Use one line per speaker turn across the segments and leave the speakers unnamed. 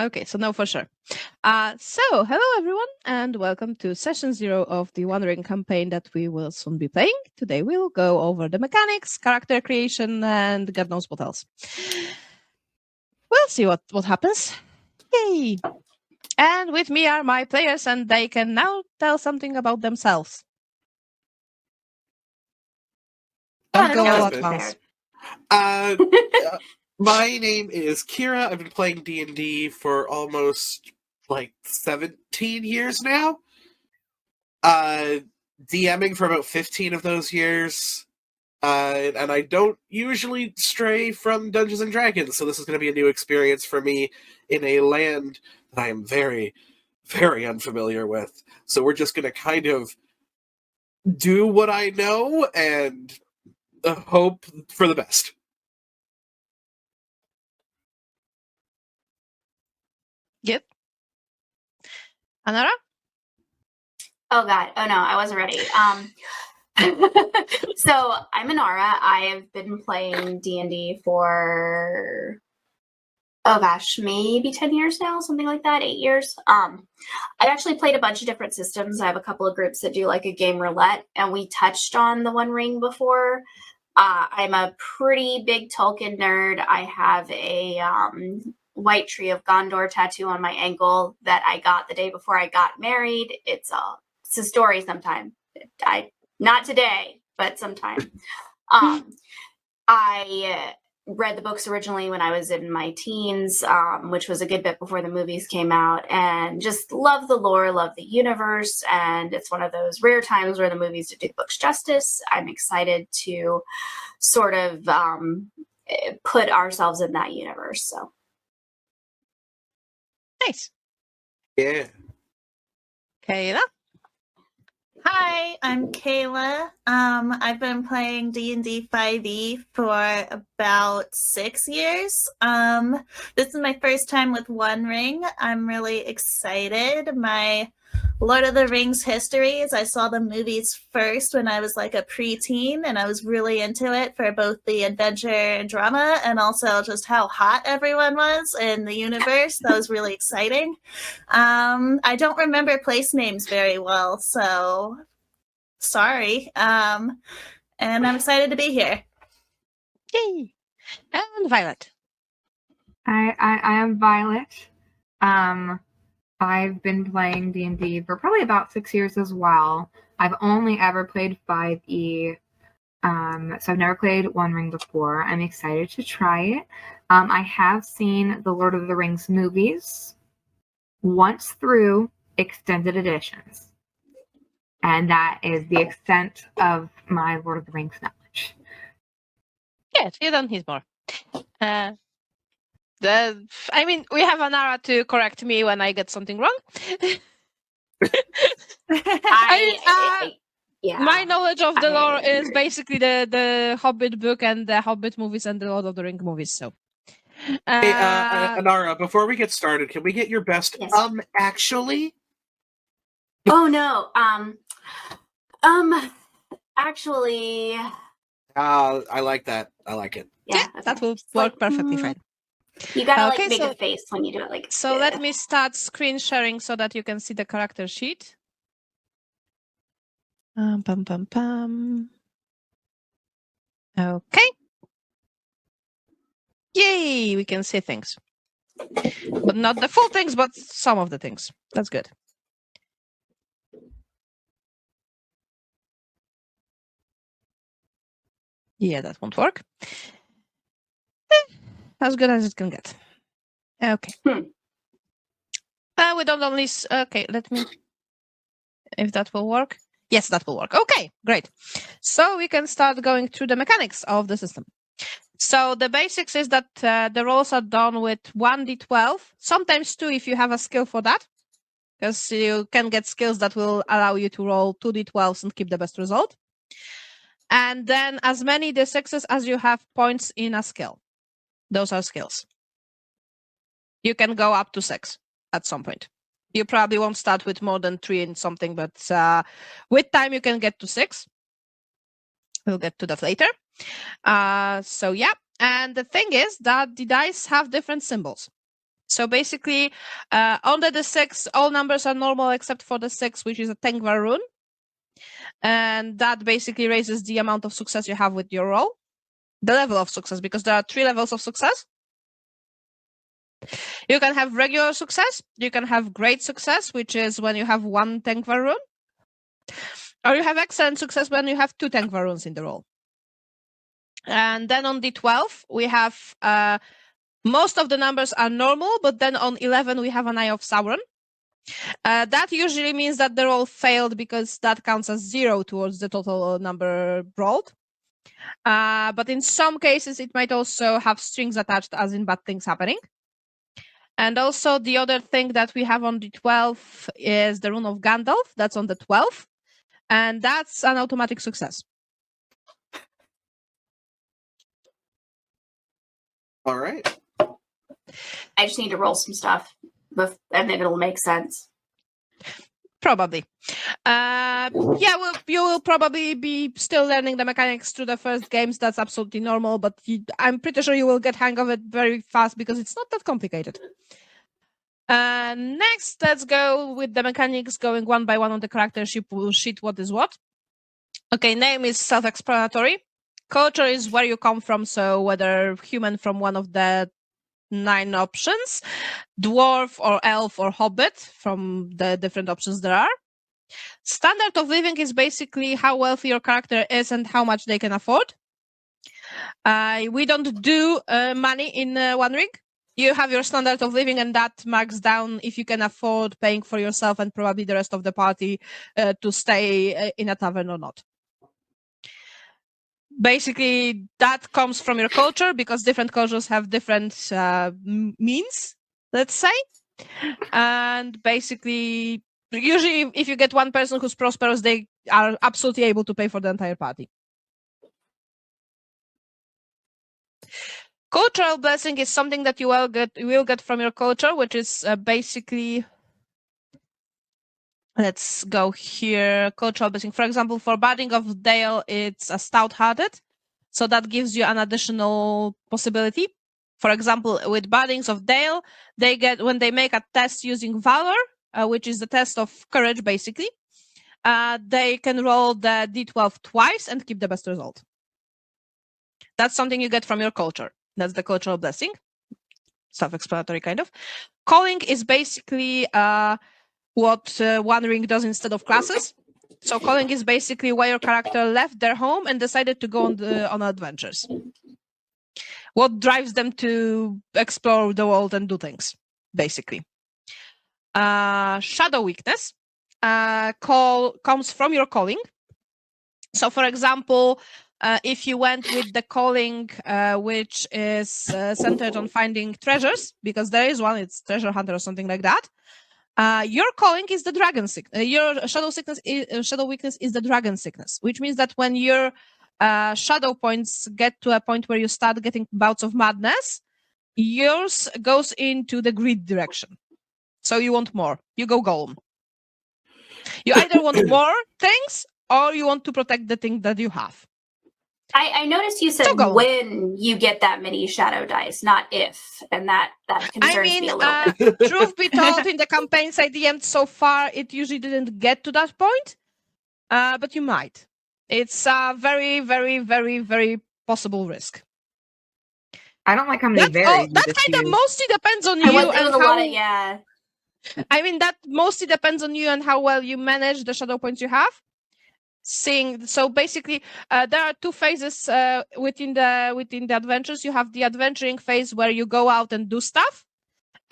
Okay, so no, for sure. So, hello everyone, and welcome to session 0 of the One Ring campaign that we will soon be playing. Today we'll go over the mechanics, character creation, and God knows what else. We'll see what happens. Yay! And with me are my players, and they can now tell something about themselves. Don't go all at once.
My name is Kira. I've been playing D&D for almost 17 years now. DMing for about 15 of those years. And I don't usually stray from Dungeons and Dragons, so this is going to be a new experience for me in a land that I am very, very unfamiliar with. So we're just going to kind of do what I know and hope for the best.
Yep. Anara?
Oh God! Oh no, I wasn't ready. So I'm Anara. I have been playing D&D for maybe 10 years now, something like that, 8 years. I actually played a bunch of different systems. I have a couple of groups that do like a game roulette, and we touched on the One Ring before. I'm a pretty big Tolkien nerd. I have a White Tree of Gondor tattoo on my ankle that I got the day before I got married. It's a story sometime. Not today, but sometime. I read the books originally when I was in my teens, which was a good bit before the movies came out, and just love the lore, love the universe, and it's one of those rare times where the movies do the books justice. I'm excited to sort of put ourselves in that universe. So
Nice.
Yeah.
Kayla?
Hi, I'm Kayla. I've been playing D&D 5e for about 6 years. This is my first time with One Ring. I'm really excited. My Lord of the Rings history is I saw the movies first when I was like a preteen, and I was really into it for both the adventure and drama and also just how hot everyone was in the universe. That was really exciting. I don't remember place names very well, so sorry. And I'm excited to be here.
Yay! And Violet.
I am Violet. I've been playing D&D for probably about 6 years as well. I've only ever played 5e, so I've never played One Ring before. I'm excited to try it. I have seen the Lord of the Rings movies once through extended editions, and that is the extent of my Lord of the Rings knowledge.
Yes, you don't need more. We have Anara to correct me when I get something wrong.
Yeah.
My knowledge of the lore is basically the Hobbit book and the Hobbit movies and the Lord of the Ring movies. So,
Hey, Anara, before we get started, can we get your best?
Yes.
Actually.
Oh no. Actually.
I like that. I like it.
Yeah,
okay.
that will work perfectly fine.
You gotta
Okay,
make a face when you do it. Like.
So let me start screen sharing so that you can see the character sheet. Okay. Yay! We can see things, but not the full things, but some of the things. That's good. Yeah, that won't work. As good as it can get. Okay. We don't only... Okay, let me... If that will work. Yes, that will work. Okay, great. So we can start going through the mechanics of the system. So the basics is that the rolls are done with 1d12, sometimes 2 if you have a skill for that, because you can get skills that will allow you to roll 2d12s and keep the best result. And then as many d6s as you have points in a skill. Those are skills. You can go up to 6 at some point. You probably won't start with more than 3 and something, but with time you can get to 6. We'll get to that later. So yeah, and the thing is that the dice have different symbols. So basically, under the 6, all numbers are normal except for the 6, which is a Tengvar rune. And that basically raises the amount of success you have with your roll. The level of success, because there are 3 levels of success. You can have regular success. You can have great success, which is when you have 1 Tengvar rune. Or you have excellent success when you have 2 Tengvar runes in the roll. And then on D12, we have most of the numbers are normal, but then on 11, we have an Eye of Sauron. That usually means that the roll failed because that counts as 0 towards the total number rolled. But in some cases, it might also have strings attached, as in bad things happening. And also the other thing that we have on D12 is the rune of Gandalf. That's on the 12th. And that's an automatic success.
All right.
I just need to roll some stuff, and then it'll make sense.
Probably. You will probably be still learning the mechanics through the first games. That's absolutely normal, but I'm pretty sure you will get hang of it very fast because it's not that complicated. Next, let's go with the mechanics, going one by one on the character sheet, what is what. Okay, name is self-explanatory. Culture is where you come from, so whether human from one of the 9 options, dwarf or elf or hobbit from the different options there are. Standard of living is basically how wealthy your character is and how much they can afford. We don't do money in One Ring. You have your standard of living, and that marks down if you can afford paying for yourself and probably the rest of the party to stay in a tavern or not. Basically, that comes from your culture because different cultures have different means, let's say. And basically, usually if you get one person who's prosperous, they are absolutely able to pay for the entire party. Cultural blessing is something that you will get from your culture, which is basically, let's go here, cultural blessing. For example, for Barding of Dale, it's a stout-hearted, so that gives you an additional possibility. For example, with Bardings of Dale, they get, when they make a test using Valor, which is the test of courage, basically, they can roll the D12 twice and keep the best result. That's something you get from your culture. That's the cultural blessing. Self-explanatory, kind of. Calling is basically what One Ring does instead of classes. So calling is basically why your character left their home and decided to go on adventures. What drives them to explore the world and do things, basically. Shadow weakness comes from your calling. So, for example, if you went with the calling, which is centered on finding treasures, because there is one, it's treasure hunter or something like that. Your calling is the dragon sickness. Your shadow weakness is the dragon sickness, which means that when your shadow points get to a point where you start getting bouts of madness, yours goes into the greed direction. So you want more. You go Golem. You either want more things or you want to protect the thing that you have.
I noticed you said when you get that many shadow dice, not if, and that concerns me a little bit.
Truth be told, in the campaigns I DM'd so far, it usually didn't get to that point, but you might. It's a very, very, very, very possible risk.
I don't like how many varies.
That kind of mostly depends on you. I mean, that mostly depends on you and how well you manage the shadow points you have. So basically, there are 2 phases within the adventures. You have the adventuring phase where you go out and do stuff,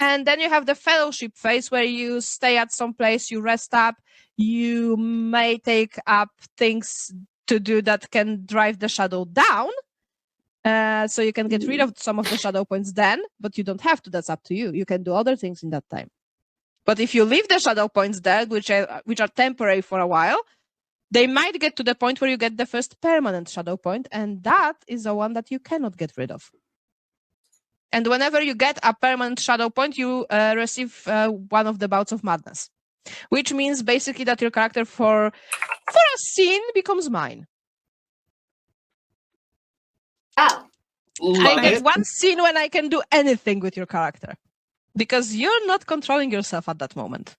and then you have the fellowship phase where you stay at some place, you rest up, you may take up things to do that can drive the shadow down. So you can get rid of some of the shadow points then, but you don't have to. That's up to you. You can do other things in that time. But if you leave the shadow points there, which are temporary for a while, they might get to the point where you get the first permanent shadow point, and that is the one that you cannot get rid of. And whenever you get a permanent shadow point, you receive one of the bouts of madness, which means basically that your character for a scene becomes mine.
Oh.
I get one scene when I can do anything with your character. because you're not controlling yourself at that moment.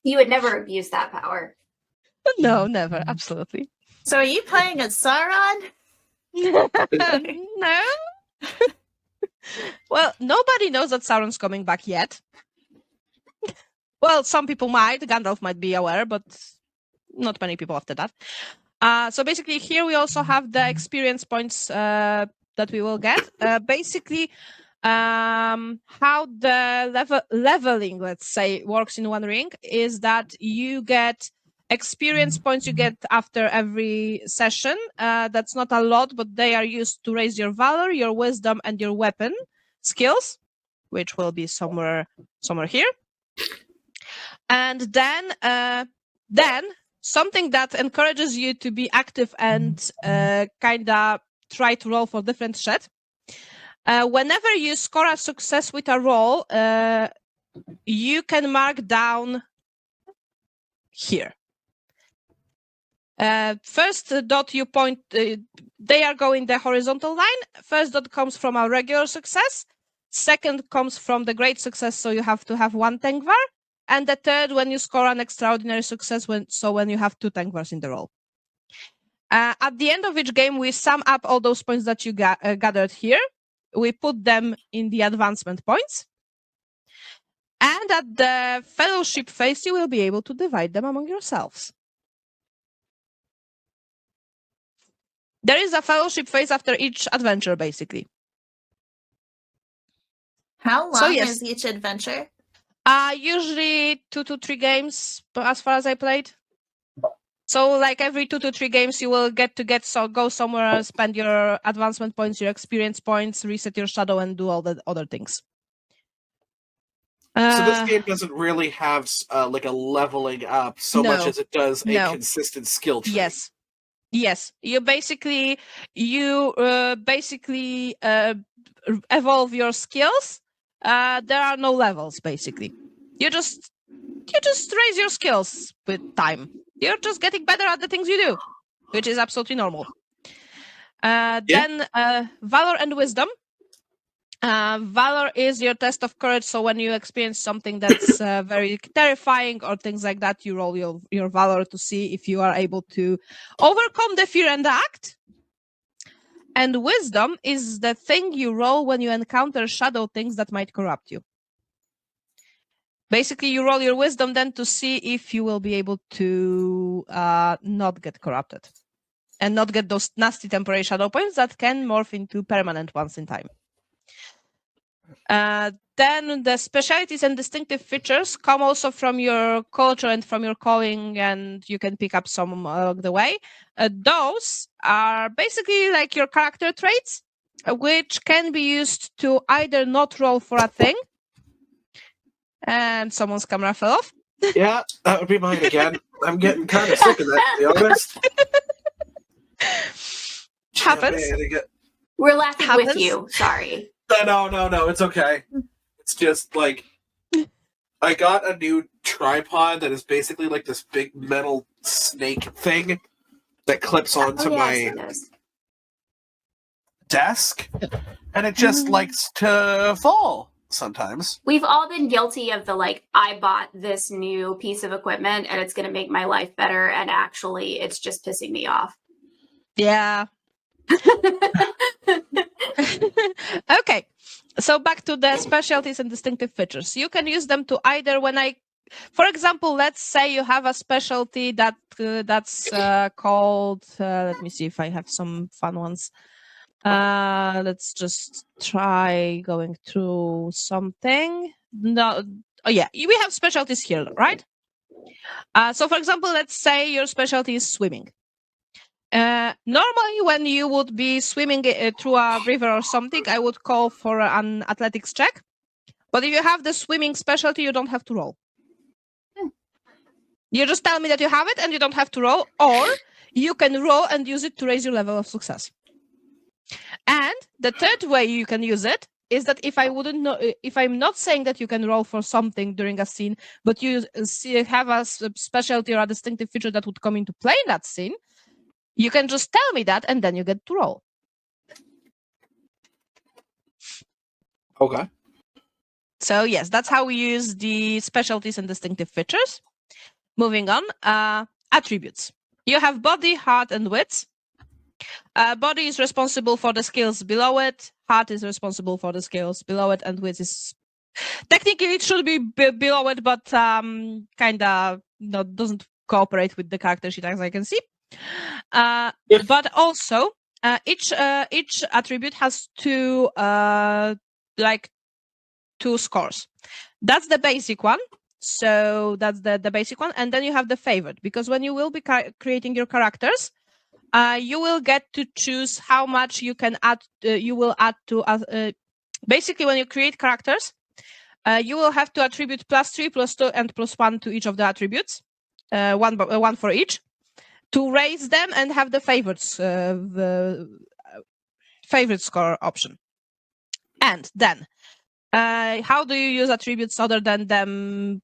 You would never abuse that power.
No, never. Absolutely.
So are you playing as Sauron?
No. Well, nobody knows that Sauron's coming back yet. Well, some people might. Gandalf might be aware, but not many people after that. So basically, here we also have the experience points that we will get. Basically, how the leveling, let's say, works in One Ring is that you get experience points you get after every session. That's not a lot, but they are used to raise your valor, your wisdom, and your weapon skills, which will be somewhere here. And then something that encourages you to be active and kind of try to roll for different shit. Whenever you score a success with a roll, you can mark down here. First dot you point, they are going the horizontal line. First dot comes from a regular success. Second comes from the great success, so you have to have 1 Tengvar. And the third, when you score an extraordinary success, when you have 2 Tengvars in the roll. At the end of each game, we sum up all those points that you gathered here. We put them in the advancement points. And at the fellowship phase, you will be able to divide them among yourselves. There is a fellowship phase after each adventure, basically.
How long
So, yes.
is each adventure?
Usually 2 to 3 games, as far as I played. So, like every 2 to 3 games, you will go somewhere, spend your advancement points, your experience points, reset your shadow, and do all the other things.
So this game doesn't really have like a leveling up so
No.
much as it does a
No.
consistent skill tree.
Yes. You basically evolve your skills. There are no levels, basically. You just raise your skills with time. You're just getting better at the things you do, which is absolutely normal. Then valor and wisdom. Valor is your test of courage, so when you experience something that's very terrifying or things like that, you roll your valor to see if you are able to overcome the fear and act. And wisdom is the thing you roll when you encounter shadow things that might corrupt you. Basically, you roll your wisdom then to see if you will be able to not get corrupted and not get those nasty temporary shadow points that can morph into permanent ones in time. Then the specialties and distinctive features come also from your culture and from your calling, and you can pick up some along the way. Those are basically like your character traits, which can be used to either not roll for a thing, and someone's camera fell off.
Yeah, that would be mine again. I'm getting kind of sick of that, to be honest.
Happens.
We're laughing
Happens.
with you. Sorry.
No, it's okay. It's just like I got a new tripod that is basically like this big metal snake thing that clips onto my desk, and it just likes to fall sometimes.
We've all been guilty of the I bought this new piece of equipment and it's going to make my life better, and actually it's just pissing me off.
Yeah. Okay, so back to the specialties and distinctive features. You can use them to either for example, let's say you have a specialty that's called, let me see if I have some fun ones. Let's just try going through something. No, oh yeah, we have specialties here, right? So for example, let's say your specialty is swimming. Normally, when you would be swimming through a river or something, I would call for an athletics check. But if you have the swimming specialty, you don't have to roll. You just tell me that you have it and you don't have to roll, or you can roll and use it to raise your level of success. And the third way you can use it is that if I'm not saying that you can roll for something during a scene, but you have a specialty or a distinctive feature that would come into play in that scene, you can just tell me that, and then you get to roll.
Okay.
So yes, that's how we use the specialties and distinctive features. Moving on, attributes. You have body, heart, and wits. Body is responsible for the skills below it. Heart is responsible for the skills below it, and wits is technically it should be below it, but kind of doesn't cooperate with the character sheet as I can see. But also, each attribute has two scores. That's the basic one. So that's the basic one, and then you have the favored, because when you will be creating your characters, you will get to choose how much you can add. You will add to basically when you create characters, you will have to attribute +3, +2, and +1 to each of the attributes, one for each, to raise them and have the favorite score option. And then, how do you use attributes other than them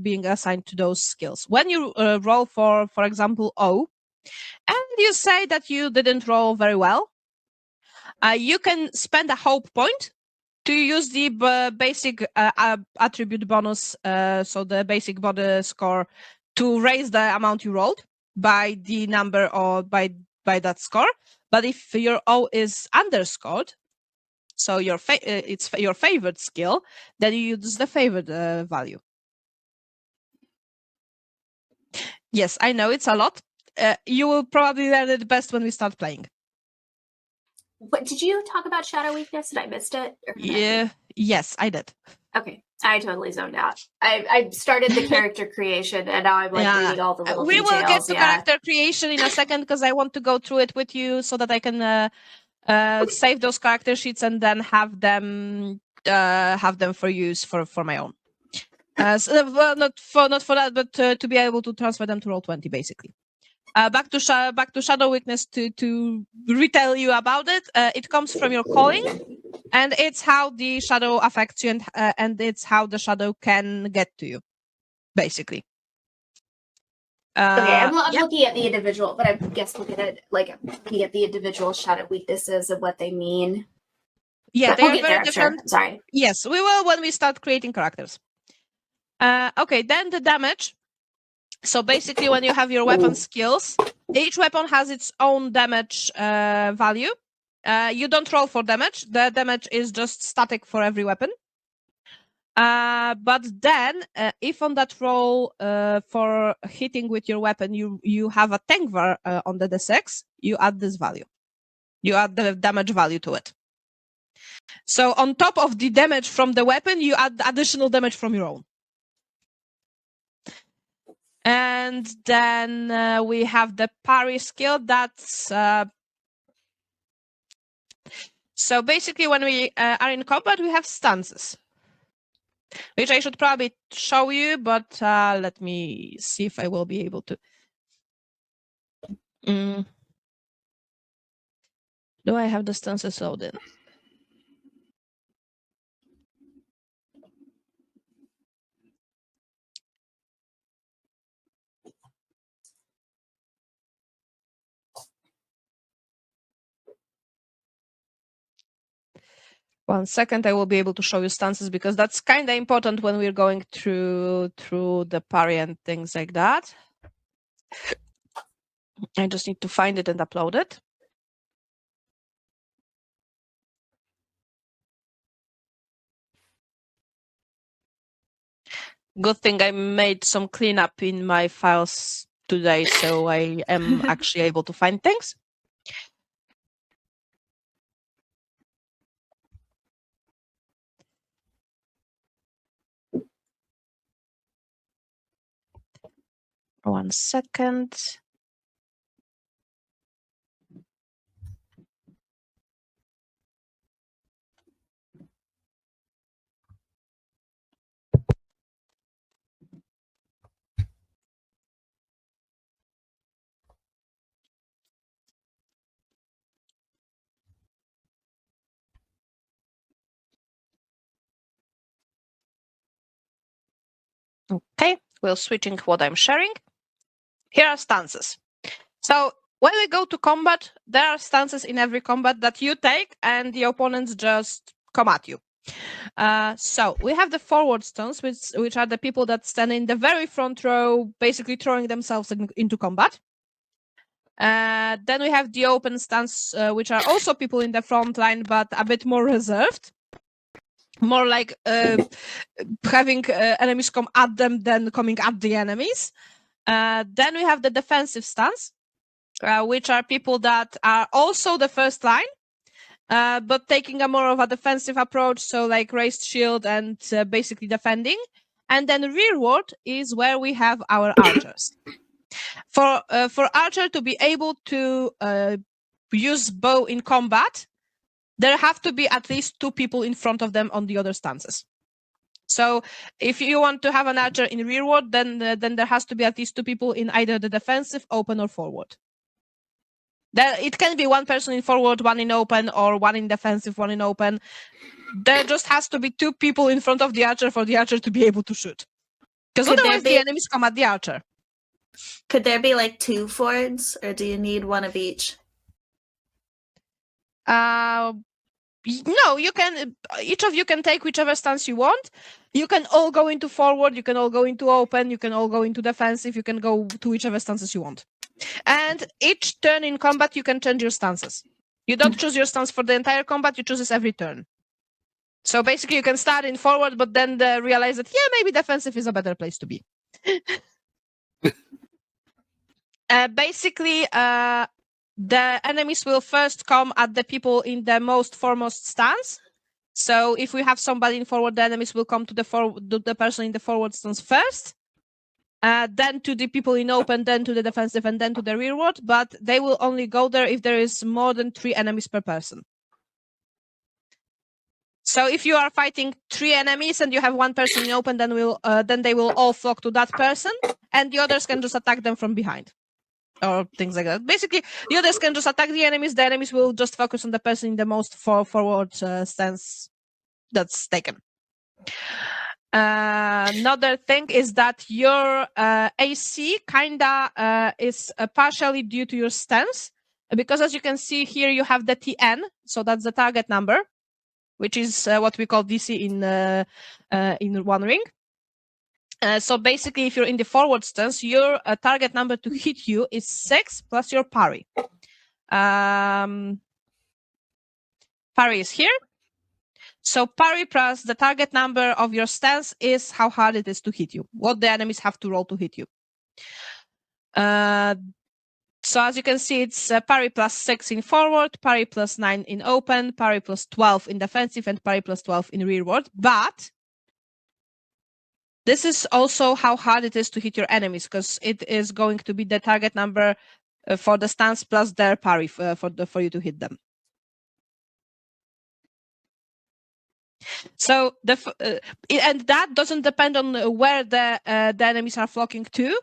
being assigned to those skills? When you roll for example, O, and you say that you didn't roll very well, you can spend a hope point to use the basic attribute bonus, so the basic body score, to raise the amount you rolled by the number or by that score. But if your O is underscored, so it's your favorite skill, then you use the favorite value. Yes, I know it's a lot. You will probably learn it best when we start playing.
What did you talk about shadow weakness? Did I missed it?
Yeah. Yes, I did.
Okay, I totally zoned out. I started the character creation, and now I'm reading all the little details.
We will get to character creation in a second, because I want to go through it with you so that I can save those character sheets and then have them for use for my own. Well, not for that, but to be able to transfer them to Roll20, basically. Back to shadow weakness to retell you about it. It comes from your calling, and it's how the shadow affects you, and it's how the shadow can get to you, basically.
Okay, I'm looking at the individual, but I guess looking at the individual shadow weaknesses and what they mean.
Yeah,
they are very different. Sure. Sorry.
Yes, we will when we start creating characters. Okay, then the damage. So basically, when you have your weapon skills, each weapon has its own damage value. You don't roll for damage. The damage is just static for every weapon. But then, if on that roll for hitting with your weapon, you have a Tengvar on the D6, you add this value. You add the damage value to it. So on top of the damage from the weapon, you add additional damage from your own. And then we have the parry skill. That's so basically when we are in combat, we have stances, which I should probably show you, but let me see if I will be able to. Do I have the stances loaded? One second, I will be able to show you stances, because that's kind of important when we're going through the parry and things like that. I just need to find it and upload it. Good thing I made some cleanup in my files today, so I am actually able to find things. One second. Okay, we're switching what I'm sharing. Here are stances. So when we go to combat, there are stances in every combat that you take and the opponents just come at you. So we have the forward stance, which are the people that stand in the very front row, basically throwing themselves into combat. Then we have the open stance, which are also people in the front line, but a bit more reserved. More like having enemies come at them than coming at the enemies. Then we have the defensive stance, which are people that are also the first line, but taking a more of a defensive approach, so like raised shield and basically defending. And then rearward is where we have our archers. For archer to be able to use bow in combat, there have to be at least 2 people in front of them on the other stances. So if you want to have an archer in rearward, then there has to be at least 2 people in either the defensive, open, or forward. It can be 1 person in forward, 1 in open, or 1 in defensive, 1 in open. There just has to be 2 people in front of the archer for the archer to be able to shoot. Because otherwise the enemies come at the archer.
Could there be like 2 forwards, or do you need 1 of each?
No, you can. Each of you can take whichever stance you want. You can all go into forward. You can all go into open. You can all go into defensive. You can go to whichever stances you want. And each turn in combat, you can change your stances. You don't choose your stance for the entire combat. You choose this every turn. So basically, you can start in forward, but then realize that maybe defensive is a better place to be. Basically, the enemies will first come at the people in the most foremost stance. So if we have somebody in forward, the enemies will come to the person in the forward stance first, then to the people in open, then to the defensive, and then to the rearward. But they will only go there if there is more than 3 enemies per person. So if you are fighting 3 enemies and you have 1 person in open, then they will all flock to that person, and the others can just attack them from behind. Or things like that. Basically, the others can just attack the enemies. The enemies will just focus on the person in the most forward stance that's taken. Another thing is that your AC kinda is partially due to your stance, because as you can see here, you have the TN, so that's the target number, which is what we call DC in One Ring. So basically, if you're in the forward stance, your target number to hit you is 6 plus your parry. Parry is here. So parry plus the target number of your stance is how hard it is to hit you, what the enemies have to roll to hit you. So as you can see, it's parry plus 6 in forward, parry plus 9 in open, parry plus 12 in defensive, and parry plus 12 in rearward. But this is also how hard it is to hit your enemies, because it is going to be the target number for the stance plus their parry for you to hit them. So and that doesn't depend on where the enemies are flocking to.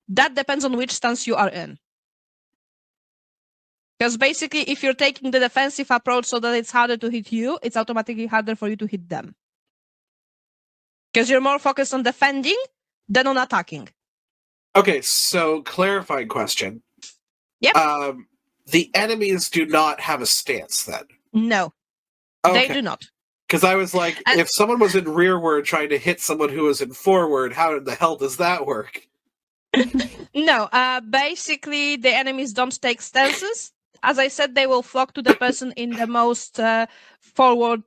That depends on which stance you are in. Because basically, if you're taking the defensive approach so that it's harder to hit you, it's automatically harder for you to hit them. Because you're more focused on defending than on attacking.
Okay, so clarifying question.
Yep.
The enemies do not have a stance then?
No,
Okay.
they do not.
Because I was like, if someone was in rearward trying to hit someone who was in forward, how in the hell does that work?
No, basically the enemies don't take stances. As I said, they will flock to the person in the most forward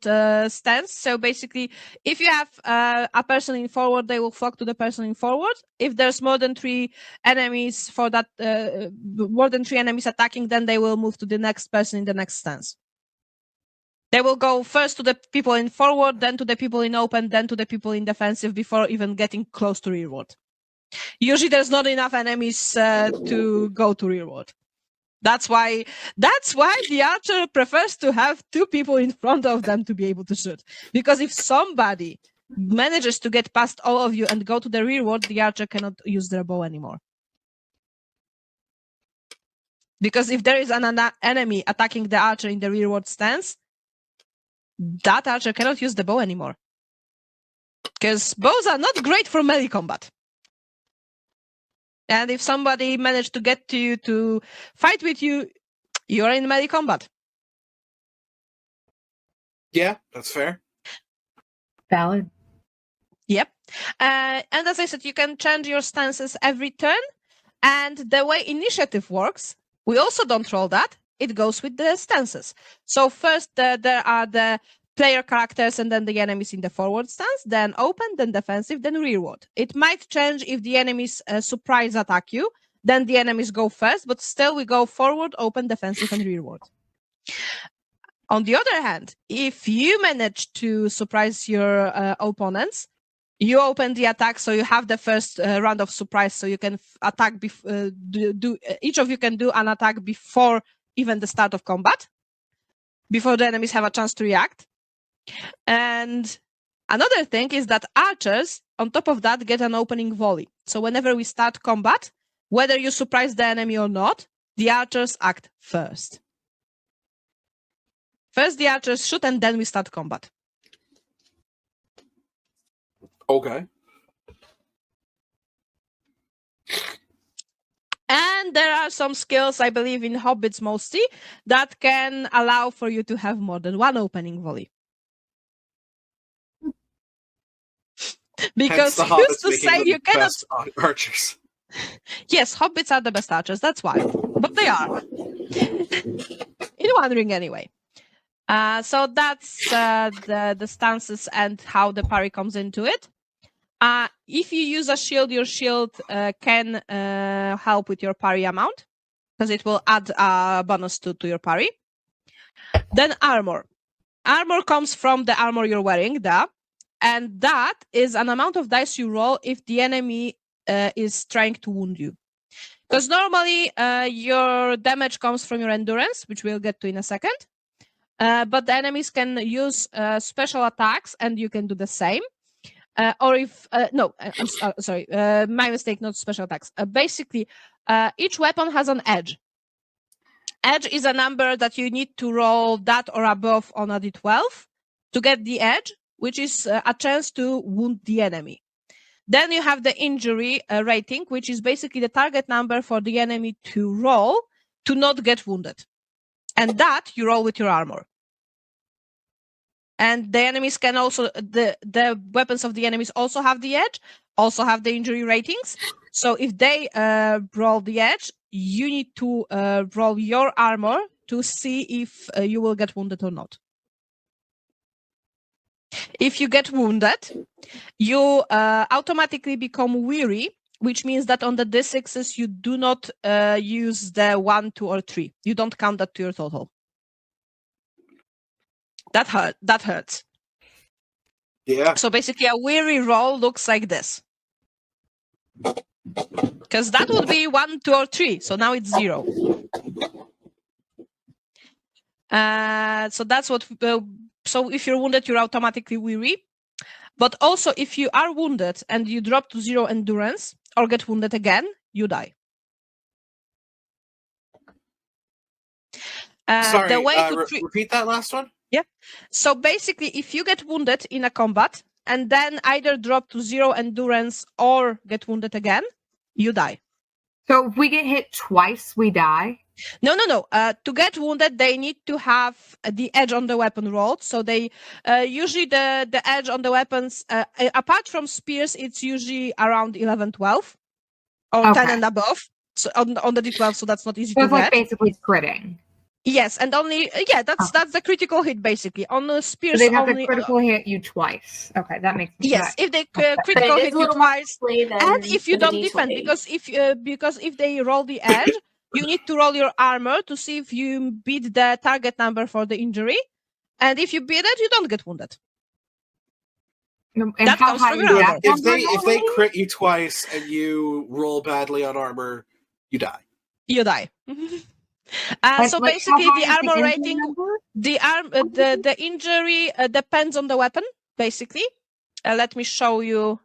stance. So basically, if you have a person in forward, they will flock to the person in forward. If there's more than 3 enemies for that, more than 3 enemies attacking, then they will move to the next person in the next stance. They will go first to the people in forward, then to the people in open, then to the people in defensive before even getting close to rearward. Usually there's not enough enemies to go to rearward. That's why the archer prefers to have 2 people in front of them to be able to shoot. Because if somebody manages to get past all of you and go to the rearward, the archer cannot use their bow anymore. Because if there is an enemy attacking the archer in the rearward stance, that archer cannot use the bow anymore. Because bows are not great for melee combat. And if somebody managed to get to you to fight with you, you're in melee combat.
Yeah, that's fair.
Valid.
Yep. And as I said, you can change your stances every turn. And the way initiative works, we also don't roll that. It goes with the stances. So first there are the player characters and then the enemies in the forward stance, then open, then defensive, then rearward. It might change if the enemies surprise attack you, then the enemies go first, but still we go forward, open, defensive, and rearward. On the other hand, if you manage to surprise your opponents, you open the attack, so you have the first round of surprise, so you can attack. Each of you can do an attack before even the start of combat, before the enemies have a chance to react. And another thing is that archers, on top of that, get an opening volley. So whenever we start combat, whether you surprise the enemy or not, the archers act first. First, the archers shoot, and then we start combat.
Okay.
And there are some skills, I believe, in Hobbits mostly, that can allow for you to have more than one opening volley. Because
Hence the
who's
Hobbits
to
making
say
the
you cannot...
best archers.
Yes, Hobbits are the best archers, that's why. But they are. In One Ring, anyway. So that's the stances and how the parry comes into it. If you use a shield, your shield can help with your parry amount, because it will add a bonus to your parry. Then armor. Armor comes from the armor you're wearing, and that is an amount of dice you roll if the enemy is trying to wound you. Because normally your damage comes from your endurance, which we'll get to in a second. But the enemies can use special attacks, and you can do the same. Or if sorry, my mistake, not special attacks. Basically, each weapon has an edge. Edge is a number that you need to roll that or above on a d12 to get the edge, which is a chance to wound the enemy. Then you have the injury rating, which is basically the target number for the enemy to roll to not get wounded. And that you roll with your armor. And the enemies can also, the weapons of the enemies also have the edge, also have the injury ratings. So if they roll the edge, you need to roll your armor to see if you will get wounded or not. If you get wounded, you automatically become weary, which means that on the D6s, you do not use the 1, 2, or 3. You don't count that to your total. That hurts.
Yeah.
So basically, a weary roll looks like this. Because that would be 1, 2, or 3. So now it's 0. So that's what. So if you're wounded, you're automatically weary. But also, if you are wounded and you drop to 0 endurance or get wounded again, you die.
Sorry,
the way to
repeat that last one?
Yeah. So basically, if you get wounded in a combat and then either drop to 0 endurance or get wounded again, you die.
So if we get hit twice, we die?
No. To get wounded, they need to have the edge on the weapon rolled. So they usually the edge on the weapons, apart from spears, it's usually around 11, 12 or 10 and above. So on the D12, so that's not easy to
it's like
get.
basically critting.
Yes, and only that's the critical hit basically. On the spears,
so they have
only
to critical hit you twice. Okay, that makes sense.
Yes, if they critical hit you twice, and if you don't defend, because if they roll the edge, you need to roll your armor to see if you beat the target number for the injury, and if you beat it, you don't get wounded.
And
that
how
comes
high
from your armor.
If they crit you twice and you roll badly on armor, you die.
You die. So
like,
basically, the armor
the
rating, the injury depends on the weapon. Basically, let me show you.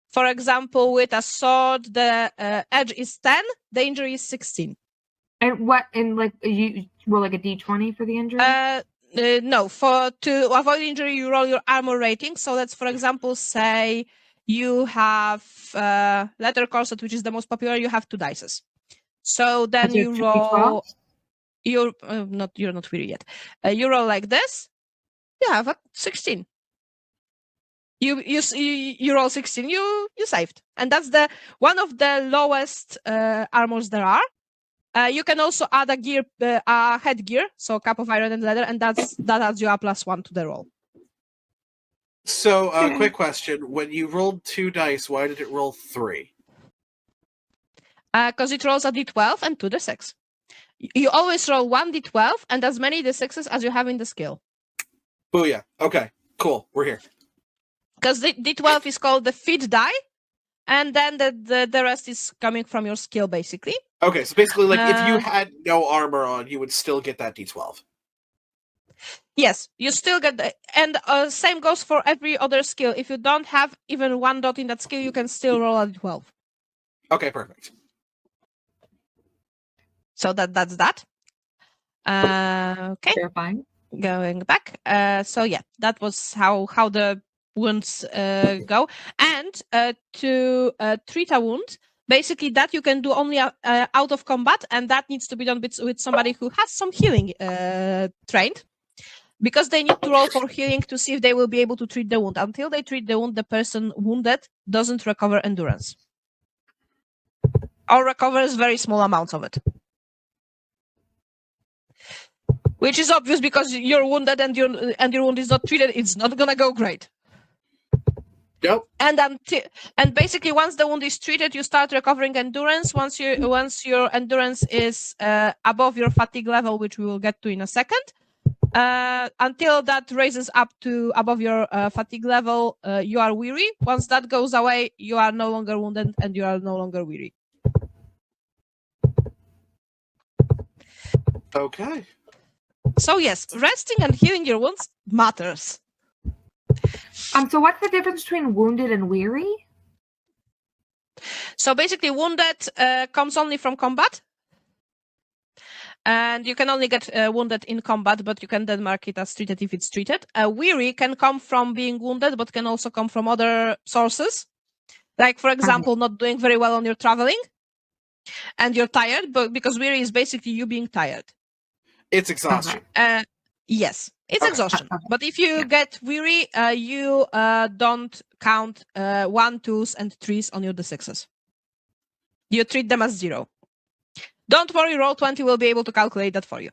For example, with a sword, the edge is 10, the injury is 16.
And what? And like you roll like a d20 for the injury?
No, to avoid injury, you roll your armor rating. So let's, for example, say you have leather corset, which is the most popular. You have 2 dices. So then you roll. You're not weary yet. You roll like this. You have a 16. You roll 16. You saved, and that's the one of the lowest armors there are. You can also add a headgear, so cap of iron and leather, and that adds you a +1 to the roll.
So, quick question: when you rolled 2 dice, why did it roll 3?
Because it rolls a d12 and 2d6. You always roll 1 d12 and as many d6s as you have in the skill.
Booyah! Okay, cool. We're here.
Because the d12 is called the feed die, and then the rest is coming from your skill, basically.
Okay, so basically, like, if you had no armor on, you would still get that d12.
Yes, you still get the, and same goes for every other skill. If you don't have even 1 dot in that skill, you can still roll a d12.
Okay, perfect.
So that's that. Okay,
Terrifying.
going back. So yeah, that was how the wounds go. And to treat a wound, basically that you can do only out of combat, and that needs to be done with somebody who has some healing trained. Because they need to roll for healing to see if they will be able to treat the wound. Until they treat the wound, the person wounded doesn't recover endurance. Or recovers very small amounts of it. Which is obvious because you're wounded and your wound is not treated, it's not gonna go great.
Nope.
And basically once the wound is treated, you start recovering endurance. Once your endurance is above your fatigue level, which we will get to in a second. Until that raises up to above your fatigue level, you are weary. Once that goes away, you are no longer wounded and you are no longer weary.
Okay.
So yes, resting and healing your wounds matters.
So what's the difference between wounded and weary?
So basically, wounded comes only from combat. And you can only get wounded in combat, but you can then mark it as treated if it's treated. Weary can come from being wounded, but can also come from other sources. Like, for example, not doing very well on your traveling. And you're tired, but because weary is basically you being tired.
It's exhaustion.
Yes, it's exhaustion. But if you get weary, you don't count 1, 2s, and 3s on your d6s. You treat them as 0. Don't worry, Roll20 will be able to calculate that for you.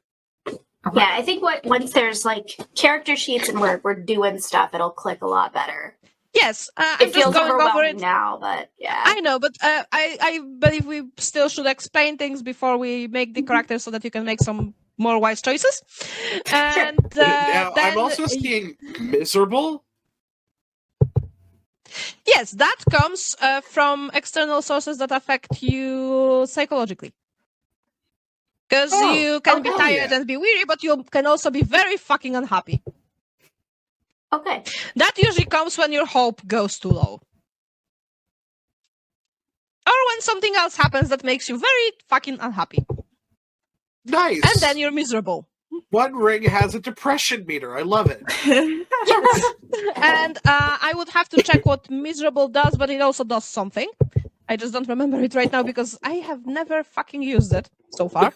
Yeah, I think once there's like character sheets and we're doing stuff, it'll click a lot better.
Yes,
it feels
just going over
overwhelming
it
now, but yeah.
I know, but I believe we still should explain things before we make the characters so that you can make some more wise choices. And
now,
then,
I'm also seeing miserable.
Yes, that comes from external sources that affect you psychologically. Because you can be tired and be weary, but you can also be very fucking unhappy.
Okay.
That usually comes when your hope goes too low. Or when something else happens that makes you very fucking unhappy.
Nice.
And then you're miserable.
One ring has a depression meter. I love it.
Yes. And I would have to check what miserable does, but it also does something. I just don't remember it right now because I have never fucking used it so far.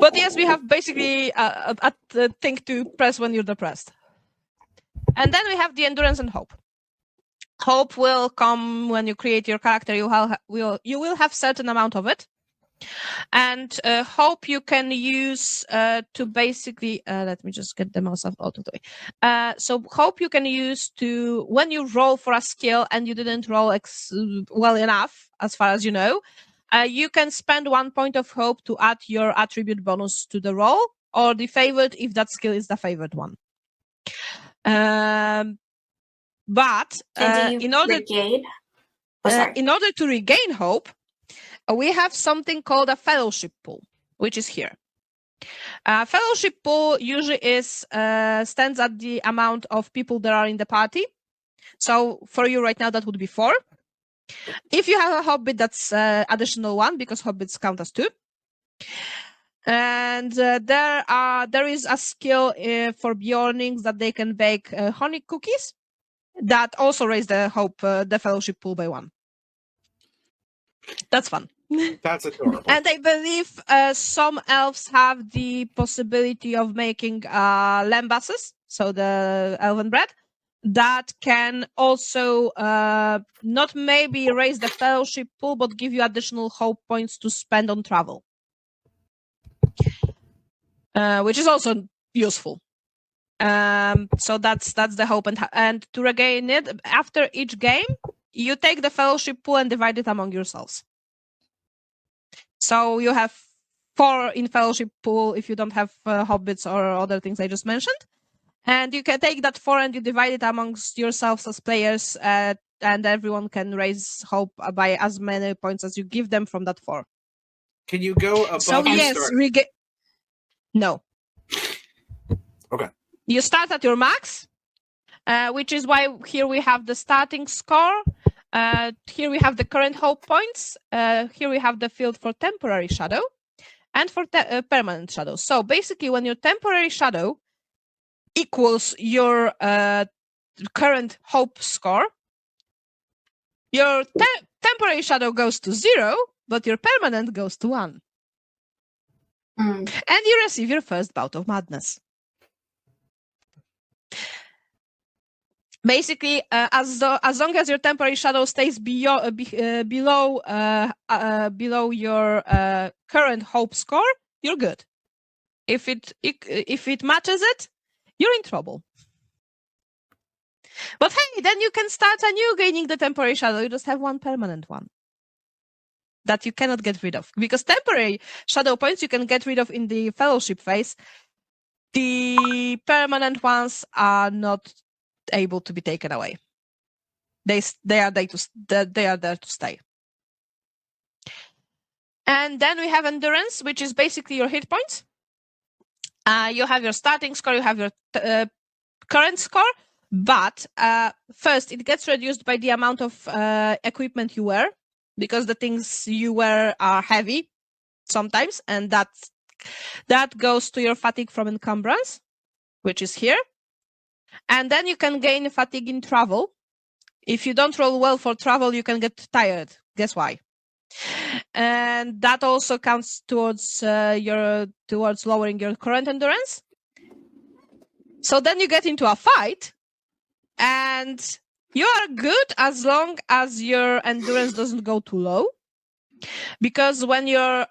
But yes, we have basically a thing to press when you're depressed. And then we have the endurance and hope. Hope will come when you create your character. You will have certain amount of it. And hope you can use to basically, let me just get the mouse out of the way. So hope you can use to, when you roll for a skill and you didn't roll well enough, as far as you know, you can spend 1 point of hope to add your attribute bonus to the roll, or the favored if that skill is the favored one. But in order to regain hope, we have something called a fellowship pool, which is here. Fellowship pool usually stands at the amount of people that are in the party. So for you right now, that would be 4. If you have a hobbit, that's additional 1 because hobbits count as 2. And there is a skill for Bjornings that they can bake honey cookies that also raise the hope, the fellowship pool by 1. That's fun.
That's adorable.
And I believe some elves have the possibility of making lambasses, so the elven bread, that can also not maybe raise the fellowship pool, but give you additional hope points to spend on travel, which is also useful. So that's the hope, and to regain it after each game, you take the fellowship pool and divide it among yourselves. So you have 4 in fellowship pool if you don't have hobbits or other things I just mentioned. And you can take that 4 and you divide it amongst yourselves as players, and everyone can raise hope by as many points as you give them from that 4.
Can you go above
So
your
yes,
start?
No.
Okay.
You start at your max, which is why here we have the starting score. Here we have the current hope points. Here we have the field for temporary shadow and for permanent shadow. So basically, when your temporary shadow equals your current hope score, your temporary shadow goes to 0, but your permanent goes to 1. And you receive your first bout of madness. Basically, as long as your temporary shadow stays below your current hope score, you're good. If it matches it, you're in trouble. But hey, then you can start anew gaining the temporary shadow. You just have 1 permanent one that you cannot get rid of, because temporary shadow points you can get rid of in the fellowship phase. The permanent ones are not able to be taken away. They are there to stay. And then we have endurance, which is basically your hit points. You have your starting score, you have your current score, but first it gets reduced by the amount of equipment you wear, because the things you wear are heavy sometimes, and that goes to your fatigue from encumbrance, which is here. And then you can gain fatigue in travel. If you don't roll well for travel, you can get tired. Guess why? And that also counts towards lowering your current endurance. So then you get into a fight, and you are good as long as your endurance doesn't go too low. Because when you're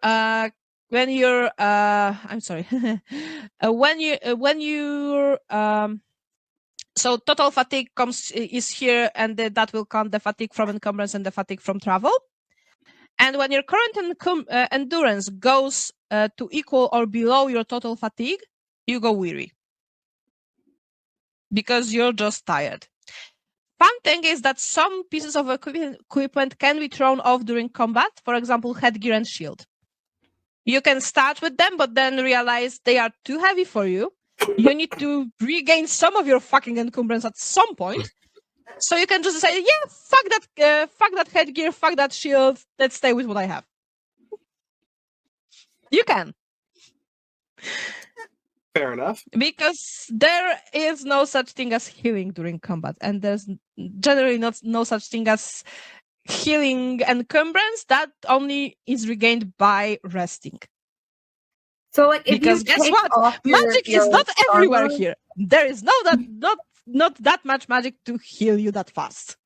so total fatigue is here, and that will count the fatigue from encumbrance and the fatigue from travel. And when your current endurance goes to equal or below your total fatigue, you go weary, because you're just tired. Fun thing is that some pieces of equipment can be thrown off during combat. For example, headgear and shield. You can start with them, but then realize they are too heavy for you. You need to regain some of your fucking encumbrance at some point. So you can just say, yeah, fuck that headgear, fuck that shield. Let's stay with what I have. You can.
Fair enough.
Because there is no such thing as healing during combat, and there's generally no such thing as healing encumbrance. That only is regained by resting.
So, like, if
Because
you
guess
take
what?
off
Magic is not everywhere
armor,
here. There is not that much magic to heal you that fast.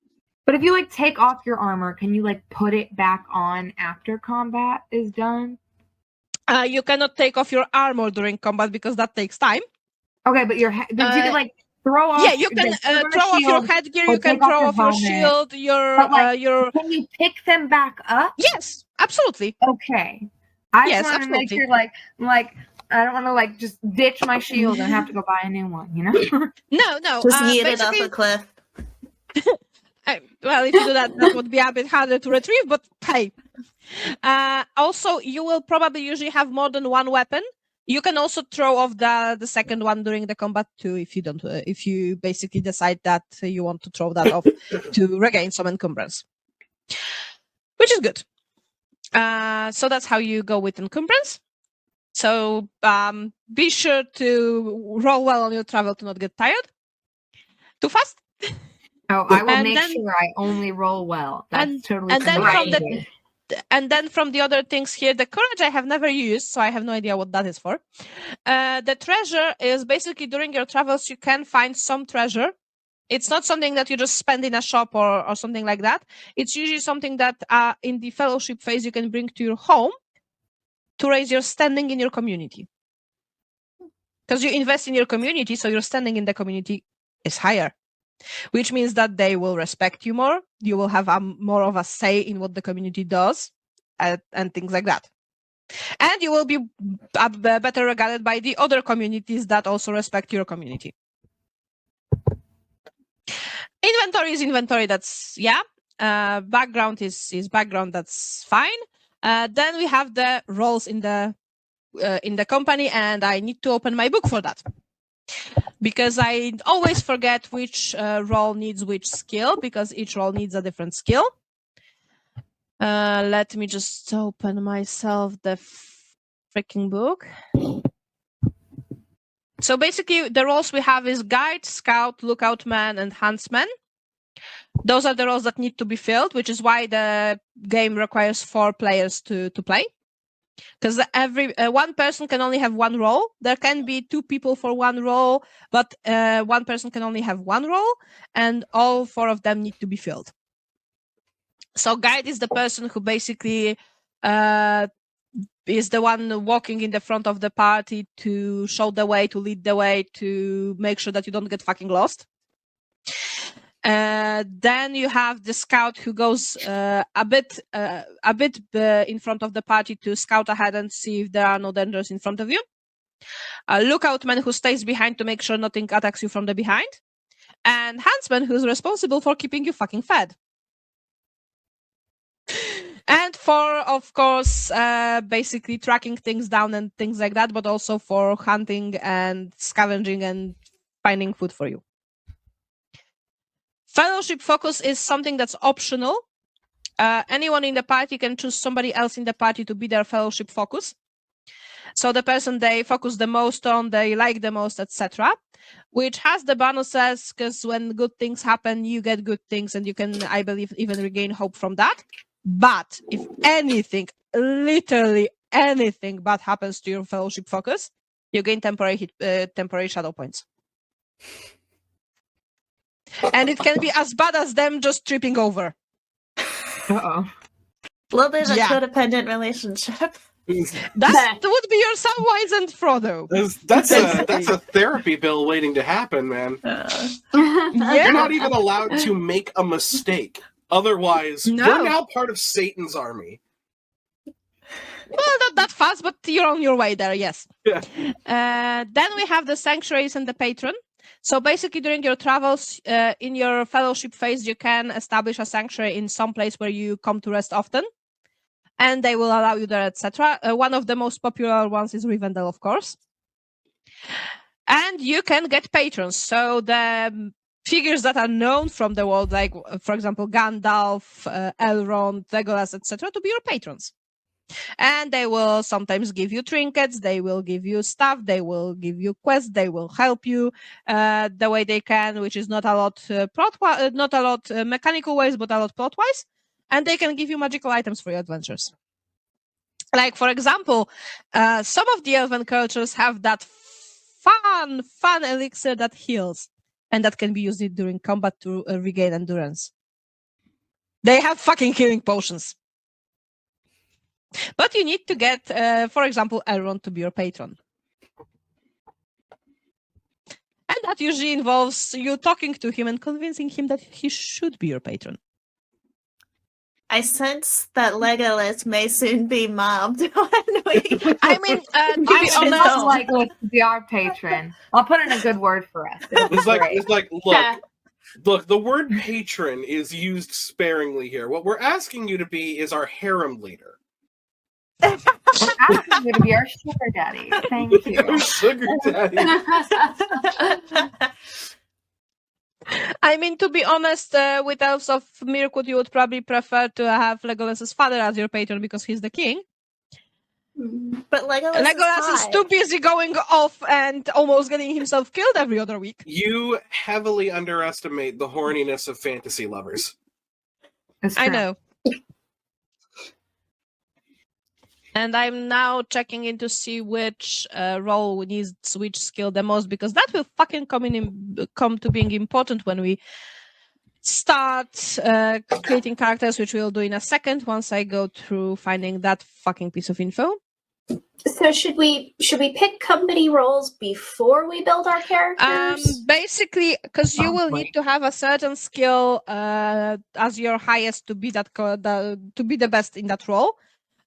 But if you like take off your armor, can you like put it back on after combat is done?
You cannot take off your armor during combat because that takes time.
Okay, but you can like throw off.
Yeah, you can throw off your headgear. You can throw off your shield. Your.
Can you pick them back up?
Yes, absolutely.
Okay. I just want to make sure, like I don't want to like just ditch my shield and have to go buy a new one. You know?
No.
Just yeet it off a cliff.
Well, if you do that would be a bit harder to retrieve, but hey. Also, you will probably usually have more than one weapon. You can also throw off the second one during the combat too, if you don't. If you basically decide that you want to throw that off to regain some encumbrance, which is good. So that's how you go with encumbrance. So be sure to roll well on your travel to not get tired too fast.
Oh, I will make sure I only roll well. That's totally
and then
right.
and then from the other things here, the courage I have never used, so I have no idea what that is for. The treasure is basically during your travels, you can find some treasure. It's not something that you just spend in a shop or something like that. It's usually something that in the fellowship phase you can bring to your home to raise your standing in your community. Because you invest in your community, so your standing in the community is higher, which means that they will respect you more. You will have more of a say in what the community does and things like that. And you will be better regarded by the other communities that also respect your community. Inventory is inventory. That's background is background. That's fine. Then we have the roles in the company, and I need to open my book for that because I always forget which role needs which skill because each role needs a different skill. Let me just open myself the freaking book. So basically, the roles we have is guide, scout, lookout man, and huntsman. Those are the roles that need to be filled, which is why the game requires 4 players to play. Because every one person can only have one role. There can be 2 people for one role, but one person can only have one role, and all 4 of them need to be filled. So guide is the person who basically is the one walking in the front of the party to show the way, to lead the way, to make sure that you don't get fucking lost. Then you have the scout who goes a bit in front of the party to scout ahead and see if there are no dangers in front of you. A lookout man who stays behind to make sure nothing attacks you from the behind. And huntsman who's responsible for keeping you fucking fed. And for, of course, basically tracking things down and things like that, but also for hunting and scavenging and finding food for you. Fellowship focus is something that's optional. Anyone in the party can choose somebody else in the party to be their fellowship focus. So the person they focus the most on, they like the most, etc. Which has the bonuses, because when good things happen, you get good things, and you can, I believe, even regain hope from that. But if anything, literally anything bad happens to your fellowship focus, you gain temporary shadow points. And it can be as bad as them just tripping over.
Uh-oh.
A little bit of a
Yeah.
codependent relationship.
That would be your Samwise and Frodo.
That's a therapy bill waiting to happen, man.
Yeah.
You're not even allowed to make a mistake. Otherwise,
No.
you're now part of Satan's army.
Well, not that fast, but you're on your way there, yes.
Yeah.
Then we have the sanctuaries and the patron. So basically, during your travels, in your fellowship phase, you can establish a sanctuary in some place where you come to rest often. And they will allow you there, etc. One of the most popular ones is Rivendell, of course. And you can get patrons. So the figures that are known from the world, like, for example, Gandalf, Elrond, Legolas, etc., to be your patrons. And they will sometimes give you trinkets, they will give you stuff, they will give you quests, they will help you the way they can, which is not a lot mechanical wise, but a lot plot wise. And they can give you magical items for your adventures. Like, for example, some of the elven cultures have that fun elixir that heals, and that can be used during combat to regain endurance. They have fucking healing potions. But you need to get, for example, Elrond to be your patron. And that usually involves you talking to him and convincing him that he should be your patron.
I sense that Legolas may soon be mobbed when we.
I mean, to be
I would love
honest,
Legolas to be our patron. I'll put in a good word for us.
It's like, look, the word patron is used sparingly here. What we're asking you to be is our harem leader.
We're asking you to be our sugar daddy. Thank you.
Sugar daddy.
I mean, to be honest, with Elves of Mirkwood, you would probably prefer to have Legolas's father as your patron because he's the king.
But Legolas
is too busy going off and almost getting himself killed every other week.
You heavily underestimate the horniness of fantasy lovers.
It's
I
true.
know. And I'm now checking in to see which role needs which skill the most, because that will fucking come to being important when we start creating characters, which we'll do in a second once I go through finding that fucking piece of info.
So should we pick company roles before we build our characters?
Basically, because you will need to have a certain skill as your highest to be to be the best in that role.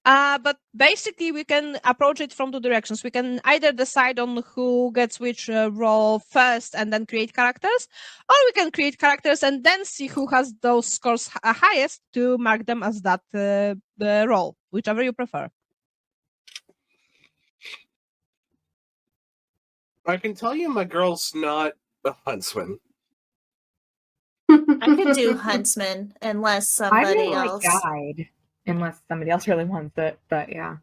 But basically, we can approach it from two directions. We can either decide on who gets which role first and then create characters, or we can create characters and then see who has those scores highest to mark them as that the role, whichever you prefer.
I can tell you my girl's not a huntsman.
I could do huntsman unless
I
somebody
really
else.
like guide, unless somebody else really wants it. But yeah.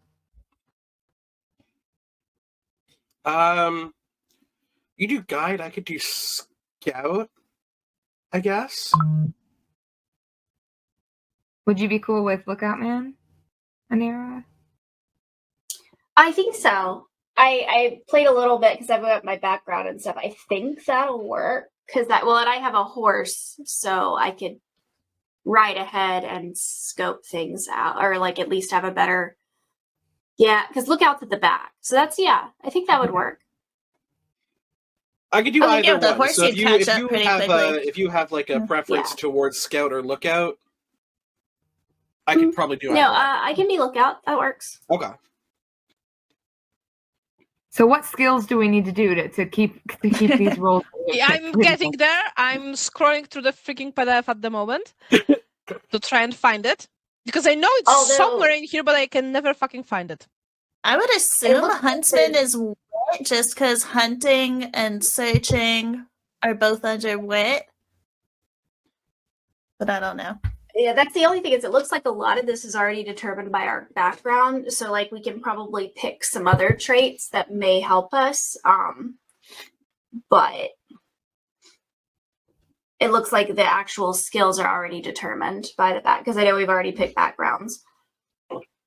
You do guide, I could do scout, I guess.
Would you be cool with Lookout Man, Anira?
I think so. I played a little bit because I've got my background and stuff. I think that'll work and I have a horse, so I could ride ahead and scope things out, or like at least have a better. Yeah, because Lookout's at the back, so I think that would work.
I could do
Oh,
either
yeah, the
one.
horse
So
you'd catch up pretty quickly.
if you have like a preference towards scout or lookout, I could probably do either.
No, I can be Lookout. That works.
Okay.
So what skills do we need to do to keep these roles?
Yeah, I'm getting there. I'm scrolling through the freaking PDF at the moment to try and find it, because I know it's somewhere in here, but I can never fucking find it.
I would assume huntsman is wit, just because hunting and searching are both under wit. But I don't know.
Yeah, that's the only thing, is it looks like a lot of this is already determined by our background. So like we can probably pick some other traits that may help us. But it looks like the actual skills are already determined by the back, because I know we've already picked backgrounds.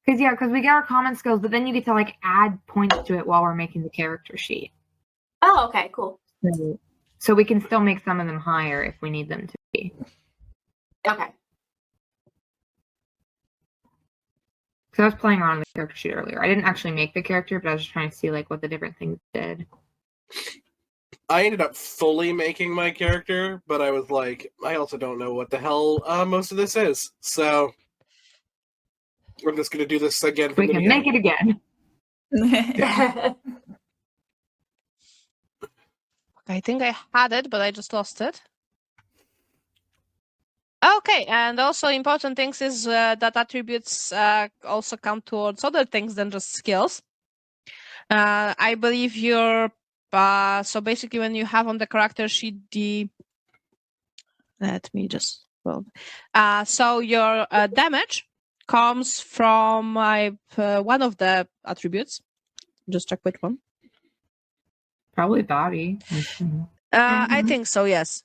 Because we get our common skills, but then you get to like add points to it while we're making the character sheet.
Oh, okay, cool.
So we can still make some of them higher if we need them to be.
Okay.
So I was playing around with the character sheet earlier. I didn't actually make the character, but I was just trying to see like what the different things did.
I ended up fully making my character, but I was like, I also don't know what the hell most of this is. So I'm just going to do this again.
We can make it again.
I think I had it, but I just lost it. Okay, and also important things is that attributes also count towards other things than just skills. I believe your so basically when you have on the character sheet so your damage comes from one of the attributes. Just check which one.
Probably body.
I think so, yes.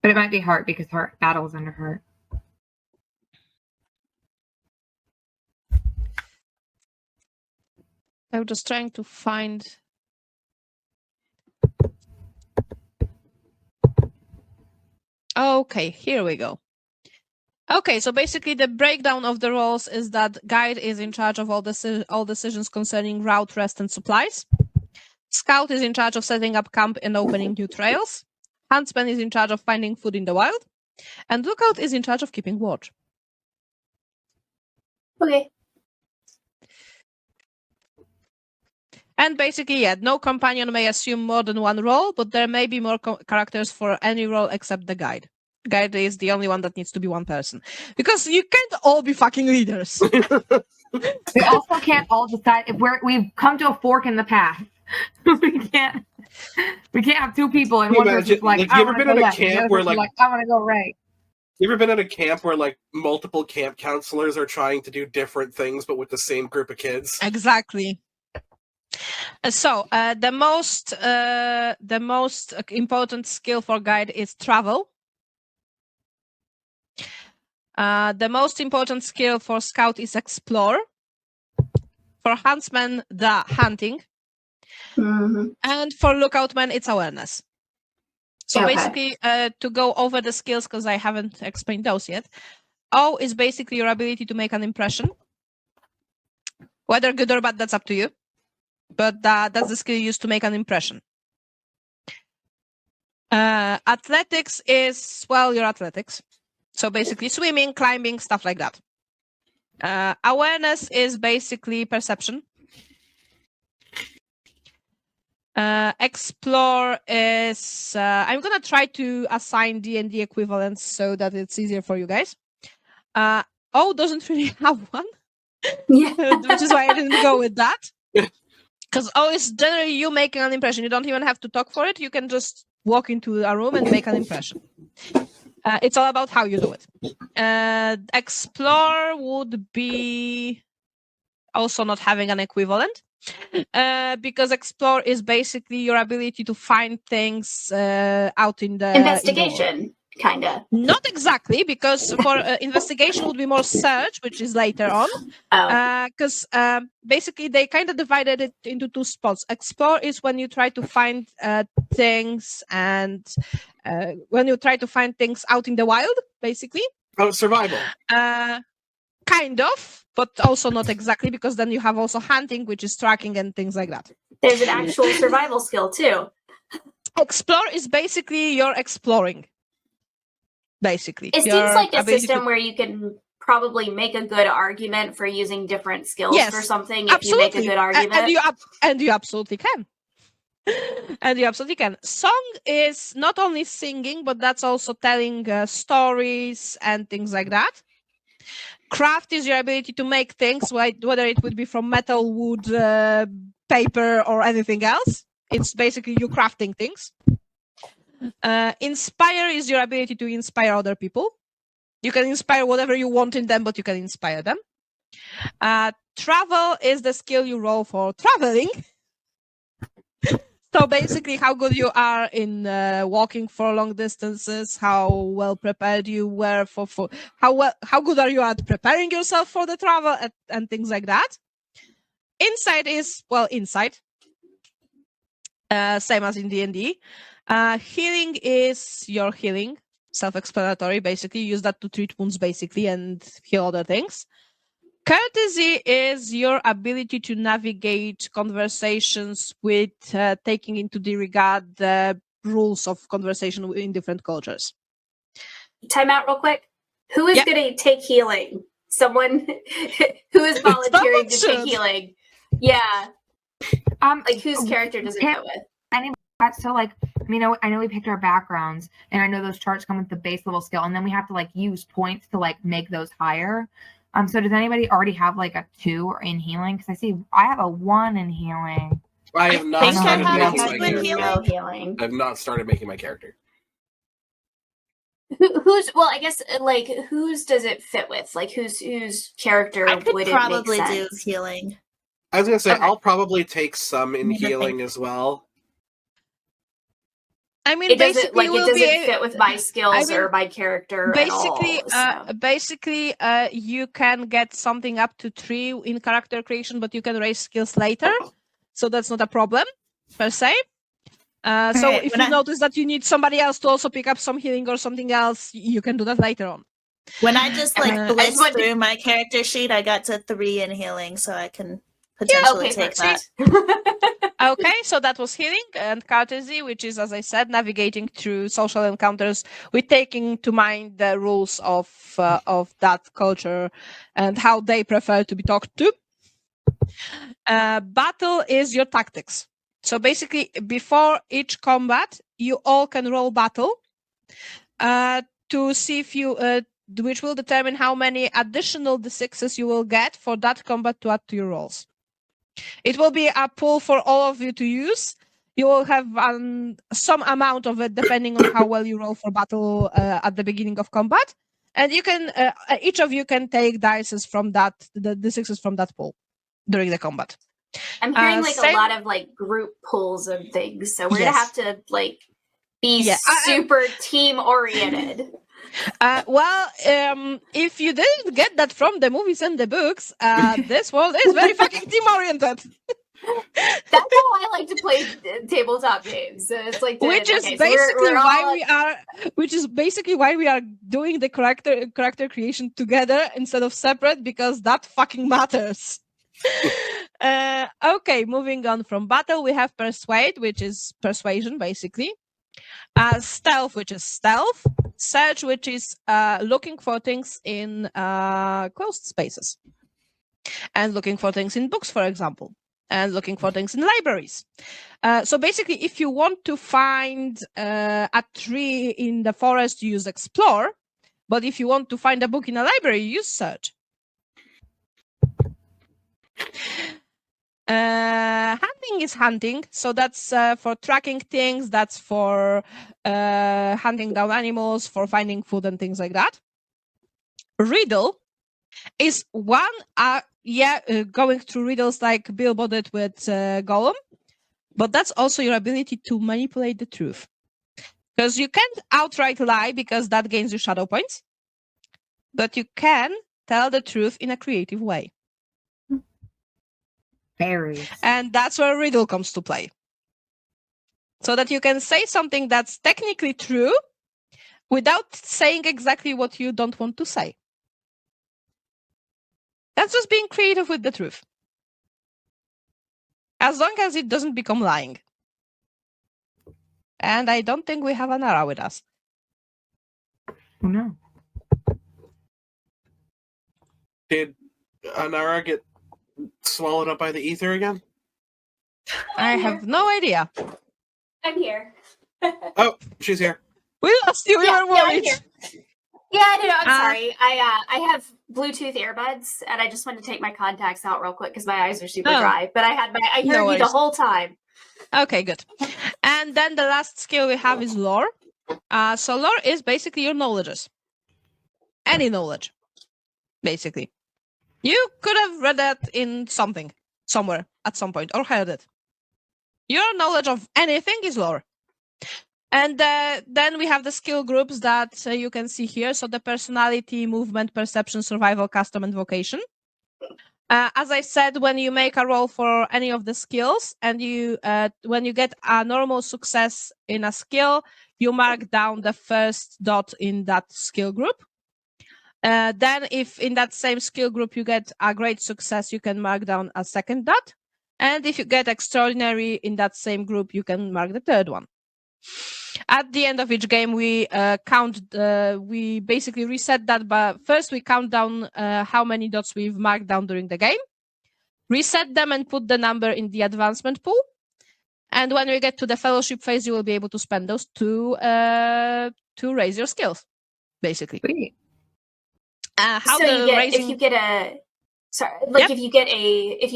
But it might be heart, because heart battles under heart.
I'm just trying to find. Okay, here we go. Okay, so basically the breakdown of the roles is that guide is in charge of all decisions concerning route, rest, and supplies. Scout is in charge of setting up camp and opening new trails. Huntsman is in charge of finding food in the wild. And Lookout is in charge of keeping watch.
Okay.
And basically, no companion may assume more than one role, but there may be more characters for any role except the guide. Guide is the only one that needs to be one person. Because you can't all be fucking leaders.
We also can't all decide if we've come to a fork in the path. we can't have two people and one person's like,
you ever been at a camp where like
I want to go right.
You ever been at a camp where like multiple camp counselors are trying to do different things but with the same group of kids?
Exactly. So the most important skill for guide is travel. The most important skill for scout is explore. For huntsman, the hunting.
Mhm.
And for lookout man, it's awareness. So
Okay.
basically, to go over the skills, because I haven't explained those yet, O is basically your ability to make an impression. Whether good or bad, that's up to you. But that's the skill you use to make an impression. Athletics is, well, your athletics. So basically swimming, climbing, stuff like that. Awareness is basically perception. Explore is, I'm going to try to assign D&D equivalents so that it's easier for you guys. O doesn't really have one,
Yeah.
which is why I didn't go with that. Because O is generally you making an impression. You don't even have to talk for it. You can just walk into a room and make an impression. It's all about how you do it. Explore would be also not having an equivalent. Because explore is basically your ability to find things out in the
Investigation, kind of.
Not exactly, because for investigation would be more search, which is later on.
Oh.
Because basically they kind of divided it into two spots. Explore is when you try to find things, and when you try to find things out in the wild, basically.
Oh, survival.
Kind of, but also not exactly, because then you have also hunting, which is tracking and things like that.
There's an actual survival skill too.
Explore is basically you're exploring. Basically.
It seems like a system where you can probably make a good argument for using different skills for something if
absolutely.
you make a good argument.
And you absolutely can. And you absolutely can. Song is not only singing, but that's also telling stories and things like that. Craft is your ability to make things, whether it would be from metal, wood, paper, or anything else. It's basically you crafting things. Inspire is your ability to inspire other people. You can inspire whatever you want in them, but you can inspire them. Travel is the skill you roll for traveling. So basically, how good you are in walking for long distances, how well prepared you were for how good are you at preparing yourself for the travel and things like that. Insight is, well, insight. Same as in D&D. Healing is your healing, self-explanatory. Basically, you use that to treat wounds, basically, and heal other things. Courtesy is your ability to navigate conversations with taking into the regard the rules of conversation in different cultures.
Time out real quick. Who is going to take healing? Someone who is volunteering to take healing. Yeah. Like whose character does it go with?
So like, I know we picked our backgrounds, and I know those charts come with the base level skill, and then we have to like use points to like make those higher. So does anybody already have like a 2 in healing? Because I see I have a 1 in healing.
I have not started making my character.
No healing.
I've not started making my character.
Who's? Well, I guess like whose does it fit with? Like whose character
I could
would
probably
it make
do
sense?
healing.
I was gonna say
Okay.
I'll probably take some in healing as well.
I mean,
It doesn't
basically,
like it doesn't fit with my skills or my character
basically,
at all. So.
Basically, you can get something up to 3 in character creation, but you can raise skills later, so that's not a problem per se. So if you notice that you need somebody else to also pick up some healing or something else, you can do that later on.
When I just blitzed through my character sheet, I got to 3 in healing, so I can potentially take that.
Okay, so that was healing and courtesy, which is, as I said, navigating through social encounters with taking to mind the rules of that culture and how they prefer to be talked to. Battle is your tactics. So basically, before each combat, you all can roll battle to see if you, which will determine how many additional D6s you will get for that combat to add to your rolls. It will be a pool for all of you to use. You will have some amount of it depending on how well you roll for battle at the beginning of combat. And you can, each of you can take dices from that, the D6s from that pool during the combat.
I'm hearing a lot of like group pulls and things, so we're gonna have to like be super team oriented.
If you didn't get that from the movies and the books, this world is very fucking team-oriented.
That's how I like to play tabletop games. It's like
Which is basically why we are doing the character creation together instead of separate, because that fucking matters. Okay, moving on from battle, we have persuade, which is persuasion, basically. Stealth, which is stealth. Search, which is looking for things in closed spaces. And looking for things in books, for example. And looking for things in libraries. So basically, if you want to find a tree in the forest, you use explore. But if you want to find a book in a library, you use search. Hunting is hunting, so that's for tracking things, that's for hunting down animals, for finding food and things like that. Riddle is going through riddles like Bill did with Gollum, but that's also your ability to manipulate the truth. Because you can't outright lie, because that gains you shadow points, but you can tell the truth in a creative way.
Very.
And that's where riddle comes to play. So that you can say something that's technically true without saying exactly what you don't want to say. That's just being creative with the truth. As long as it doesn't become lying. And I don't think we have Anara with us.
Oh, no.
Did Anara get swallowed up by the ether again?
I have no idea.
I'm here.
Oh, she's here.
We lost you. We were
I'm
worried.
here. Yeah, no, I'm sorry. I have Bluetooth earbuds, and I just wanted to take my contacts out real quick because my eyes are super dry. But I heard you the whole time.
Okay, good. And then the last skill we have is lore. So lore is basically your knowledges. Any knowledge, basically. You could have read that in something, somewhere, at some point, or heard it. Your knowledge of anything is lore. And then we have the skill groups that you can see here. So the personality, movement, perception, survival, custom, and vocation. As I said, when you make a roll for any of the skills, and when you get a normal success in a skill, you mark down the first dot in that skill group. Then if in that same skill group you get a great success, you can mark down a second dot. And if you get extraordinary in that same group, you can mark the third one. At the end of each game, we we basically reset that, but first we count down how many dots we've marked down during the game, reset them and put the number in the advancement pool. And when we get to the fellowship phase, you will be able to spend those to raise your skills, basically.
Sweet.
If you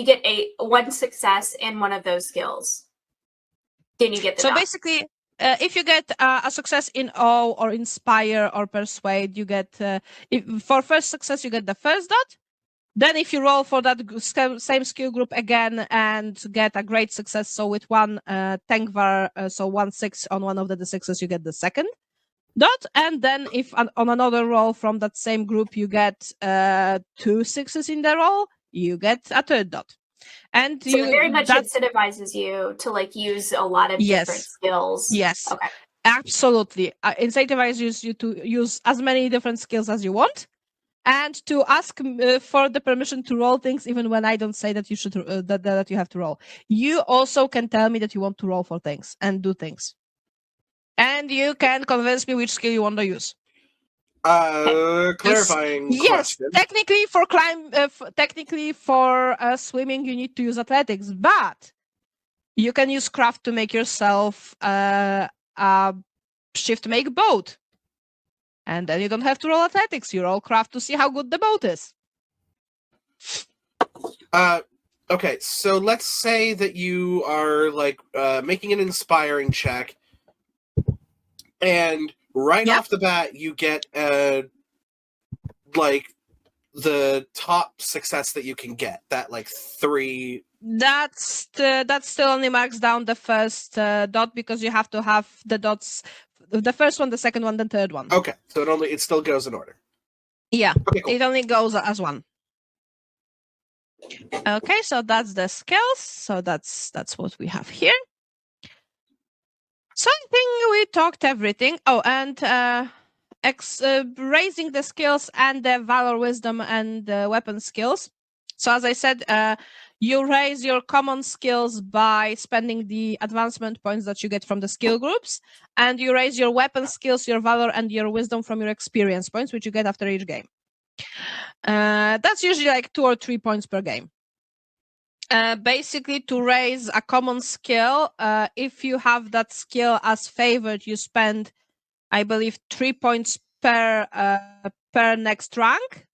get a one success in one of those skills, then you get the dot.
Basically, if you get a success in awe or inspire or persuade, you get for first success you get the first dot. Then if you roll for that same skill group again and get a great success, so with one Tengvar, so 1 6 on one of the d6s, you get the second dot. And then if on another roll from that same group you get 2 6s in the roll, you get a third dot. And
so it very much incentivizes you to use a lot of different skills.
Yes.
Okay.
Absolutely. Incentivizes you to use as many different skills as you want, and to ask for the permission to roll things even when I don't say that you should that you have to roll. You also can tell me that you want to roll for things and do things. And you can convince me which skill you want to use.
Clarifying
yes,
question.
technically for swimming you need to use athletics, but you can use craft to make yourself a shift make boat, and then you don't have to roll athletics. You roll craft to see how good the boat is.
Okay, so let's say that you are making an inspiring check, and right off the bat, you get the top success that you can get. That 3.
That still only marks down the first dot, because you have to have the dots. the first one, the second one, the third one.
Okay, so it still goes in order.
Yeah,
Okay, cool.
it only goes as one. Okay, so that's the skills. So that's what we have here. So I think we talked everything. Oh, and raising the skills and the valor, wisdom, and the weapon skills. So as I said, you raise your common skills by spending the advancement points that you get from the skill groups, and you raise your weapon skills, your valor, and your wisdom from your experience points, which you get after each game. That's usually like 2 or 3 points per game. Basically, to raise a common skill, if you have that skill as favored, you spend, I believe, 3 points per next rank.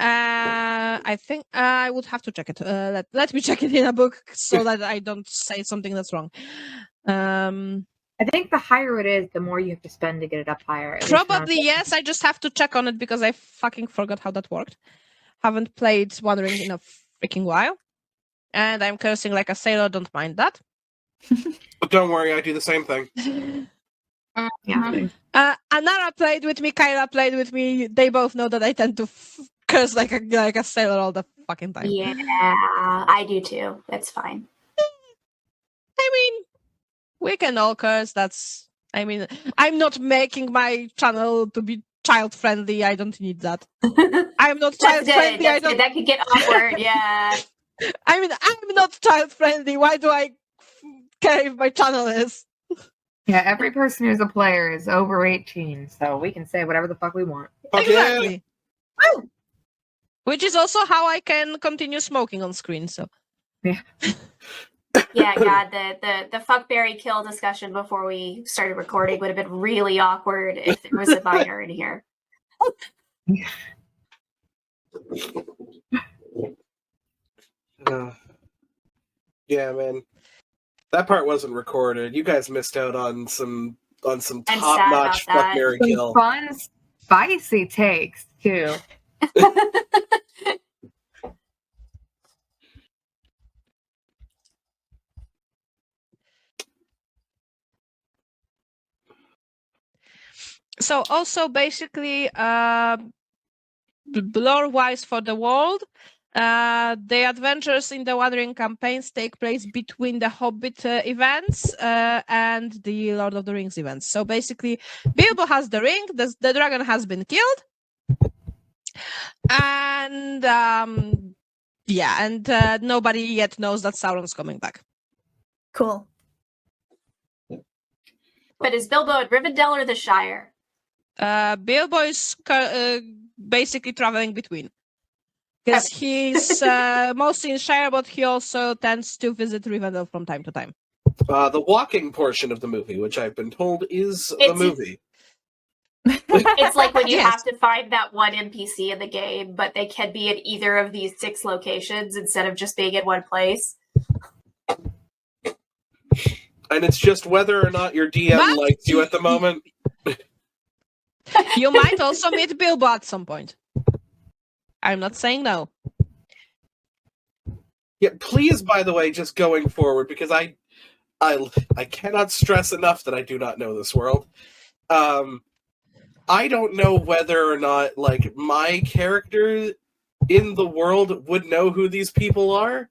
I think I would have to check it. Let me check it in a book so that I don't say something that's wrong.
I think the higher it is, the more you have to spend to get it up higher.
Probably yes. I just have to check on it because I fucking forgot how that worked. Haven't played One Ring in a freaking while, and I'm cursing like a sailor. Don't mind that.
But don't worry, I do the same thing.
Yeah.
Anara played with me. Kyla played with me. They both know that I tend to curse like a sailor all the fucking time.
Yeah, I do too. That's fine.
I mean, we can all curse. I mean, I'm not making my channel to be child friendly. I don't need that. I'm not child friendly.
That could get awkward. Yeah.
I mean, I'm not child friendly. Why do I care if my channel is?
Yeah, every person who's a player is over 18, so we can say whatever the fuck we want.
Exactly. Oh. Which is also how I can continue smoking on screen. So.
Yeah.
Yeah, God, the fuckberry kill discussion before we started recording would have been really awkward if there was a minor in here.
Yeah, man. That part wasn't recorded. You guys missed out on some top-notch fuckberry kill.
Fun, spicy takes too.
So also basically, lore-wise for the world, the adventures in the One Ring campaigns take place between the Hobbit events and the Lord of the Rings events. So basically, Bilbo has the ring, the dragon has been killed, and nobody yet knows that Sauron's coming back.
Cool.
But is Bilbo at Rivendell or the Shire?
Bilbo is basically traveling between. Because he's mostly in Shire, but he also tends to visit Rivendell from time to time.
The walking portion of the movie, which I've been told is the movie.
It's like when you
Yes.
have to find that one NPC in the game, but they can be at either of these 6 locations instead of just being in one place.
And it's just whether or not your DM likes you at the moment.
You might also meet Bilbo at some point. I'm not saying no.
Yeah, please, by the way, just going forward, because I cannot stress enough that I do not know this world. I don't know whether or not, like, my character in the world would know who these people are.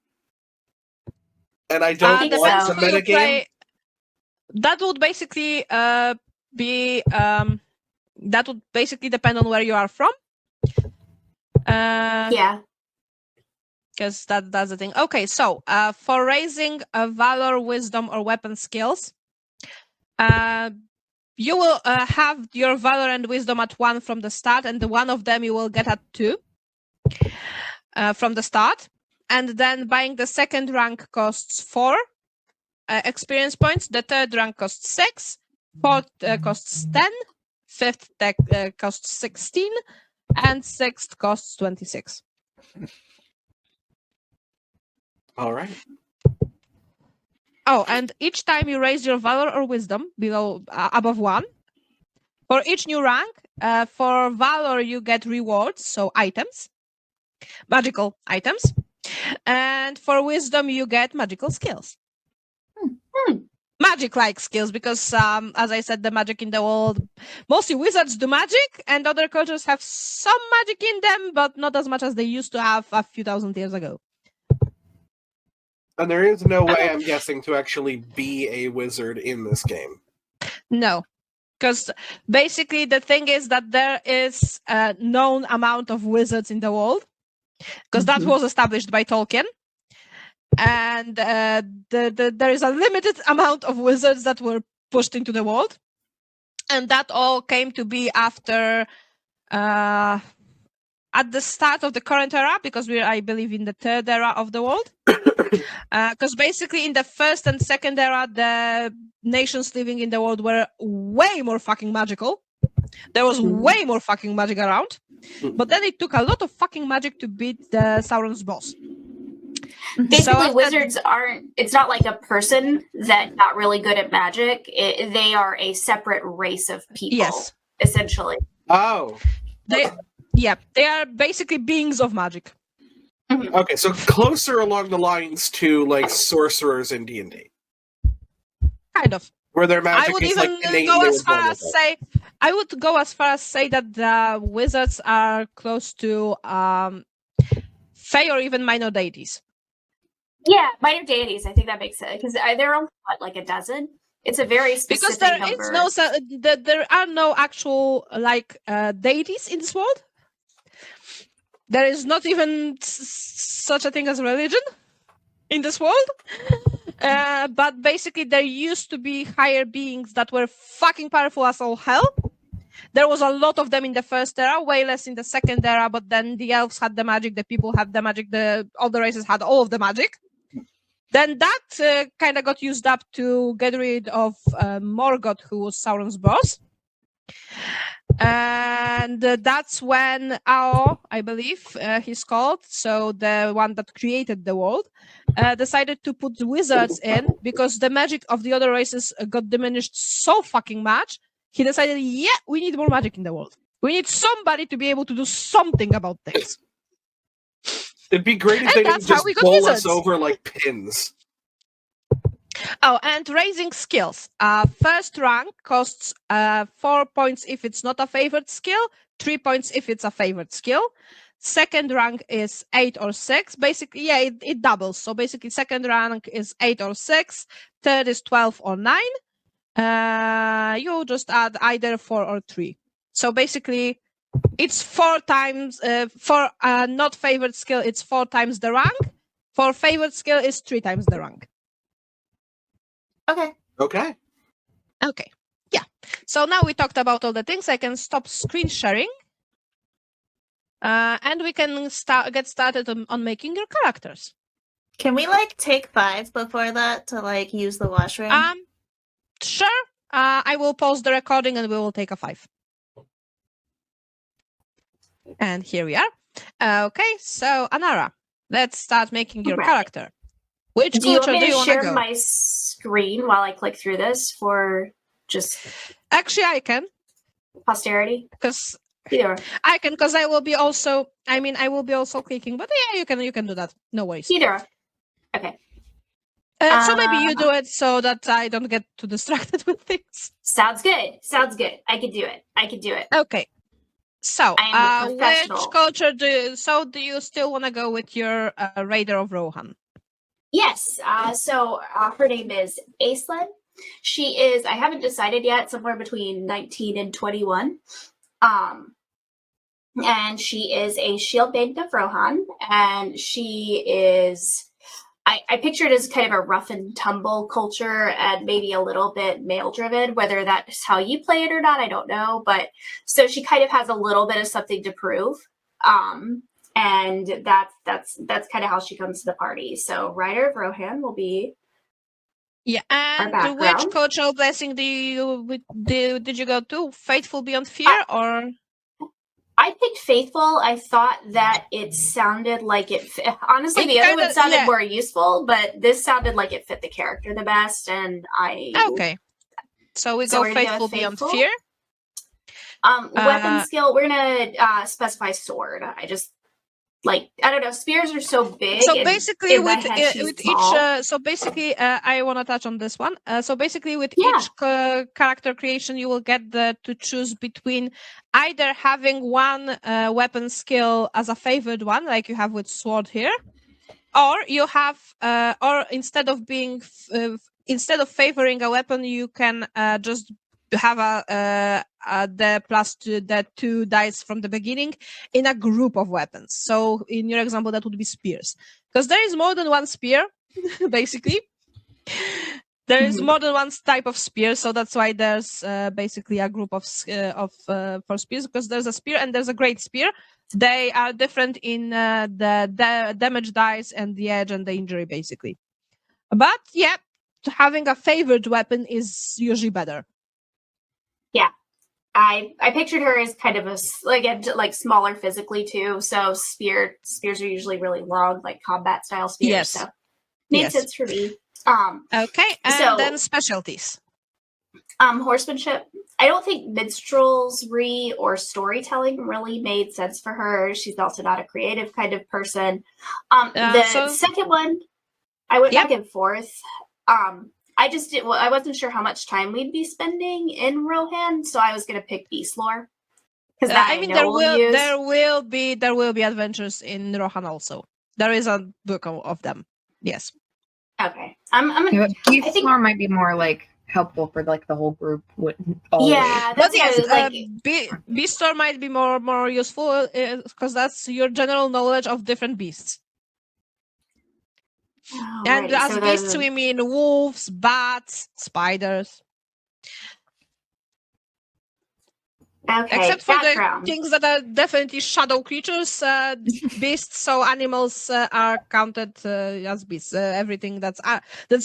And I don't want to metagame.
That would basically be... that would basically depend on where you are from.
Yeah.
Because that's the thing. Okay, so for raising valor, wisdom, or weapon skills, you will have your valor and wisdom at 1 from the start, and the one of them you will get at 2 from the start. And then buying the second rank costs 4 experience points, the third rank costs 6, fourth costs 10, fifth costs 16, and sixth costs 26.
All right.
Oh, and each time you raise your valor or wisdom above 1, for each new rank, for valor you get rewards, so items, magical items, and for wisdom you get magical skills. magic-like skills, because as I said, the magic in the world, mostly wizards do magic, and other cultures have some magic in them, but not as much as they used to have a few thousand years ago.
And there is no way, I'm guessing, to actually be a wizard in this game.
No, because basically the thing is that there is a known amount of wizards in the world, because that was established by Tolkien. And there is a limited amount of wizards that were pushed into the world, and that all came to be after at the start of the current era, because we're, I believe, in the third era of the world. Because basically in the first and second era, the nations living in the world were way more fucking magical. There was way more fucking magic around, but then it took a lot of fucking magic to beat the Sauron's boss.
Basically, wizards aren't, it's not like a person that got really good at magic. They are a separate race of people,
Yes.
essentially.
Oh.
They are basically beings of magic.
Okay, so closer along the lines to, like, sorcerers in D&D.
Kind of.
Where their magic
I would
is,
even
like, innate
go
and they
as
were
far
born
as
with it.
say, I would go as far as say that the wizards are close to Fae or even minor deities.
Yeah, minor deities. I think that makes sense because there are only, what, like a dozen. It's a very specific
Because there
number.
is no, there are no actual like deities in this world. There is not even such a thing as religion in this world. But basically, there used to be higher beings that were fucking powerful as all hell. There was a lot of them in the first era, way less in the second era. But then the elves had the magic, the people had the magic, all the races had all of the magic. Then that kind of got used up to get rid of Morgoth, who was Sauron's boss. And that's when Ao, I believe he's called, so the one that created the world, decided to put wizards in because the magic of the other races got diminished so fucking much. He decided, yeah, we need more magic in the world. We need somebody to be able to do something about things.
It'd be great if
And
they
that's
didn't
how we
just
got
bowl
wizards.
us over like pins.
Oh, and raising skills. First rank costs 4 points if it's not a favored skill, 3 points if it's a favored skill. Second rank is 8 or 6. Basically, yeah, it doubles. So basically, second rank is 8 or 6. Third is 12 or 9. You just add either 4 or 3. So basically, it's 4 times, for a not favored skill, it's 4 times the rank. For favored skill, it's 3 times the rank.
Okay.
Okay.
Okay, yeah. So now we talked about all the things. I can stop screen sharing. And we can get started on making your characters.
Can we like take 5 before that to like use the washroom?
Sure. I will pause the recording and we will take a 5. And here we are. Okay, so Anara, let's start making your
Right.
character. Which
Do you want
culture do
me
you
to
want to
share
go?
my screen while I click through this for just
Actually, I can,
posterity?
because
Either.
I will be also. I mean, I will be also clicking, but yeah, you can do that. No worries.
Either. Okay.
So maybe you do it so that I don't get too distracted with things.
Sounds good. Sounds good. I can do it.
Okay. So,
I am a
which
professional.
culture do you still want to go with your Raider of Rohan?
Yes. So her name is Aislinn. She is, I haven't decided yet, somewhere between 19 and 21. And she is a shield maiden of Rohan. And she is, I picture it as kind of a rough and tumble culture and maybe a little bit male driven. Whether that's how you play it or not, I don't know. But so she kind of has a little bit of something to prove. And that's kind of how she comes to the party. So Rider of Rohan will be.
Yeah, and which
background.
cultural blessing did you go to? Faithful Beyond Fear, or?
I picked Faithful. I thought that it sounded like it honestly, the other one sounded more useful, but this sounded like it fit the character the best, and I...
Okay. So we go Faithful Beyond Fear.
Weapon skill, we're going to specify sword. I just like, I don't know, spears are so big.
So
and
basically,
in my
with
head, she's
with
small.
each, I want to touch on this one. So basically, with
Yeah.
each character creation, you will get to choose between either having one weapon skill as a favored one, like you have with sword here, or you have, or instead of being, instead of favoring a weapon, you can just have the two dice from the beginning in a group of weapons. So in your example, that would be spears, because there is more than one spear, basically. There is more than one type of spear, so that's why there's basically a group of for spears, because there's a spear and there's a great spear. They are different in the damage dice and the edge and the injury, basically. But yeah, having a favored weapon is usually better.
I pictured her as kind of like smaller physically too. So spears are usually really long, like combat style spears.
Yes.
So made
Yes.
sense for me.
Okay, and
so-
then specialties.
Horsemanship. I don't think minstrelsy or storytelling really made sense for her. She's also not a creative kind of person. The second one, I went back and forth. I wasn't sure how much time we'd be spending in Rohan, so I was going to pick Beast Lore. Because
there will be adventures in Rohan also. There is a book of them. Yes.
Okay.
Beast Lore might be more like helpful for like the whole group.
Yeah,
but yes, Beast Lore might be more useful because that's your general knowledge of different beasts. And as beasts, we mean wolves, bats, spiders.
Okay,
except for
background.
the things that are definitely shadow creatures, beasts. So animals are counted as beasts. Everything that's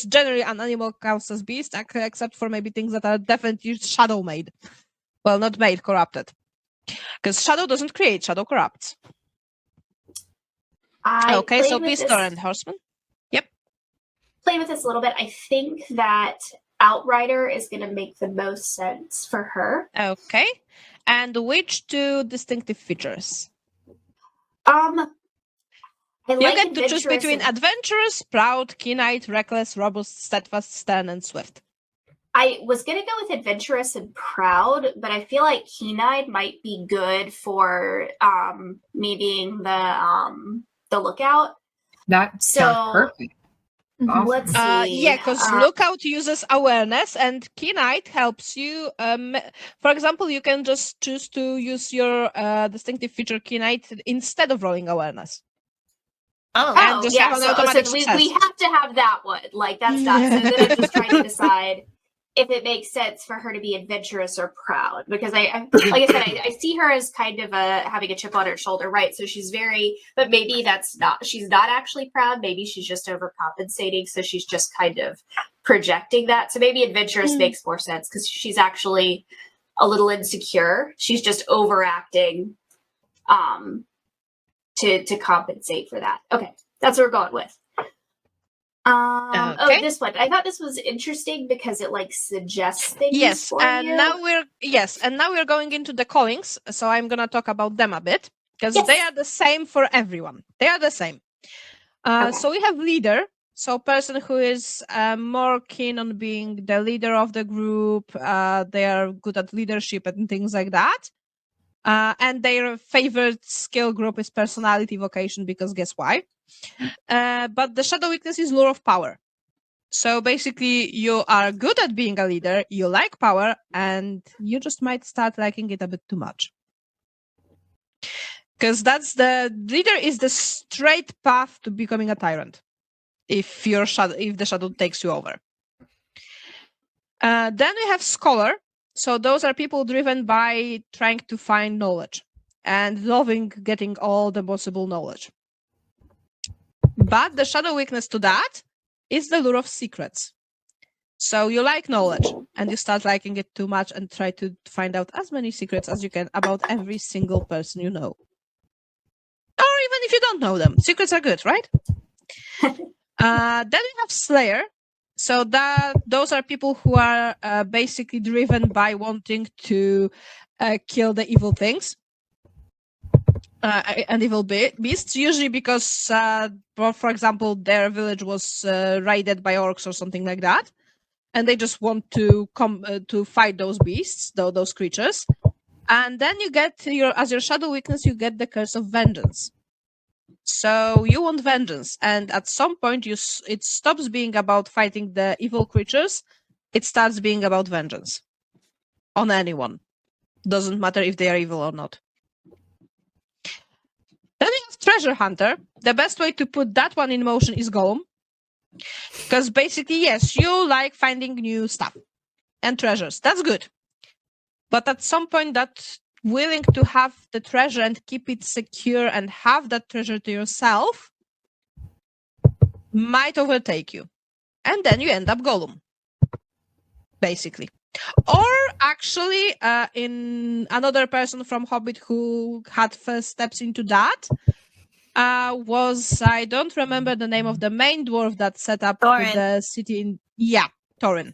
generally an animal counts as beast, except for maybe things that are definitely shadow made. Well, not made, corrupted. Because shadow doesn't create, shadow corrupts. Okay, so beast lore and horseman. Yep.
Play with this a little bit. I think that Outrider is going to make the most sense for her.
Okay. And which two distinctive features?
You
get to choose between adventurous, proud, keen-eyed, reckless, robust, steadfast, stern, and swift.
I was going to go with adventurous and proud, but I feel like keen-eyed might be good for me being the lookout.
That sounds perfect. Awesome.
Let's see.
Yeah, because lookout uses awareness, and keen-eyed helps you. For example, you can just choose to use your distinctive feature keen-eyed instead of rolling awareness. And just have an automatic success.
We have to have that one. Like that's not. So then I'm just trying to decide if it makes sense for her to be adventurous or proud, because I like I said, I see her as kind of having a chip on her shoulder, right? So she's but maybe she's not actually proud. Maybe she's just overcompensating. So she's just kind of projecting that. So maybe adventurous makes more sense because she's actually a little insecure. She's just overacting to compensate for that. Okay. That's what we're going with. Oh, this one. I thought this was interesting because it like suggests things for you.
Now we're going into the callings. So I'm gonna talk about them a bit because they are the same for everyone. They are the same. So we have leader. So person who is more keen on being the leader of the group. They are good at leadership and things like that. And their favorite skill group is personality vocation, because guess why? But the shadow weakness is lure of power. So basically, you are good at being a leader, you like power, and you just might start liking it a bit too much. Because the leader is the straight path to becoming a tyrant. If the shadow takes you over. Then we have scholar. So those are people driven by trying to find knowledge and loving getting all the possible knowledge. But the shadow weakness to that is the lure of secrets. So you like knowledge and you start liking it too much and try to find out as many secrets as you can about every single person you know. Or even if you don't know them. Secrets are good, right? Then we have slayer. So those are people who are basically driven by wanting to kill the evil things. and evil beasts, usually because, for example, their village was raided by orcs or something like that, and they just want to come to fight those beasts, those creatures. And then you get as your shadow weakness, you get the curse of vengeance. So you want vengeance, and at some point, it stops being about fighting the evil creatures. It starts being about vengeance on anyone. Doesn't matter if they are evil or not. Then we have Treasure Hunter. The best way to put that one in motion is Golem. Because basically, yes, you like finding new stuff and treasures. That's good. But at some point, that willing to have the treasure and keep it secure and have that treasure to yourself might overtake you. And then you end up Golem. Basically. Or actually, in another person from Hobbit who had first steps into that was, I don't remember the name of the main dwarf that set up the city in... Yeah, Thorin.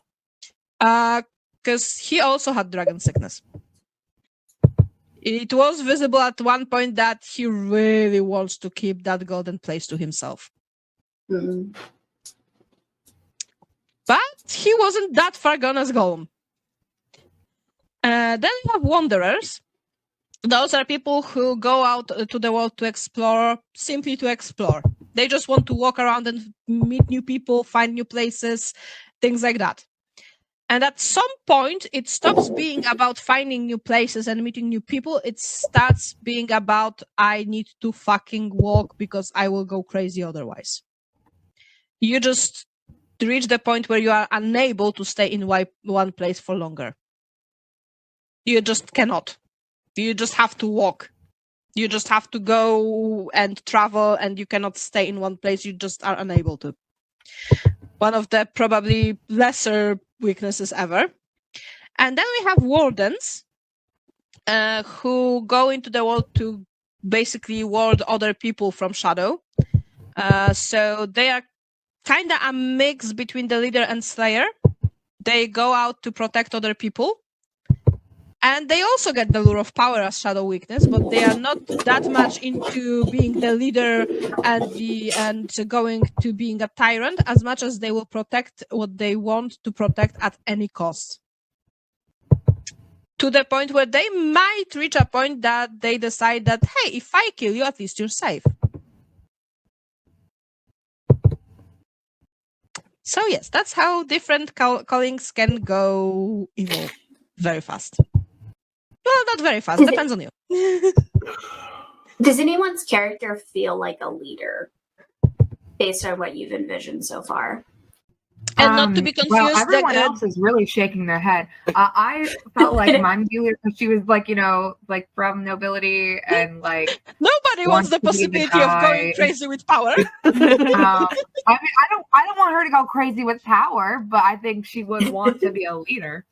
Because he also had dragon sickness. It was visible at one point that he really wants to keep that golden place to himself.
Mm-hmm.
But he wasn't that far gone as Golem. Then we have Wanderers. Those are people who go out to the world to explore, simply to explore. They just want to walk around and meet new people, find new places, things like that. And at some point, it stops being about finding new places and meeting new people. It starts being about, I need to fucking walk because I will go crazy otherwise. You just reach the point where you are unable to stay in one place for longer. You just cannot. You just have to walk. You just have to go and travel, and you cannot stay in one place. You just are unable to. One of the probably lesser weaknesses ever. And then we have Wardens, who go into the world to basically ward other people from shadow. So they are kind of a mix between the leader and slayer. They go out to protect other people. And they also get the lure of power as shadow weakness, but they are not that much into being the leader and going to being a tyrant as much as they will protect what they want to protect at any cost. To the point where they might reach a point that they decide that, hey, if I kill you, at least you're safe. So yes, that's how different callings can go evil very fast. Well, not very fast. Depends on you.
Does anyone's character feel like a leader based on what you've envisioned so far?
And not to be confused.
Well, everyone else is really shaking their head. I felt like mine leader because she was like, like from nobility and like.
Nobody wants the possibility of going crazy with power.
I mean, I don't want her to go crazy with power, but I think she would want to be a leader.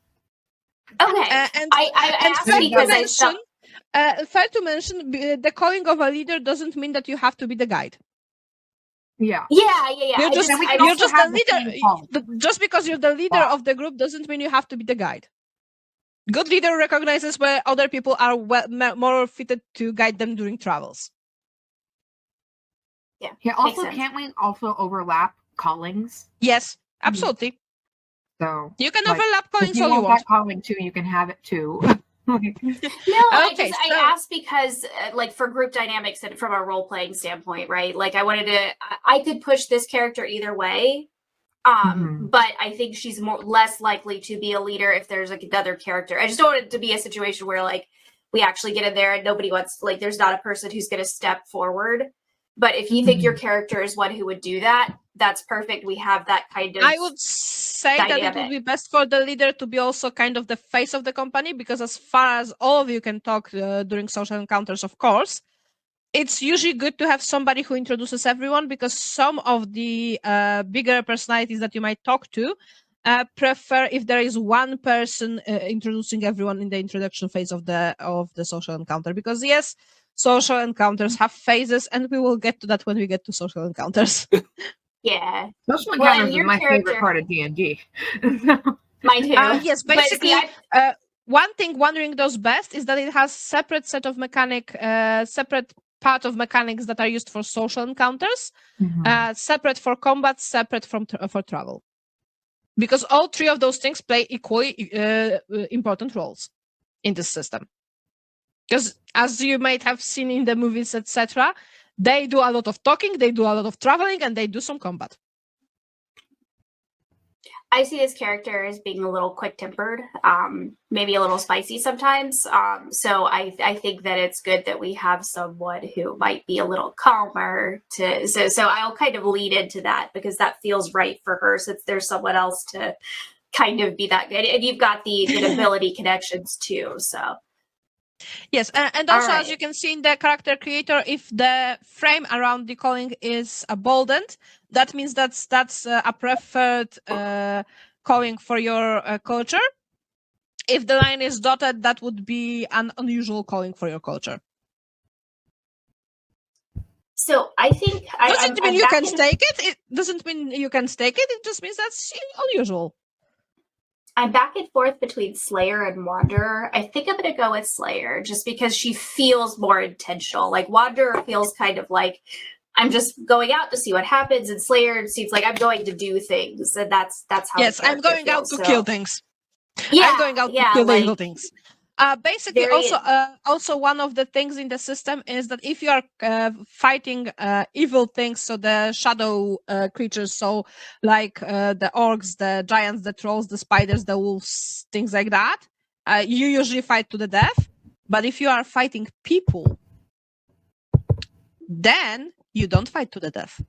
Okay, I asked because
fair to mention, the calling of a leader doesn't mean that you have to be the guide.
Yeah.
You're just the leader. Just because you're the leader of the group doesn't mean you have to be the guide. Good leader recognizes where other people are more fitted to guide them during travels.
Yeah.
Also, can't we also overlap callings?
Yes, absolutely.
So
you can overlap callings all you want.
That calling too, you can have it too.
No, I asked because like for group dynamics and from a role-playing standpoint, right? Like I could push this character either way. But I think she's less likely to be a leader if there's like another character. I just don't want it to be a situation where like we actually get in there and nobody wants, like there's not a person who's going to step forward. But if you think your character is one who would do that, that's perfect. We have that kind of.
I would say dynamic. That it would be best for the leader to be also kind of the face of the company, because as far as all of you can talk during social encounters, of course, it's usually good to have somebody who introduces everyone, because some of the bigger personalities that you might talk to prefer if there is one person introducing everyone in the introduction phase of the social encounter. Because yes, social encounters have phases, and we will get to that when we get to social encounters.
Yeah.
Social encounters is my favorite part of D&D.
Mine too.
Yes, basically, one thing Wandering does best is that it has separate set of separate part of mechanics that are used for social encounters,
Mhm.
separate for combat, separate for travel. Because all three of those things play equally important roles in this system. Because as you might have seen in the movies, etc., they do a lot of talking, they do a lot of traveling, and they do some combat.
I see this character as being a little quick-tempered, maybe a little spicy sometimes. So I think that it's good that we have someone who might be a little calmer. So I'll kind of lead into that because that feels right for her, since there's someone else to kind of be that good. And you've got the ability connections too. So
Yes, and also
All
as you can see in the character creator, if the frame around the calling is boldened, that means that's a preferred calling for your culture. If the line is dotted, that would be an unusual calling for your culture.
So I think
Doesn't mean
I'm
you
back
can
in-
stake it. It doesn't mean you can stake it. It just means that's unusual.
I'm back and forth between Slayer and Wanderer. I think I'm going to go with Slayer just because she feels more intentional. Like Wanderer feels kind of like I'm just going out to see what happens, and Slayer seems like I'm going to do things, and that's how.
Yes,
the
I'm
character
going out
feels,
to
so-
kill things.
Yeah,
I'm going out
yeah,
to kill
like,
little things. Basically,
very-
also one of the things in the system is that if you are fighting evil things, so the shadow creatures, so like the orcs, the giants, the trolls, the spiders, the wolves, things like that, you usually fight to the death. But if you are fighting people, then you don't fight to the death.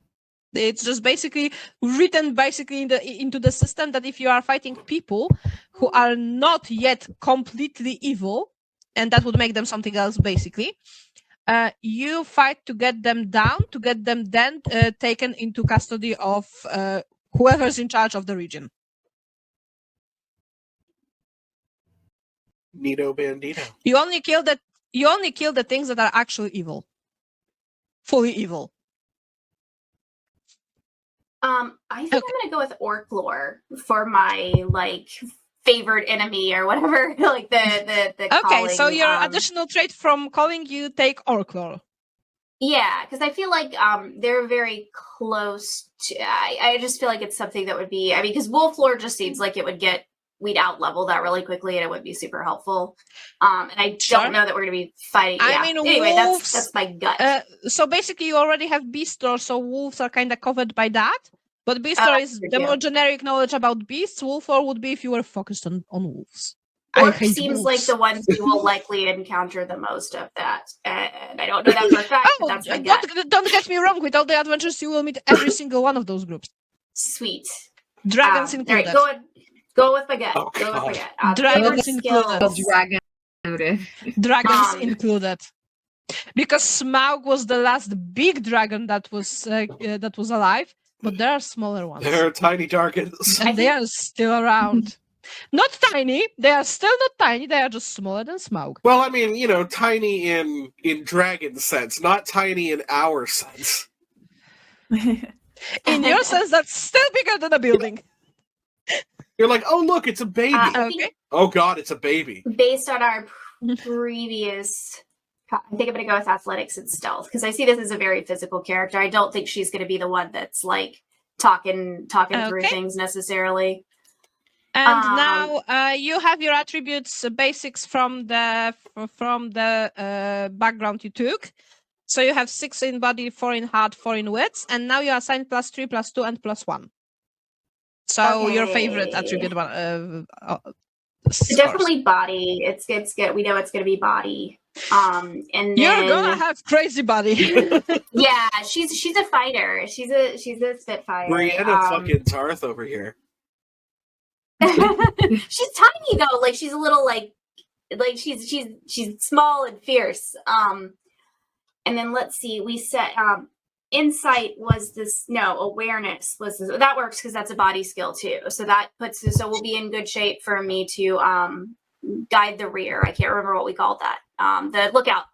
It's just basically written into the system that if you are fighting people who are not yet completely evil, and that would make them something else basically, you fight to get them down, to get them then taken into custody of whoever's in charge of the region.
Nito Bandito.
You only kill the things that are actually evil. Fully evil.
I think I'm going to go with Orc Lore for my like favorite enemy or whatever. Like the
Okay,
calling,
so your additional trait from calling, you take Orclore.
Yeah, because I feel like they're very close to. I just feel like it's something that would be. I mean, because Wolf Lore just seems like it would get we'd out level that really quickly, and it would be super helpful. And I
Sure.
don't know that we're going to be fighting.
I
Yeah.
mean,
Anyway,
wolves,
that's my gut.
So basically, you already have Beast Lore, so wolves are kind of covered by that. But Beast Lore is
good
the
deal.
more generic knowledge about beasts. Wolf Lore would be if you were focused on wolves.
Orc
I hate
seems
wolves.
like the ones we will likely encounter the most of that, and I don't know that for a fact, but that's my gut.
Don't get me wrong. With all the adventures, you will meet every single one of those groups.
Sweet.
Dragons
All
included.
right, go with my gut.
Oh,
Go with my
God.
gut.
Dragons
favorite
included.
skills.
Dragon noted.
Dragons
Um,
included. Because Smaug was the last big dragon that was alive, but there are smaller ones.
There are tiny dragons.
And they are still around. Not tiny. They are still not tiny. They are just smaller than Smaug.
Well, I mean, you know, tiny in dragon sense, not tiny in our sense.
In your sense, that's still bigger than a building.
You're like, oh look, it's a baby.
I
Okay.
think
Oh God, it's a baby.
based on our previous, I think I'm going to go with athletics and stealth because I see this as a very physical character. I don't think she's going to be the one that's like talking through
Okay.
things necessarily.
And now you have your attributes basics from the background you took. So you have 6 in body, 4 in heart, 4 in wits, and now you assign +3, +2, and +1. So your favorite
Okay.
attribute
Definitely body. It's good. We know it's going to be body. And then
You're gonna have crazy body.
yeah, she's a fighter. She's a spitfire.
Brianna fucking Tarth over here.
She's tiny though. Like she's a little like she's small and fierce. And then let's see. We set insight was this awareness was this, that works because that's a body skill too. So that so we'll be in good shape for me to guide the rear. I can't remember what we called that. The lookout.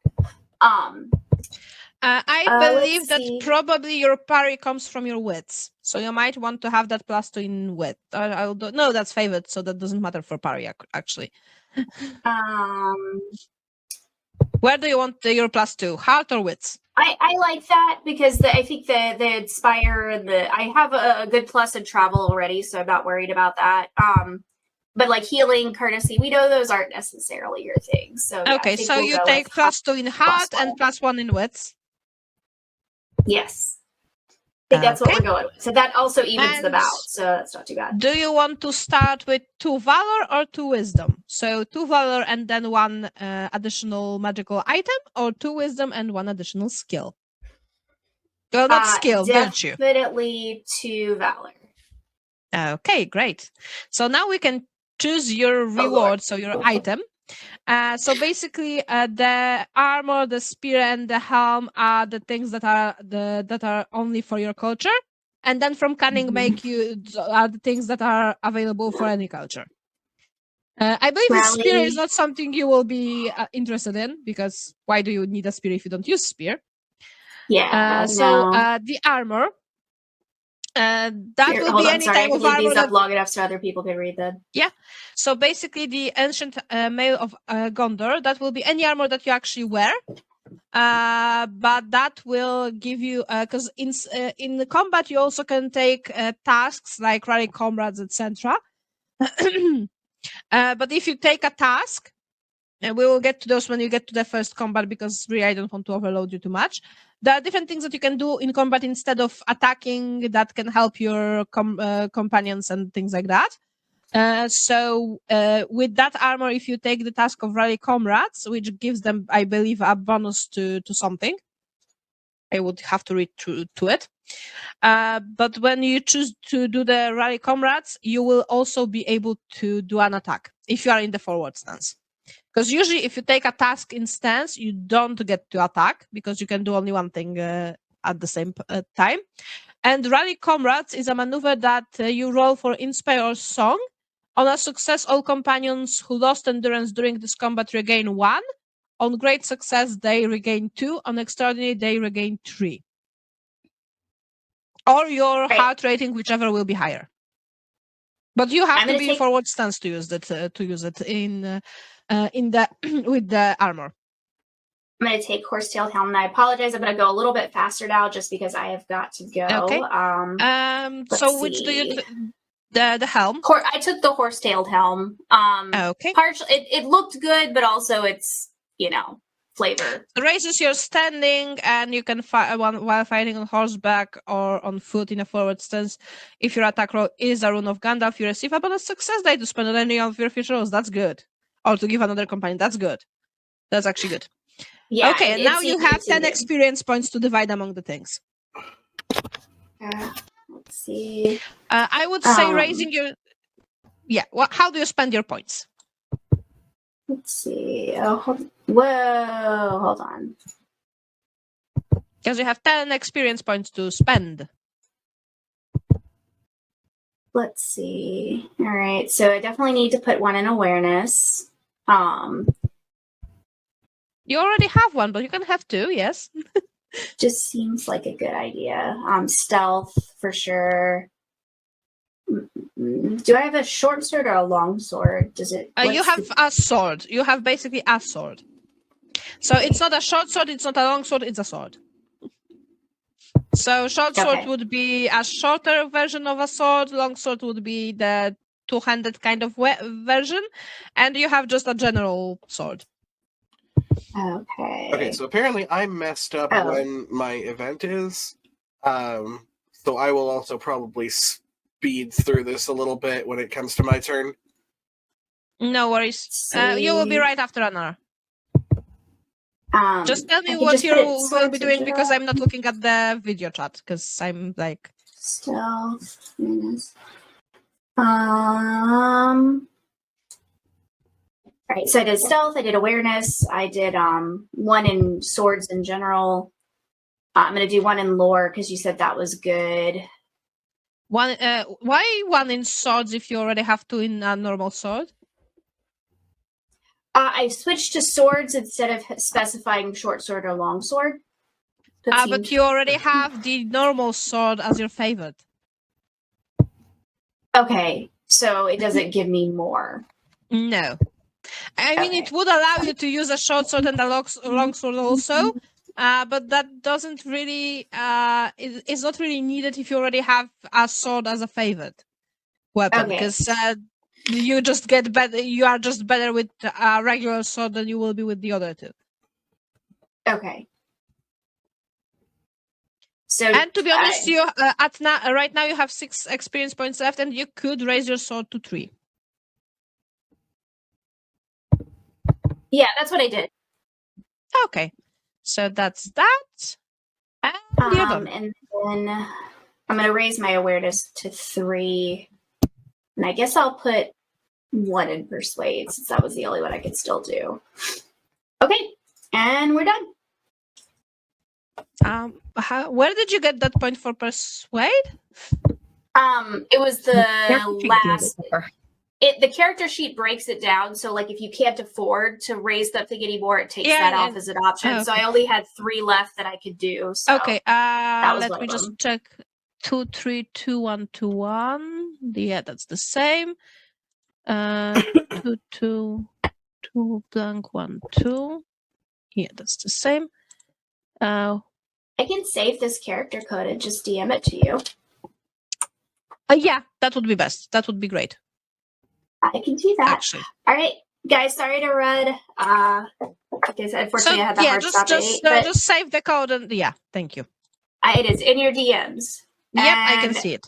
I believe that probably your parry comes from your wits, so you might want to have that +2 in wit. No, that's favored, so that doesn't matter for parry actually.
Um,
Where do you want your +2? Heart or wits?
I like that because I think the Inspire and I have a good plus in travel already, so I'm not worried about that. But like healing, courtesy, we know those aren't necessarily your things. So yeah, I
Okay,
think
so
we'll
you
go
take
with
+2 in heart and
+1.
+1 in wits.
Yes. I think that's what
Okay.
we're going with. So that also evens them
And
out. So that's not too bad.
do you want to start with 2 valor or 2 wisdom? So 2 valor and then 1 additional magical item, or 2 wisdom and 1 additional skill? Well, not skill, virtue.
Definitely 2 valor.
Okay, great. So now we can choose your reward, so your item. So basically, the armor, the spear, and the helm are the things that are only for your culture, and then from cunning make you are the things that are available for any culture. I believe the spear is not something you will be interested in, because why do you need a spear if you don't use spear?
Yeah.
The armor. That will be any type of
leave
armor
these
that
up long enough so other people can read them.
Yeah. So basically, the ancient mail of Gondor, that will be any armor that you actually wear. But that will give you, because in the combat you also can take tasks like rally comrades, etc. But if you take a task, and we will get to those when you get to the first combat, because really I don't want to overload you too much. There are different things that you can do in combat instead of attacking that can help your companions and things like that. So with that armor, if you take the task of rally comrades, which gives them, I believe, a bonus to something, I would have to read through to it. But when you choose to do the rally comrades, you will also be able to do an attack if you are in the forward stance. Because usually if you take a task in stance, you don't get to attack because you can do only one thing at the same time. And rally comrades is a maneuver that you roll for inspire or song. On a success, all companions who lost endurance during this combat regain 1. On great success, they regain 2. On extraordinary, they regain 3. Or your heart rating, whichever will be higher. But you have to be in forward stance to use it in the with the armor.
I'm going to take Horsetail Helm, and I apologize. I'm going to go a little bit faster now, just because I have got to go.
Okay. So which do you? The helm.
I took the horse-tailed helm.
Okay.
It looked good, but also it's flavor.
It raises your standing, and you can fight while fighting on horseback or on foot in a forward stance. If your attack roll is a rune of Gandalf, you receive a bonus success die to spend on any of your future rolls. That's good. Or to give another companion. That's good. That's actually good.
Yeah.
Okay, and now you have 10 experience points to divide among the things.
Let's see.
I would say raising your... Yeah, how do you spend your points?
Let's see. Whoa, hold on.
Because you have 10 experience points to spend.
Let's see. All right, so I definitely need to put 1 in awareness.
You already have 1, but you can have 2, yes.
Just seems like a good idea. Stealth, for sure. Do I have a short sword or a long sword? Does it?
You have a sword. You have basically a sword. So it's not a short sword, it's not a long sword, it's a sword. So short sword would be a shorter version of a sword, long sword would be the two-handed kind of version, and you have just a general sword.
Okay,
so apparently I messed up when my event is. So I will also probably speed through this a little bit when it comes to my turn.
No worries. You will be right after Anara. Just tell me what you will be doing, because I'm not looking at the video chat, because I'm like...
Stealth. Right, so I did stealth, I did awareness, I did 1 in swords in general. I'm going to do 1 in lore, because you said that was good.
Why 1 in swords if you already have 2 in a normal sword?
I switched to swords instead of specifying short sword or long sword.
But you already have the normal sword as your favorite.
Okay, so it doesn't give me more.
No. I mean, it would allow you to use a short sword and a long sword also, but that doesn't really it's not really needed if you already have a sword as a favorite weapon,
Okay.
because you just get better. You are just better with a regular sword than you will be with the other two.
Okay. So,
And to be honest, you right now you have 6 experience points left, and you could raise your sword to 3.
yeah, that's what I did.
Okay, so that's that. And you're done.
And then I'm going to raise my awareness to 3. And I guess I'll put 1 in persuade, since that was the only one I could still do. Okay, and we're done.
Where did you get that point for persuade?
It was the last.
Before.
The character sheet breaks it down, so like if you can't afford to raise the thing anymore, it takes that off as an option.
okay.
So I only had 3 left that I could do. So
Okay,
was
let
one
me
of
just
them.
check. 2, 3, 2, 1, 2, 1. Yeah, that's the same. 2, 2, 2, blank, 1, 2. Yeah, that's the same.
I can save this character code and just DM it to you.
Yeah, that would be best. That would be great.
I can do that.
Actually.
All right, guys. Sorry to run. Like I said, unfortunately, I had the hard stop at 8. But
just save the code and yeah, thank you.
it is in your DMs.
Yep, I can
And
see it.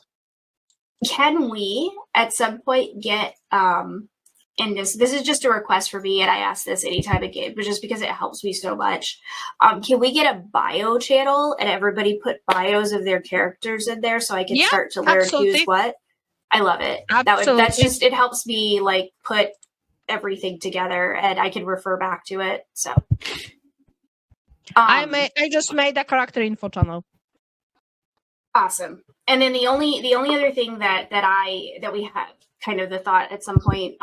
Can we at some point get and this is just a request for me, and I ask this anytime I get, but just because it helps me so much. Can we get a bio channel and everybody put bios of their characters in there so I can start to learn who's what? I love it. That's just, it helps me like put everything together and I can refer back to it. So
I just made a character info channel.
Awesome. And then the only other thing that we have kind of the thought at some point,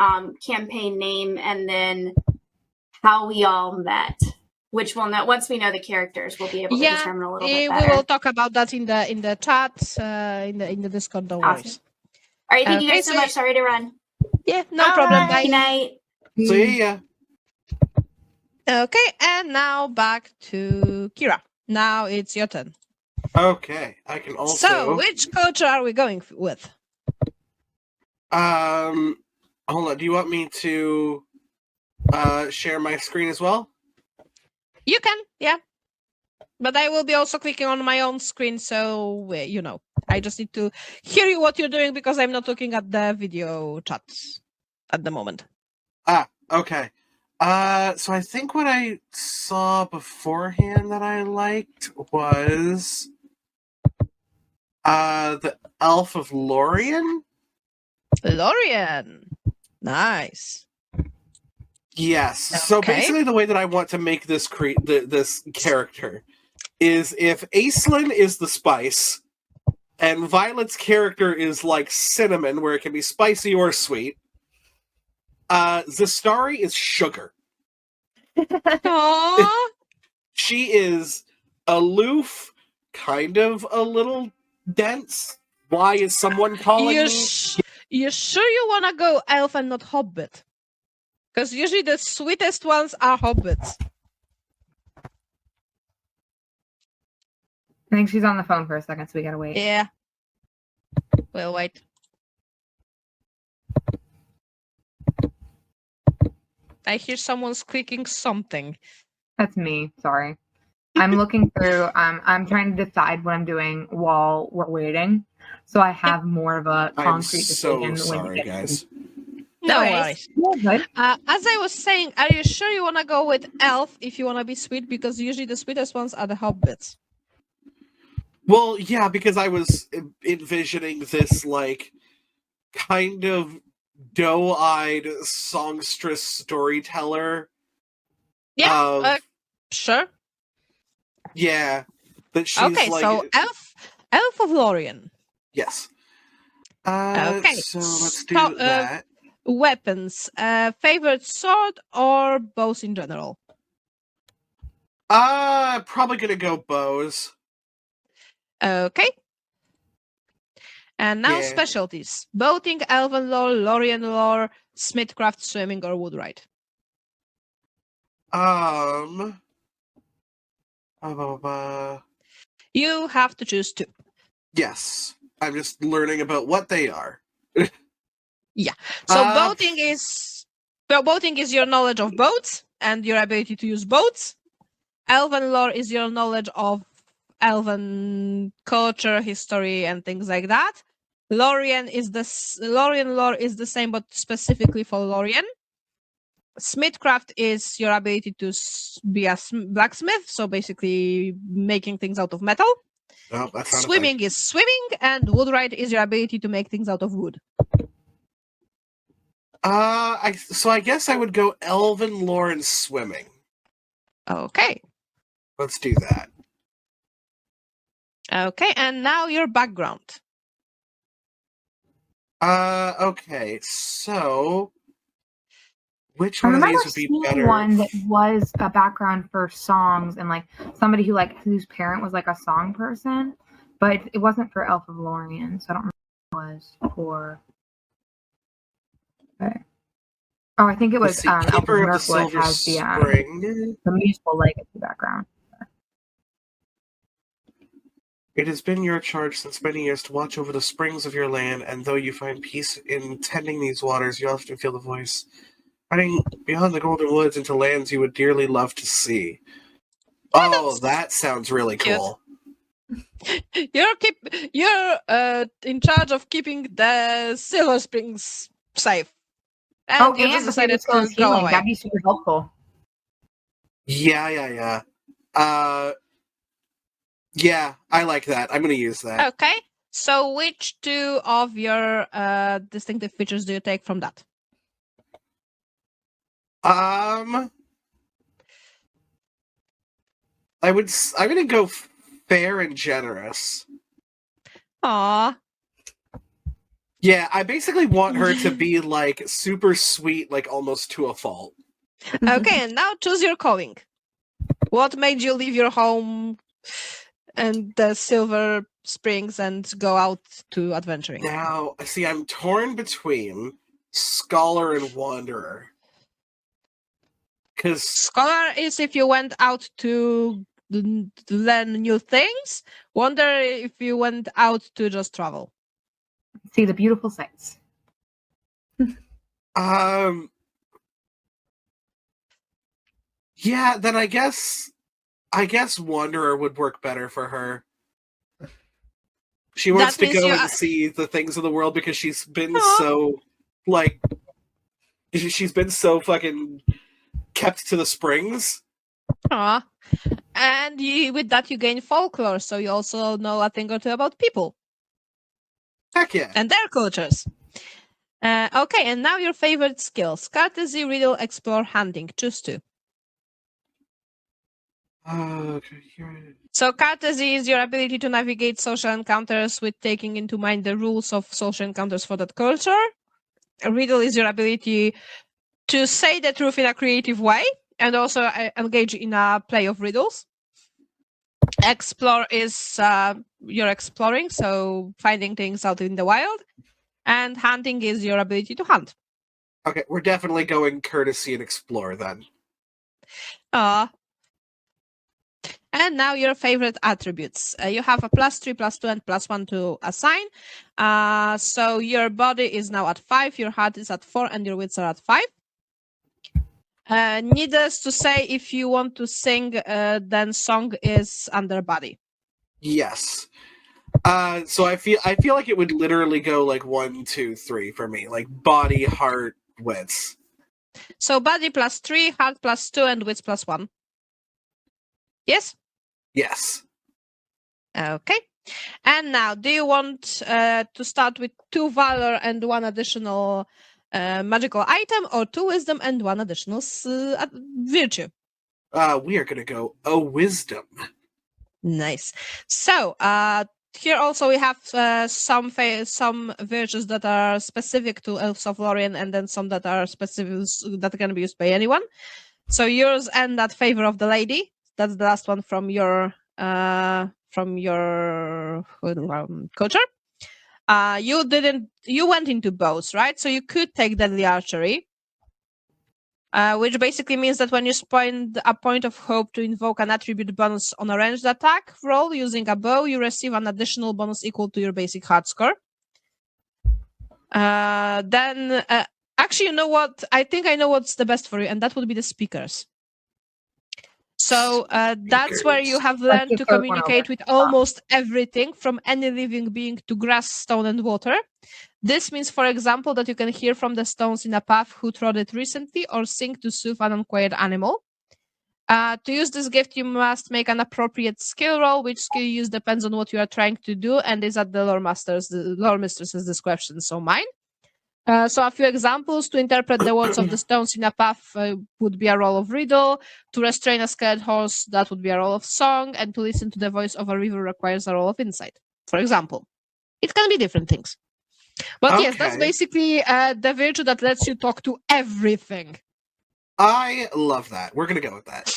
campaign name, and then how we all met, which we'll know once we know the characters, we'll be able to determine a little bit better.
We will talk about that in the chat, in the Discord. Don't worry.
All right, thank you guys so much. Sorry to run.
Yeah, no problem. Bye.
Good night.
See ya.
Okay, and now back to Kira. Now it's your turn.
Okay, I can also.
So, which culture are we going with?
Hold on. Do you want me to share my screen as well?
You can, yeah. But I will be also clicking on my own screen, so you know, I just need to hear you what you're doing because I'm not looking at the video chats at the moment.
Okay. So I think what I saw beforehand that I liked was the Elf of Lorien.
Lorien. Nice.
Yes.
Okay.
So basically the way that I want to make this this character is if Aislinn is the spice and Violet's character is like cinnamon, where it can be spicy or sweet, Zastari is sugar.
Aww.
She is aloof, kind of a little dense. Why is someone calling me?
You sure you want to go elf and not hobbit? Because usually the sweetest ones are hobbits.
I think she's on the phone for a second, so we gotta wait.
Yeah. We'll wait. I hear someone squeaking something.
That's me. Sorry. I'm looking through. I'm trying to decide what I'm doing while we're waiting, so I have more of a concrete decision.
I'm so sorry, guys.
No worries.
Yeah,
as I was saying, are you sure you want to go with elf if you want to be sweet? Because usually the sweetest ones are the hobbits.
Well, yeah, because I was envisioning this, like, kind of doe-eyed songstress storyteller.
Yeah, sure.
Yeah. That she's
okay,
like...
so Elf of Lorien.
Yes.
Okay.
So let's do that.
Weapons. Favorite sword or bows in general?
Probably gonna go bows.
Okay. And now specialties. Boating, elven lore, Lorien lore, smithcraft, swimming, or woodwright. You have to choose 2.
Yes. I'm just learning about what they are.
So boating is your knowledge of boats and your ability to use boats. Elven lore is your knowledge of elven culture, history, and things like that. Lorien lore is the same, but specifically for Lorien. Smithcraft is your ability to be a blacksmith, so basically making things out of metal.
Oh, that's not
Swimming is swimming, and woodwright is your ability to make things out of wood.
So I guess I would go Elven lore and swimming.
Okay.
Let's do that.
Okay, and now your background.
Okay, so which
I
one of
remember
these would be
seeing
better?
one that was a background for songs and like somebody whose parent was like a song person, but it wasn't for Elf of Lorien, so I don't remember what it was for. Okay. Oh, I think it was Elf of
Keeper of the
Mirkwood
Silver
has
Spring.
the musical legacy background.
It has been your charge since many years to watch over the springs of your land, and though you find peace in tending these waters, you often feel the voice running beyond the golden woods into lands you would dearly love to see. Oh, that sounds really cool.
You're in charge of keeping the Silver Springs safe.
And
you just decided to go away.
That'd be super helpful.
Yeah. Yeah, I like that. I'm going to use that.
Okay. So which 2 of your distinctive features do you take from that?
I'm going to go fair and generous.
Aww.
Yeah, I basically want her to be like super sweet, like almost to a fault.
Okay, and now choose your calling. What made you leave your home and the Silver Springs and go out to adventuring?
Now, see, I'm torn between Scholar and Wanderer. Because
Scholar is if you went out to learn new things. Wanderer if you went out to just travel.
See the beautiful sights.
Yeah, then I guess Wanderer would work better for her. She wants to go and see the things of the world because she's been she's been so fucking kept to the springs.
Aww. And with that you gain folklore, so you also know a thing or 2 about people.
Heck yeah.
And their cultures. Okay, and now your favorite skills. Courtesy, riddle, explore, hunting. Choose 2.
Okay.
So courtesy is your ability to navigate social encounters with taking into mind the rules of social encounters for that culture. A riddle is your ability to say the truth in a creative way and also engage in a play of riddles. Explore is you're exploring, so finding things out in the wild. And hunting is your ability to hunt.
Okay, we're definitely going courtesy and explore then.
And now your favorite attributes. You have a +3, +2, and +1 to assign. So your body is now at 5, your heart is at 4, and your wits are at 5. Needless to say, if you want to sing, then song is under body.
Yes. So I feel like it would literally go like 1, 2, 3 for me, like body, heart, wits.
So body +3, heart +2, and wits +1. Yes?
Yes.
Okay. And now, do you want to start with 2 valor and 1 additional magical item, or 2 wisdom and 1 additional virtue?
We are going to go wisdom.
Nice. So, here also we have some virtues that are specific to Elves of Lorien, and then some that are specific that can be used by anyone. So yours end at favor of the lady. That's the last one from your culture. You went into bows, right? So you could take deadly archery. which basically means that when you spend a point of hope to invoke an attribute bonus on a ranged attack roll using a bow, you receive an additional bonus equal to your basic heart score. Then, actually, you know what? I think I know what's the best for you, and that would be the speakers. So that's where you have learned
the
to
third one
communicate
over.
with almost everything from any living being to grass, stone, and water. This means, for example, that you can hear from the stones in a path who trod it recently or sing to soothe an unquiet animal. To use this gift, you must make an appropriate skill roll. Which skill you use depends on what you are trying to do and is at the lore mistress's discretion, so mine. So a few examples: to interpret the words of the stones in a path would be a roll of riddle. To restrain a scared horse, that would be a roll of song. And to listen to the voice of a river requires a roll of insight, for example. It can be different things. But yes, that's
Okay.
basically the virtue that lets you talk to everything.
I love that. We're gonna go with that.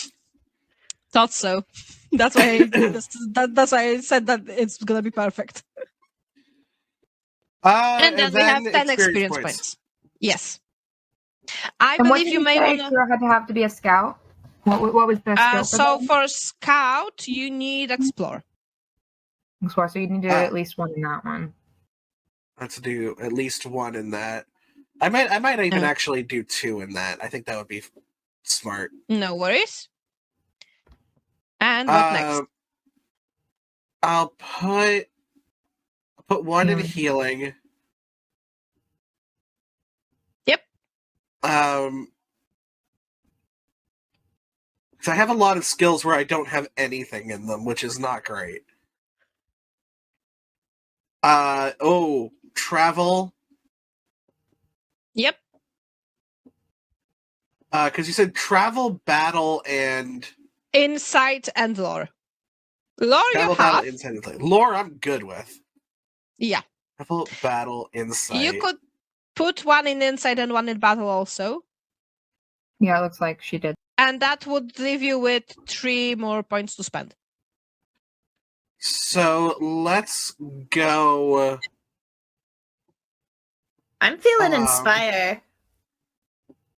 Thought so. That's why that's why I said that it's gonna be perfect. And then we have 10 experience points. Yes. I
And what
believe
did
you may
say
want
Kira had to have to be a scout? What was the skill for
so
that?
for scout, you need explore.
Explore, so you need to do at least one in that one.
Let's do at least one in that. I might even actually do 2 in that. I think that would be smart.
No worries. And what next?
I'll put 1 in healing.
Yep.
So I have a lot of skills where I don't have anything in them, which is not great. Travel.
Yep.
Because you said travel, battle, and
Insight and lore. Lore
travel,
you
battle,
have.
insight, and play. Lore, I'm good with.
Yeah.
Travel, battle, insight.
You could put 1 in insight and 1 in battle also.
Yeah, it looks like she did.
And that would leave you with 3 more points to spend.
So let's go.
I'm feeling inspire.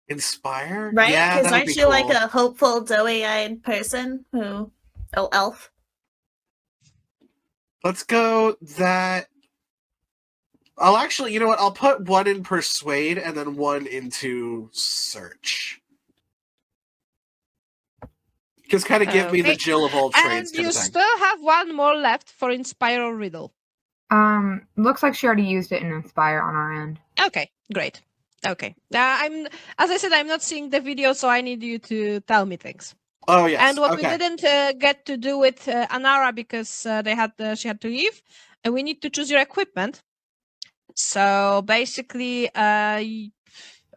Inspire?
Right?
Yeah,
Because
that would
aren't
be
you
cool.
like a hopeful, doughy-eyed person who... Oh, elf.
Let's go that. I'll actually, you know what? I'll put 1 in persuade and then 1 into search. Just kind of give me the Jill of all trades
And
kind
you
of thing.
still have 1 more left for inspire or riddle.
Looks like she already used it in Inspire on our end.
Okay, great. Okay. As I said, I'm not seeing the video, so I need you to tell me things.
Oh, yes.
And what we
Okay.
didn't get to do with Anara because she had to leave, and we need to choose your equipment. So basically, I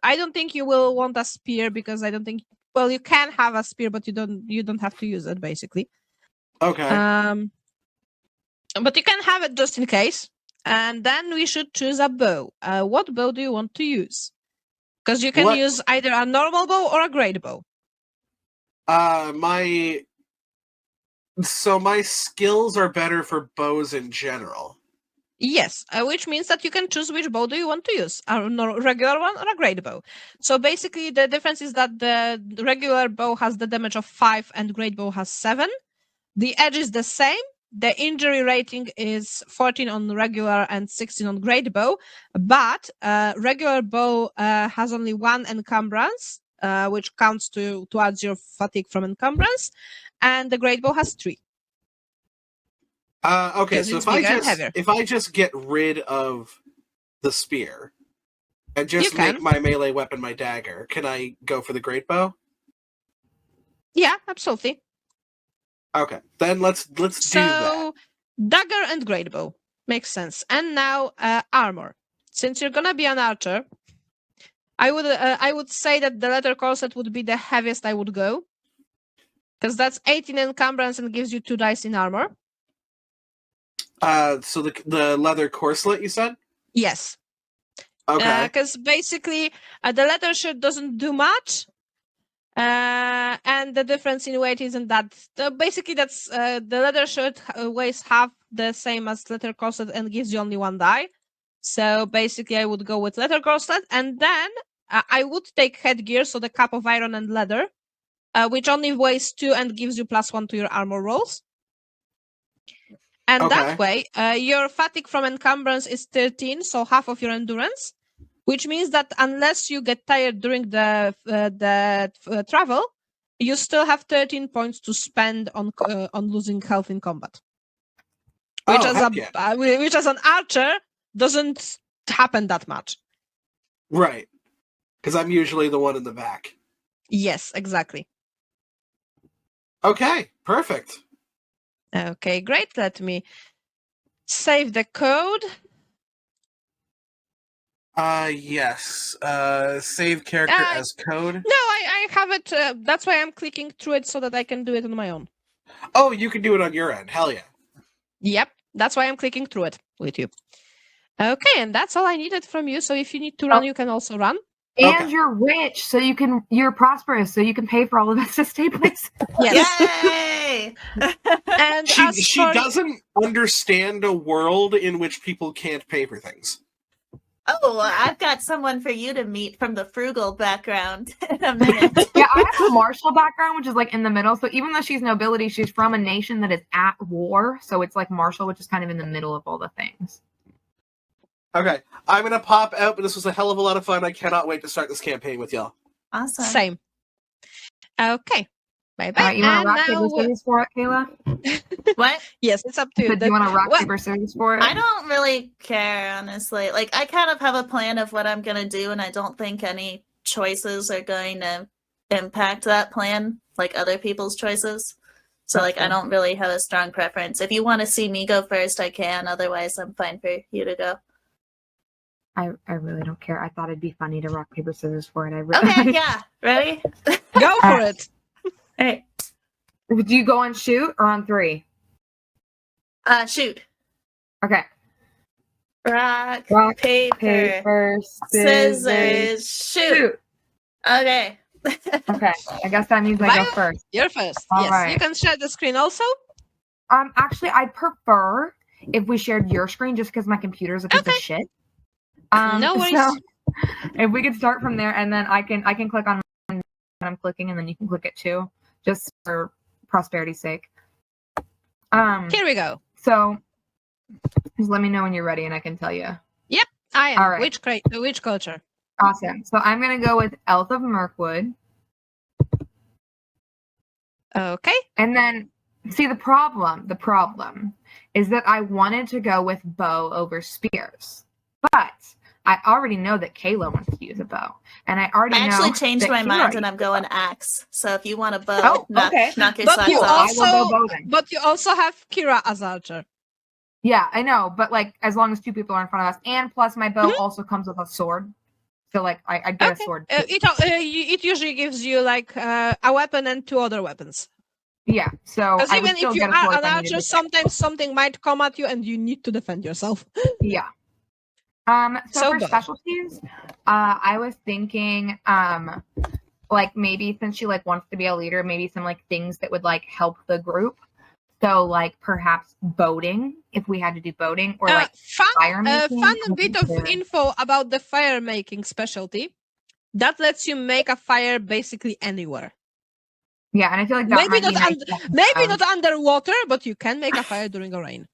don't think you will want a spear because I don't think. Well, you can have a spear, but you don't have to use it basically.
Okay.
But you can have it just in case. And then we should choose a bow. What bow do you want to use? Because you can use either a normal bow or a great bow.
My skills are better for bows in general.
Yes, which means that you can choose which bow do you want to use, a regular one or a great bow. So basically the difference is that the regular bow has the damage of 5 and great bow has 7. The edge is the same. The injury rating is 14 on regular and 16 on great bow, but regular bow has only 1 encumbrance, which counts to add your fatigue from encumbrance, and the great bow has 3.
Okay, so if I just get rid of the spear and just make my melee weapon my dagger, can I go for the great bow?
Yeah, absolutely.
Okay, then let's do that.
So dagger and great bow makes sense. And now armor. Since you're gonna be an archer, I would say that the leather corset would be the heaviest I would go, because that's 18 encumbrance and gives you 2 dice in armor.
So the leather corselet, you said?
Yes.
Okay.
Because basically the leather shirt doesn't do much, and the difference in weight isn't that. Basically, that's the leather shirt weighs half the same as leather corset and gives you only 1 die. So basically, I would go with leather corset, and then I would take headgear, so the cap of iron and leather, which only weighs 2 and gives you +1 to your armor rolls. And that way, your fatigue from encumbrance is 13, so half of your endurance, which means that unless you get tired during the travel, you still have 13 points to spend on losing health in combat. Which as an archer doesn't happen that much.
Right. Because I'm usually the one in the back.
Yes, exactly.
Okay, perfect.
Okay, great. Let me save the code.
Yes. Save character as code.
No, I have it. That's why I'm clicking through it so that I can do it on my own.
Oh, you can do it on your end. Hell yeah.
Yep, that's why I'm clicking through it with you. Okay, and that's all I needed from you. So if you need to run, you can also run.
And you're rich, so you're prosperous, so you can pay for all of us to stay places.
Yes.
Yay!
And
she doesn't understand a world in which people can't pay for things.
Oh, I've got someone for you to meet from the frugal background in a minute.
Yeah, I have a martial background, which is like in the middle. So even though she's nobility, she's from a nation that is at war. So it's like martial, which is kind of in the middle of all the things.
Okay, I'm gonna pop out, but this was a hell of a lot of fun. I cannot wait to start this campaign with y'all.
Awesome.
Same. Okay. Bye-bye.
You want to rock, paper, scissors for it, Kayla?
What?
Yes, it's up to you.
Do you want to rock, paper, scissors for it?
I don't really care, honestly. Like, I kind of have a plan of what I'm going to do, and I don't think any choices are going to impact that plan, like other people's choices. So, like, I don't really have a strong preference. If you want to see me go first, I can. Otherwise, I'm fine for you to go.
I really don't care. I thought it'd be funny to rock, paper, scissors for it.
Okay, yeah. Ready?
Go for it.
All right.
Do you go on shoot or on 3?
Shoot.
Okay.
Rock,
paper, scissors,
shoot. Okay.
Okay. I guess that means I go first.
You're first.
All
yes.
right.
You can share the screen also.
Actually, I'd prefer if we shared your screen just because my computer's a piece of shit.
No worries.
So if we could start from there, and then I can click on when I'm clicking, and then you can click it too, just for prosperity's sake.
Here we go.
So just let me know when you're ready, and I can tell you.
Yep, I am.
All right.
Which culture?
Awesome. So I'm gonna go with Elf of Mirkwood.
Okay.
And then see the problem is that I wanted to go with bow over spears, but I already know that Kayla wants to use a bow, and I
actually changed my mind, and I'm going axe. So if you want a bow, knock your socks off.
But you also have Kira as archer.
Yeah, I know, but like as long as 2 people are in front of us, and plus my bow also comes with a sword, so like I get a sword.
It usually gives you like a weapon and 2 other weapons.
Yeah, so
because even if you are an archer, sometimes something might come at you, and you need to defend yourself.
Yeah. So for specialties, I was thinking, like maybe since she like wants to be a leader, maybe some like things that would like help the group. So like perhaps boating, if we had to do boating, or like fire making.
Fun bit of info about the fire making specialty. That lets you make a fire basically anywhere.
Yeah, and I feel like that
maybe not underwater, but you can make a fire during a rain.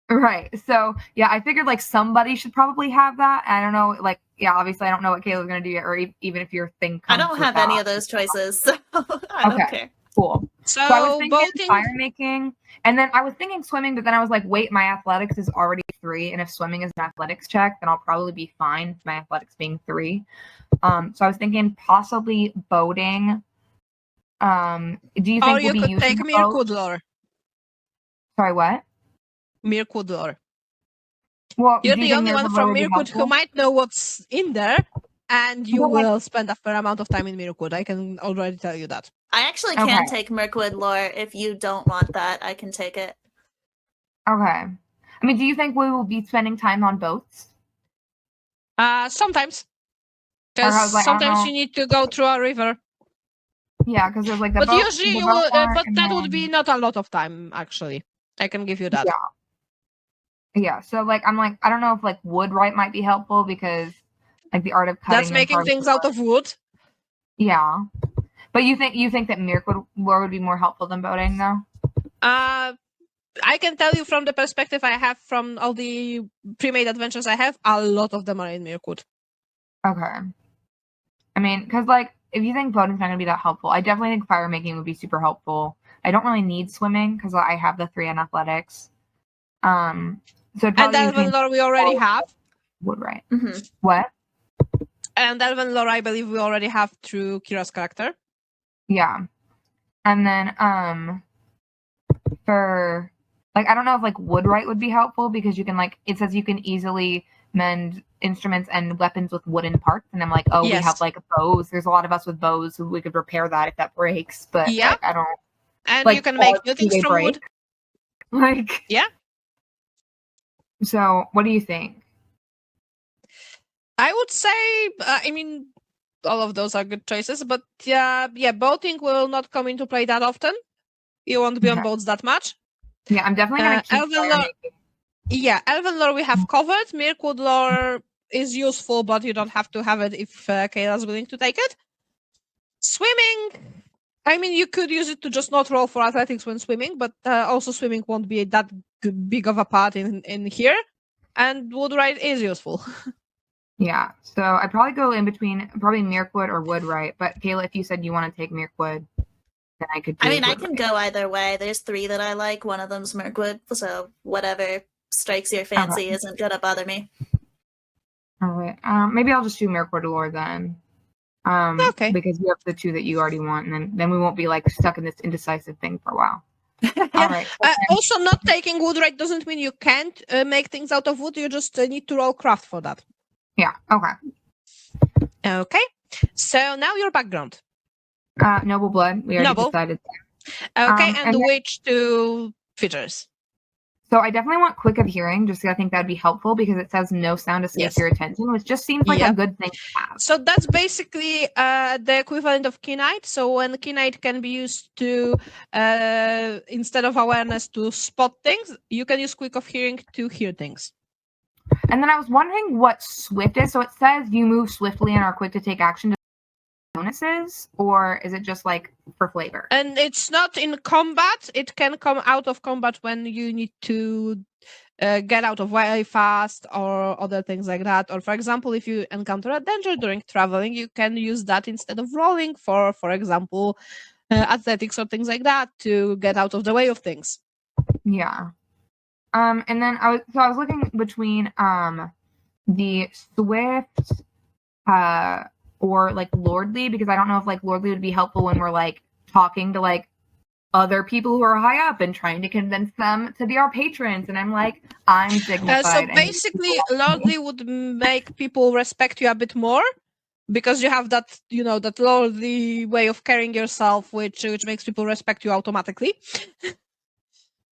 Right. So yeah, I figured like somebody should probably have that. I don't know, like obviously I don't know what Kayla's gonna do yet, or even if your thing comes
I don't have any of those choices, so I don't care.
Cool.
So
I was thinking fire making, and then I was thinking swimming, but then I was like, wait, my athletics is already 3, and if swimming is an athletics check, then I'll probably be fine with my athletics being 3. So I was thinking possibly boating. Do you think
or you could take Mirkwood lore?
Sorry, what?
Mirkwood lore.
Well,
you're the only one from Mirkwood who might know what's in there, and you will spend a fair amount of time in Mirkwood. I can already tell you that.
I actually can take Mirkwood lore. If you don't want that, I can take it.
Okay. I mean, do you think we will be spending time on boats?
Sometimes. Because sometimes you need to go through a river.
Yeah, because there's like the
but
boat,
usually you will, but that would be not a lot of time, actually. I can give you that.
Yeah, so like I'm like, I don't know if like wood might be helpful, because Like the art of cutting.
That's making
and carving
things out
wood.
of wood.
Yeah. But you think that Mirkwood lore would be more helpful than boating, though?
I can tell you from the perspective I have from all the pre-made adventures I have, a lot of them are in Mirkwood.
Okay. I mean, because like, if you think boating's not going to be that helpful, I definitely think fire making would be super helpful. I don't really need swimming because I have the 3 in athletics. So it'd
And
probably be
Elven
between
lore we already have.
wood, right?
Mm-hmm.
What?
And Elven lore I believe we already have through Kira's character.
Yeah. And then for like, I don't know if like woodwright would be helpful because you can like, it says you can easily mend instruments and weapons with wooden parts, and I'm like, oh,
Yes.
we have like bows. There's a lot of us with bows who we could repair that if that breaks, but
Yeah.
like, I don't
And
like
you can make new
do
things
they
from wood.
break? Like,
Yeah.
So what do you think?
I would say, I mean, all of those are good choices, but yeah, boating will not come into play that often. You won't be on
Okay.
boats that much.
Yeah, I'm definitely gonna keep
Elven
fire
lore,
making.
yeah, Elven lore we have covered. Mirkwood lore is useful, but you don't have to have it if Kayla's willing to take it. Swimming, I mean, you could use it to just not roll for athletics when swimming, but also swimming won't be that big of a part in here. And woodwright is useful.
Yeah, so I'd probably go in between probably Mirkwood or Woodwright. But Kayla, if you said you want to take Mirkwood, then I could.
I
do
mean, I can
Woodwright.
go either way. There's 3 that I like. One of them's Mirkwood, so whatever strikes your fancy isn't gonna bother me.
All right. Maybe I'll just do Mirkwood lore then.
Okay.
Because you have the 2 that you already want, and then we won't be like stuck in this indecisive thing for a while. All right.
Also, not taking woodwright doesn't mean you can't make things out of wood. You just need to roll craft for that.
Yeah. Okay.
Okay. So now your background.
Noble blood. We already
Noble.
decided.
Okay,
and
and
then-
which 2 features?
So I definitely want quick of hearing, just because I think that'd be helpful because it says no sound escapes
Yes.
your attention, which just seems like
Yep.
a good thing to have.
So that's basically the equivalent of keenite. So when keenite can be used to, instead of awareness, to spot things, you can use quick of hearing to hear things.
And then I was wondering what swift is. So it says you move swiftly and are quick to take action. Bonuses, or is it just like for flavor?
And it's not in combat. It can come out of combat when you need to get out of way fast or other things like that. Or for example, if you encounter a danger during traveling, you can use that instead of rolling for example, athletics or things like that to get out of the way of things.
Yeah. And then I was looking between the swift or like lordly, because I don't know if like lordly would be helpful when we're like talking to like other people who are high up and trying to convince them to be our patrons, and I'm like, I'm dignified.
So
and
basically, lordly would make people respect you a bit more because you have that, that lordly way of carrying yourself, which makes people respect you automatically.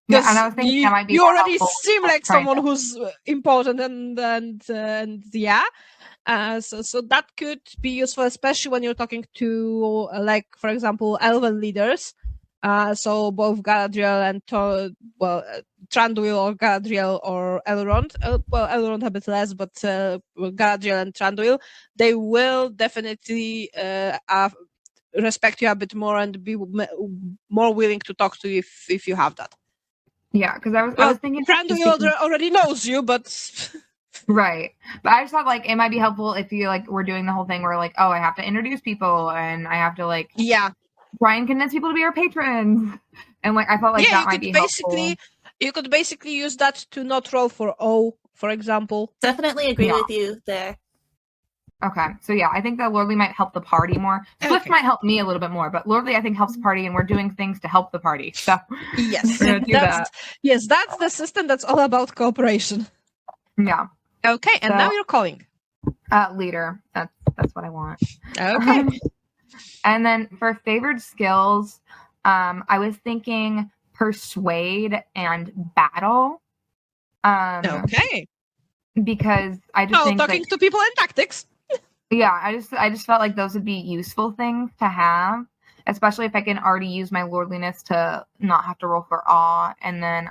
Yeah, and I was thinking that might be
you
more
already
helpful
seem
when
like
trying
someone
to-
who's important and yeah. So that could be useful, especially when you're talking to, like, for example, elven leaders. So both Galadriel and Tranduil or Galadriel or Elrond. Elrond a bit less, but Galadriel and Tranduil, they will definitely respect you a bit more and be more willing to talk to you if you have that.
Yeah, because I was thinking just
Tranduil
because-
already knows you, but
right. But I just thought like it might be helpful if you like we're doing the whole thing where like, oh, I have to introduce people and I have to like
yeah.
try and convince people to be our patrons. And like I felt like that might be helpful.
You could basically use that to not roll for O, for example.
Definitely agree
Yeah.
with you there.
Okay. So yeah, I think that Lordly might help the party more. Swift
Okay.
might help me a little bit more, but Lordly I think helps the party, and we're doing things to help the party. So
Yes,
we're gonna do that.
Yes, that's the system that's all about cooperation.
Yeah.
Okay, and now
So-
you're calling.
Leader. That's what I want.
Okay.
And then for favored skills, I was thinking persuade and battle.
Okay.
Because I just
Oh,
think
talking
that,
to people and tactics.
yeah, I just felt like those would be useful things to have, especially if I can already use my lordliness to not have to roll for awe. And then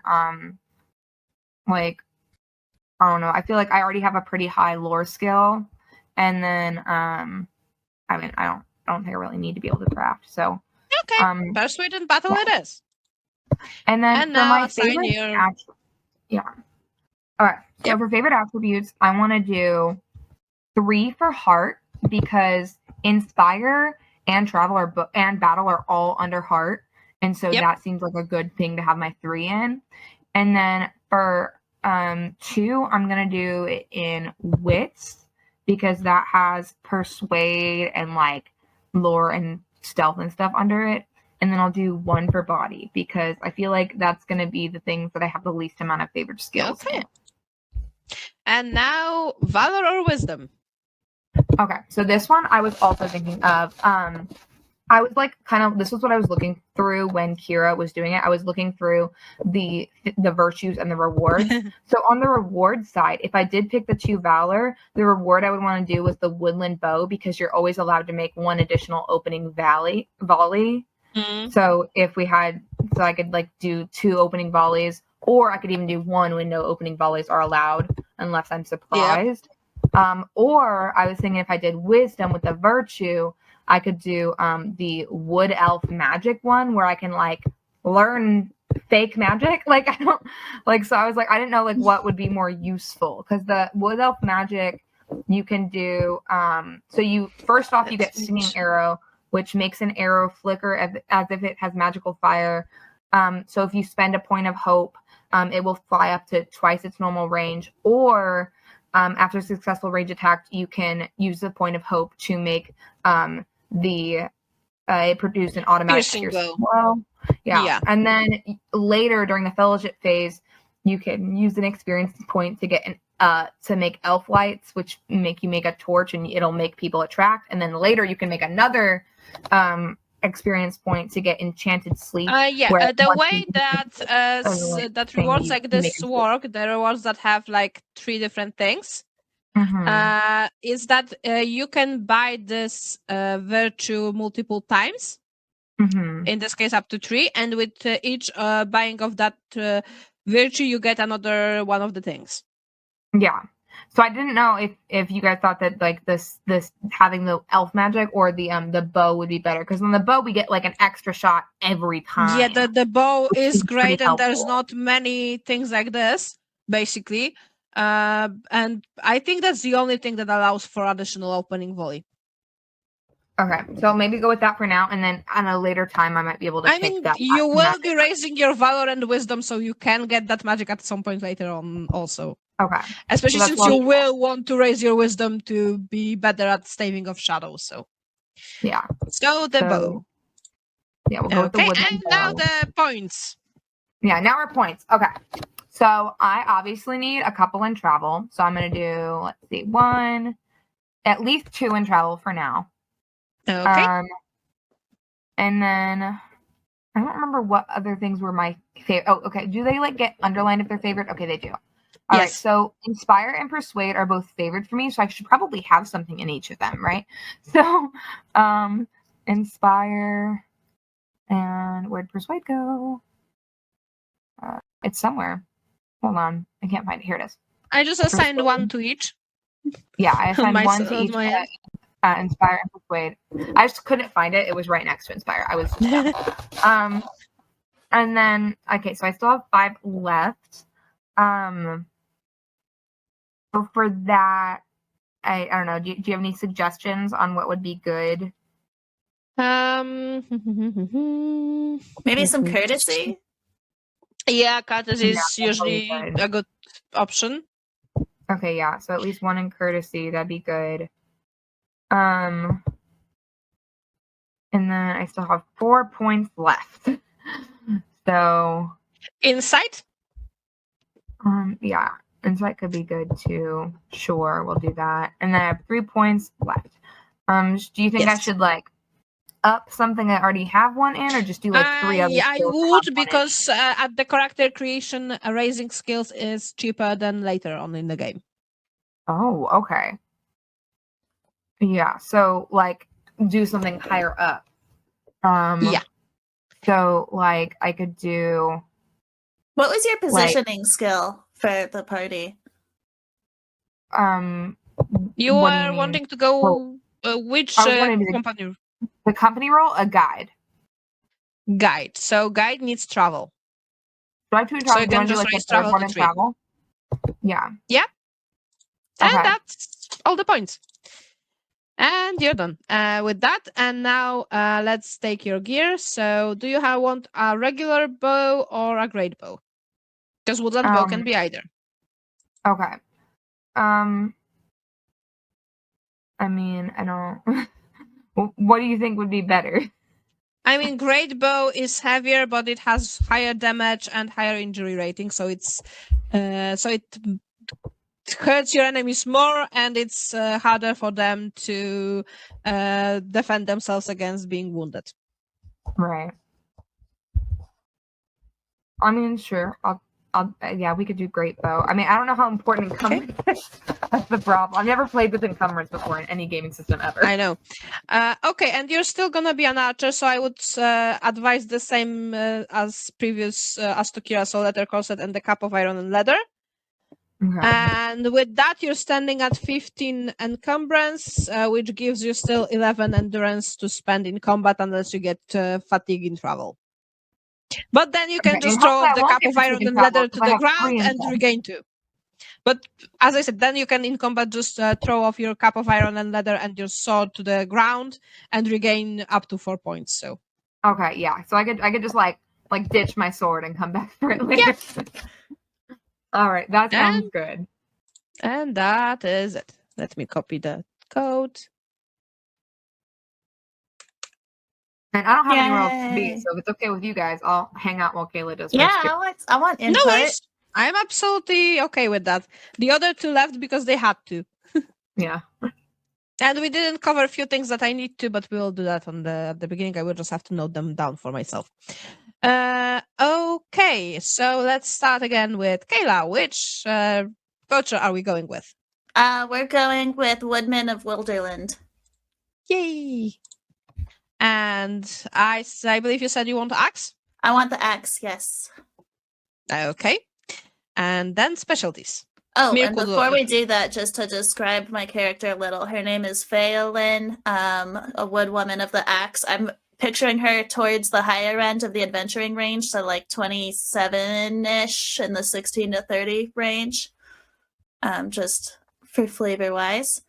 like I don't know, I feel like I already have a pretty high lore skill, And then I mean, I don't think I really need to be able to craft. So
Okay. Persuade and battle it is.
and then
And
for
now
my
assign
favorite
your...
yeah. All right. So
Yep.
for favorite attributes, I want to do 3 for heart because inspire and travel and battle are all under heart, and so that seems like a good thing to have my 3 in. And then for 2, I'm gonna do it in wits because that has persuade and like lore and stealth and stuff under it. And then I'll do 1 for body because I feel like that's gonna be the things that I have the least amount of favorite skills in.
And now valor or wisdom.
Okay, so this one I was also thinking of. I was like this was what I was looking through when Kira was doing it. I was looking through the virtues and the rewards. So on the reward side, if I did pick the 2 valor, the reward I would want to do was the woodland bow because you're always allowed to make 1 additional opening volley. So if we had, so I could like do 2 opening volleys, or I could even do 1 when no opening volleys are allowed unless I'm surprised. Or I was thinking if I did wisdom with the virtue, I could do the wood elf magic one where I can like learn fake magic. Like I don't like, so I was like, I didn't know like what would be more useful because the wood elf magic you can do. So you first off you get stinging arrow, which makes an arrow flicker as if it has magical fire. So if you spend a point of hope, it will fly up to twice its normal range. Or after a successful range attack, you can use the point of hope to make it produce an automatic piercing blow. Yeah. And then later during the fellowship phase, you can use an experience point to get to make elf lights, which make you make a torch and it'll make people attract. And then later you can make another experience point to get enchanted sleep.
The way that rewards like this work, the rewards that have like 3 different things, is that you can buy this virtue multiple times. In this case, up to 3, and with each buying of that virtue, you get another one of the things.
Yeah. So I didn't know if you guys thought that like this having the elf magic or the bow would be better, because on the bow we get like an extra shot every time.
Yeah, the bow is great, and there's not many things like this basically, and I think that's the only thing that allows for additional opening volley.
Okay, so maybe go with that for now, and then at a later time I might be able to pick that.
You will be raising your valor and wisdom, so you can get that magic at some point later on also.
Okay.
Especially since you will want to raise your wisdom to be better at staving off shadows. So
yeah.
So the bow.
Yeah, we'll go with the woodland
and now the points.
Yeah, now our points. Okay. So I obviously need a couple in travel. So I'm gonna do, let's see, 1, at least 2 in travel for now.
Okay.
And then I don't remember what other things were my favorite. Oh, okay. Do they like get underlined if they're favorite? Okay, they do. All right. So inspire and persuade are both favorite for me, so I should probably have something in each of them, right? So, inspire, and where'd persuade go? It's somewhere. Hold on, I can't find it. Here it is.
I just assigned persuade. 1 to each.
Yeah, I assigned 1 to each. Inspire and persuade. I just couldn't find it. It was right next to inspire. I was and then okay, so I still have 5 left. So for that, I don't know. Do you have any suggestions on what would be good?
Maybe some courtesy.
Yeah, courtesy is usually a good option.
Okay, yeah. So at least 1 in courtesy, that'd be good. And then I still have 4 points left. So
insight?
Yeah, insight could be good too. Sure, we'll do that. And then I have 3 points left. Do you think I should like up something I already have 1 in, or just do like 3 others?
Yeah, I would, because at the character creation, raising skills is cheaper than later on in the game.
Oh, okay. Yeah, so like do something higher up.
Yeah.
So like I could do.
What was your positioning skill for the party?
You
What do you
are
mean?
wanting to go which
I was wanting to be
company
the company role, a guide.
guide? So guide needs travel.
Do I have to
So
travel?
you
Do I
can
do
just
like the
raise
third
travel
one
to
in
3.
travel? Yeah.
And
Okay.
that's all the points. And you're done with that. And now let's take your gear. So do you want a regular bow or a great bow? Because woodland bow can be either.
Okay. I mean, I don't. What do you think would be better?
I mean, great bow is heavier, but it has higher damage and higher injury rating. So it's so it hurts your enemies more, and it's harder for them to defend themselves against being wounded.
Right. I mean, sure. Yeah, we could do great bow. I mean, I don't know how important encumbrance is. That's the problem. I've never played with encumbrance before in any gaming system ever.
I know. Okay, and you're still gonna be an archer, so I would advise the same as previous as Tokira, so leather corset and the cap of iron and leather.
Okay.
And with that, you're standing at 15 encumbrance, which gives you still 11 endurance to spend in combat unless you get fatigue in travel. But then you can
Okay,
just
and
throw
hopefully
off
I
the
won't
cap
get
of
fatigue
iron
in
and
travel,
leather to
because I
the
have 3
ground and
instead.
regain 2. But as I said, then you can in combat just throw off your cap of iron and leather and your sword to the ground and regain up to 4 points. So
Okay, yeah. So I could just like ditch my sword and come back for it later. All right, that sounds good.
And that is it. Let me copy the code.
And I don't have anywhere else to be,
Yay.
so if it's okay with you guys, I'll hang out while Kayla does.
Yeah,
her
I want
No
input.
worries. I'm absolutely okay with that. The other 2 left because they had to.
Yeah.
And we didn't cover a few things that I need to, but we will do that at the beginning. I will just have to note them down for myself. Okay, so let's start again with Kayla. Which culture are we going with?
We're going with Woodman of Wilderland.
Yay! And I believe you said you want axe?
I want the axe, yes.
Okay. And then specialties.
Oh,
Mirkwood
and before we do that, just to describe my character a little, her name is Pheolin, a woodwoman of the axe. I'm picturing her towards the higher end of the adventuring range, so like 27-ish in the 16 to 30 range, just for flavor-wise.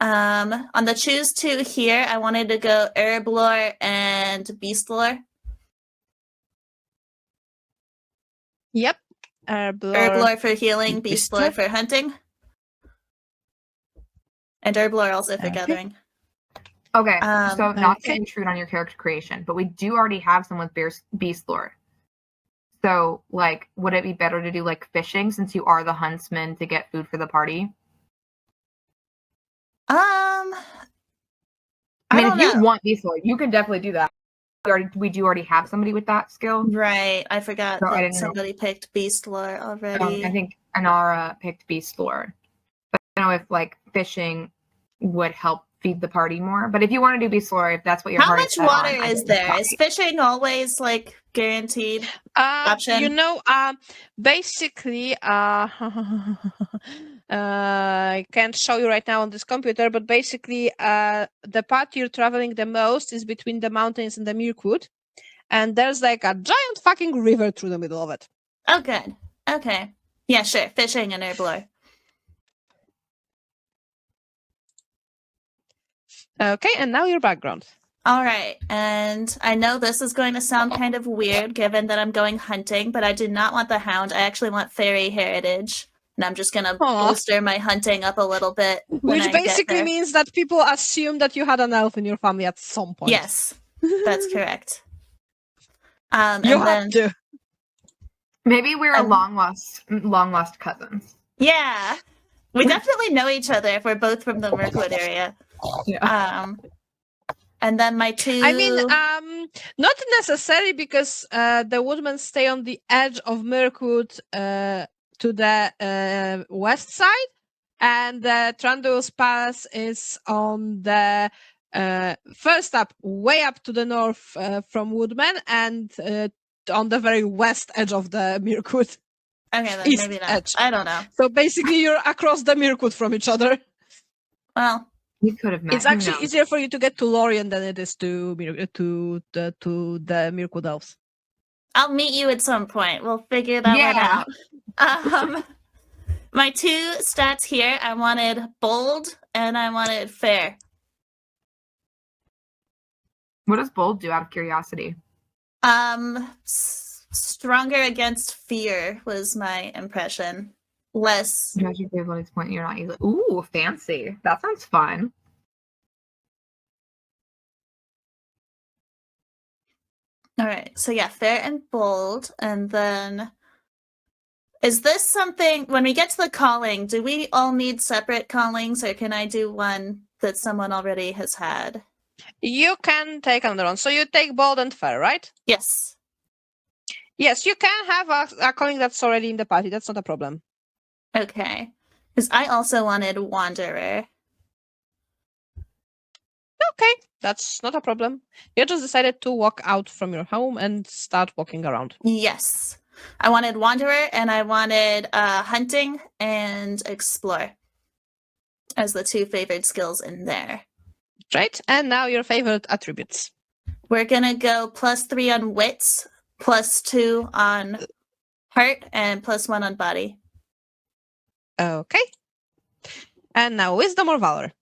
On the choose 2 here, I wanted to go herb lore and beast lore.
Yep. Herb
Herb lore for healing,
beast
beast lore for hunting. And herb lore also for
Okay.
gathering.
Okay, so not to
okay.
intrude on your character creation, but we do already have someone with beast lore. So, like, would it be better to do like fishing since you are the huntsman to get food for the party?
I
mean,
don't
if you
know.
want beast lore, you can definitely do that. We do already have somebody with that skill.
Right, I forgot
No, I
that
didn't know.
somebody picked beast lore already.
I think Anara picked beast lore, but I don't know if like fishing would help feed the party more. But if you want to do beast lore, if that's what your
How
heart
much
is set
water
on, I
is
think
there?
it's
Is fishing always like guaranteed?
You know, basically, I can't show you right now on this computer, but basically, the part you're traveling the most is between the mountains and the Mirkwood, and there's like a giant fucking river through the middle of it.
Oh, good. Okay. Yeah, sure. Fishing and herb lore.
Okay, and now your background.
All right. And I know this is going to sound kind of weird given that I'm going hunting, but I do not want the hound. I actually want fairy heritage. And I'm just going to bolster my hunting up a little bit.
Which basically means that people assume that you had an elf in your family at some point.
Yes, that's correct.
You had to.
Maybe we're long lost cousins.
Yeah. We definitely know each other if we're both from the Mirkwood area.
Yeah.
And then my 2...
I mean, not necessarily because the woodmen stay on the edge of Mirkwood to the west side, and the Trandul's Pass is on the first up, way up to the north from Woodmen, and on the very west edge of the Mirkwood.
Okay, then
East
maybe not.
edge.
I don't know.
So basically, you're across the Mirkwood from each other.
Well,
We could have met.
It's
Who
actually
knows?
easier for you to get to Lorien than it is to the Mirkwood Elves.
I'll meet you at some point. We'll figure that one
Yeah.
out. My 2 stats here, I wanted bold and I wanted fair.
What does bold do out of curiosity?
Stronger against fear was my impression. Less.
Judge your abilities point you're not using. Ooh, fancy. That sounds fun.
All right. So yeah, fair and bold. And then is this something when we get to the calling, do we all need separate callings or can I do one that someone already has had?
You can take another one. So you take bold and fair, right?
Yes.
Yes, you can have a calling that's already in the party. That's not a problem.
Okay. Because I also wanted wanderer.
Okay, that's not a problem. You just decided to walk out from your home and start walking around.
Yes. I wanted wanderer and I wanted hunting and explore as the 2 favored skills in there.
Right? And now your favorite attributes.
We're gonna go +3 on wits, +2 on heart, and +1 on body.
Okay. And now wisdom or valor?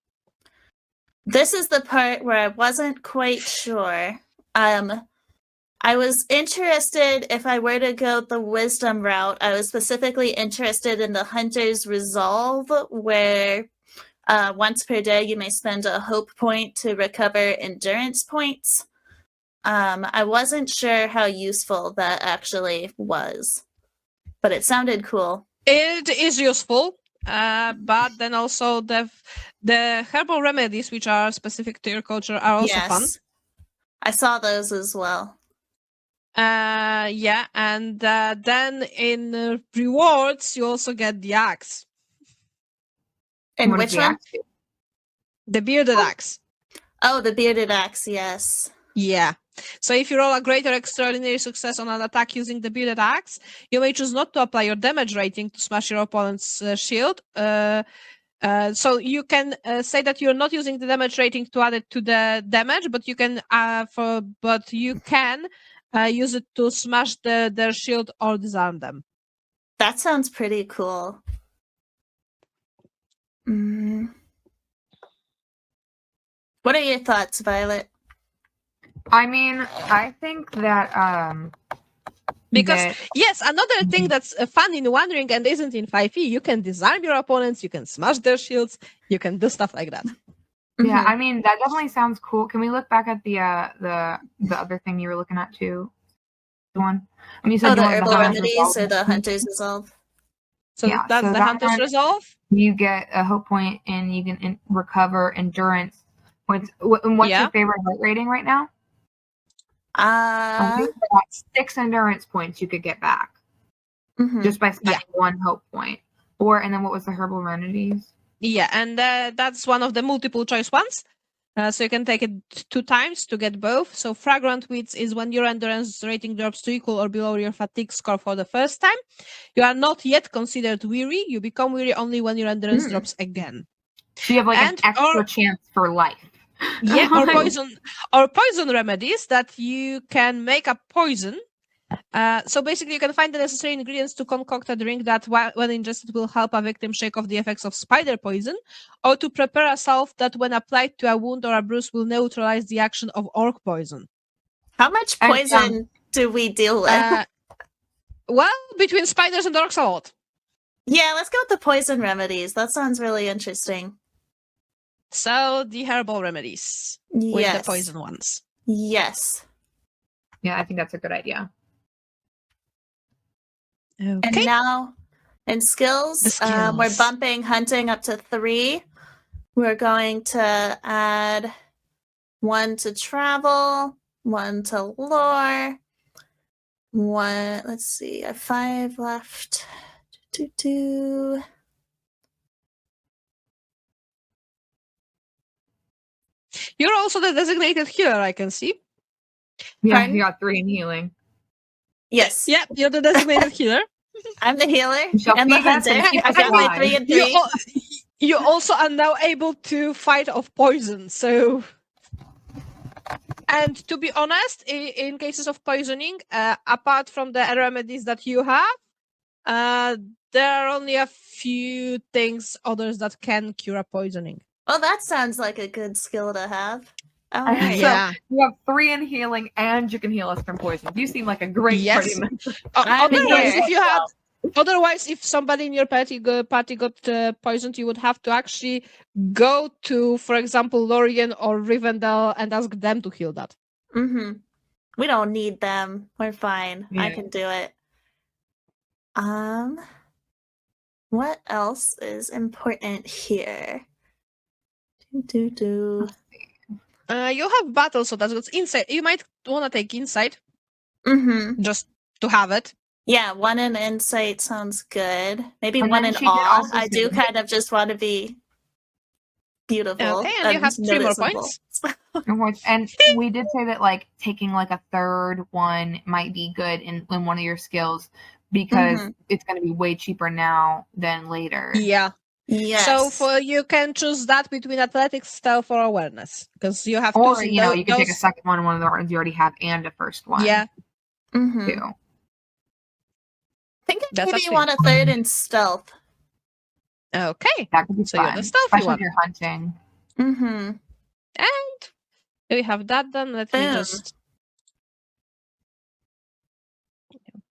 This is the part where I wasn't quite sure. I was interested if I were to go the wisdom route. I was specifically interested in the hunter's resolve, where once per day you may spend a hope point to recover endurance points. I wasn't sure how useful that actually was, but it sounded cool.
It is useful, but then also the herbal remedies, which are specific to your culture, are also fun.
I saw those as well.
Yeah, and then in rewards, you also get the axe.
And
What
which
does the
one?
axe do?
The bearded axe.
Oh, the bearded axe, yes.
Yeah. So if you roll a great or extraordinary success on an attack using the bearded axe, you may choose not to apply your damage rating to smash your opponent's shield. So you can say that you're not using the damage rating to add it to the damage, but you can use it to smash their shield or disarm them.
That sounds pretty cool. What are your thoughts, Violet?
I mean, I think that
because yes, another thing that's fun in Wandering and isn't in 5e, you can disarm your opponents, you can smash their shields, you can do stuff like that.
Yeah, I mean that definitely sounds cool. Can we look back at the other thing you were looking at too? The one. And you said
the
you wanted
herbal
Hunter's
remedies
Resolve.
or the hunter's resolve?
So
Yeah,
that's
so
the
that
Hunter's
one-
Resolve.
You get a hope point, and you can recover endurance points. What's your favorite heart rating right now? I think that's 6 endurance points you could get back just by spending 1 hope point. And then what was the herbal remedies?
Yeah, and that's one of the multiple choice ones. So you can take it 2 times to get both. So Fragrant Weeds is when your endurance rating drops to equal or below your fatigue score for the first time. You are not yet considered weary. You become weary only when your endurance drops again.
So you have like an extra chance for life.
Yeah, or poison remedies that you can make a poison. So basically, you can find the necessary ingredients to concoct a drink that, when ingested, will help a victim shake off the effects of spider poison, or to prepare a salve that, when applied to a wound or a bruise, will neutralize the action of orc poison.
How much poison do we deal with?
Well, between spiders and orcs, a lot.
Yeah, let's go with the poison remedies. That sounds really interesting.
So the herbal remedies with the poison ones.
Yes.
Yeah, I think that's a good idea.
Okay.
And now in skills, we're bumping hunting up to 3. We're going to add 1 to travel, 1 to lore, 1. Let's see, I have 5 left.
You're also the designated healer, I can see.
Yeah, you got 3 in healing.
Yes.
Yep, you're the designated healer.
I'm the healer and the hunter. I got my 3 and 3.
You also are now able to fight off poison. So, and to be honest, in cases of poisoning, apart from the remedies that you have, there are only a few things others that can cure a poisoning.
Well, that sounds like a good skill to have. All
I-
right.
so-
Yeah.
You have 3 in healing, and you can heal us from poison. You seem like a great
Yes.
party member.
I'm
Otherwise,
here.
if you had, otherwise, if somebody in your party got poisoned, you would have to actually go to, for example, Lorien or Rivendell and ask them to heal that.
Mm-hmm. We don't need them. We're fine. I
Yeah.
can do it. What else is important here? Do.
You have battle, so that's what's inside. You might want to take insight
Mm-hmm.
just to have it.
Yeah, 1 in insight sounds good. Maybe
And
1
then
in
she did
awe.
also
I do
say-
kind of just want to be beautiful.
Okay, and you have 3 more
noticeable.
points.
And we did say that like taking like a third one might be good in one of your skills because it's going to be way cheaper now than later.
Yeah.
Yes.
So you can choose that between athletics, stealth, or awareness because you have
Or
to.
you know, you can take a second one of the ones you already have and a first one.
Yeah.
Mm-hmm.
Too.
I think I
That's
maybe
actually-
want a third in stealth.
Okay.
That could be
So you're
fun,
the stealthy
especially
one.
if you're hunting.
Mm-hmm.
And we have that done. Let me
Boom.
just.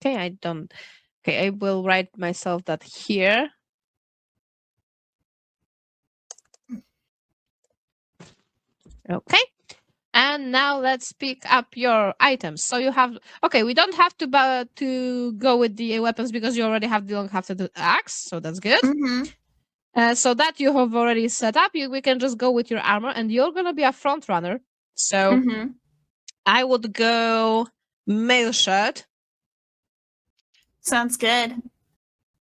Okay, I don't. Okay, I will write myself that here. Okay. And now let's pick up your items. So you have, okay, we don't have to go with the weapons because you already have the long-hafted axe, so that's good.
Mm-hmm.
So that you have already set up, we can just go with your armor, and you're gonna be a front runner. So
Mm-hmm.
I would go mail shirt
Sounds good.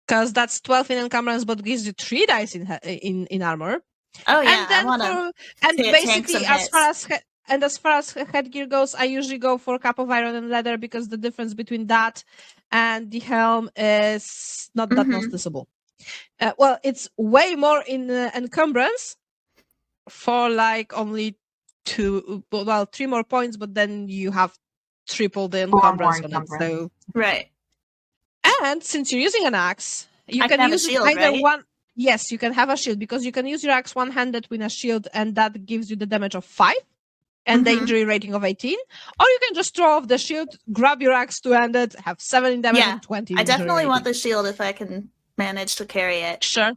because that's 12 in encumbrance, but gives you 3 dice in armor.
Oh yeah,
And then
I want to.
and
tank
basically
some
as far as headgear goes, I usually go for cap of iron and leather because the difference between that and the helm is not that noticeable. Well, it's way more in encumbrance for like only 3 more points, but then you have triple the
4 more
encumbrance on it.
encumbrance.
So,
Right.
and since you're using an axe, you
I
can
can have a
use it
shield,
either
right?
one. Yes, you can have a shield because you can use your axe one-handed with a shield, and that gives you the damage of 5 and the
Mhm.
injury rating of 18. Or you can just throw off the shield, grab your axe two-handed, have 7 in damage
Yeah,
and 20.
I
injury
definitely want
rating.
the shield if I can manage to carry it.
Sure.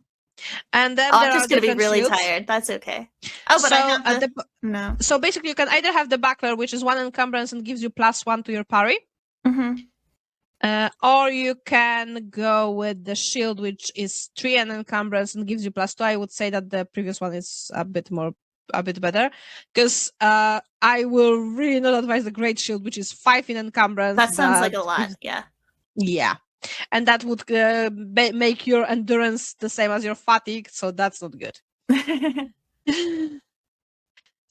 And then
Oh,
there
I'm just
are
gonna be
different
really
shields.
tired. That's okay. Oh, but
so,
I have the... No.
so basically, you can either have the buckler, which is 1 encumbrance and gives you +1 to your parry,
Mm-hmm.
or you can go with the shield, which is 3 in encumbrance and gives you +2. I would say that the previous one is a bit better, because I will really not advise the great shield, which is 5 in encumbrance.
That sounds like a lot. Yeah.
Yeah, and that would make your endurance the same as your fatigue, so that's not good.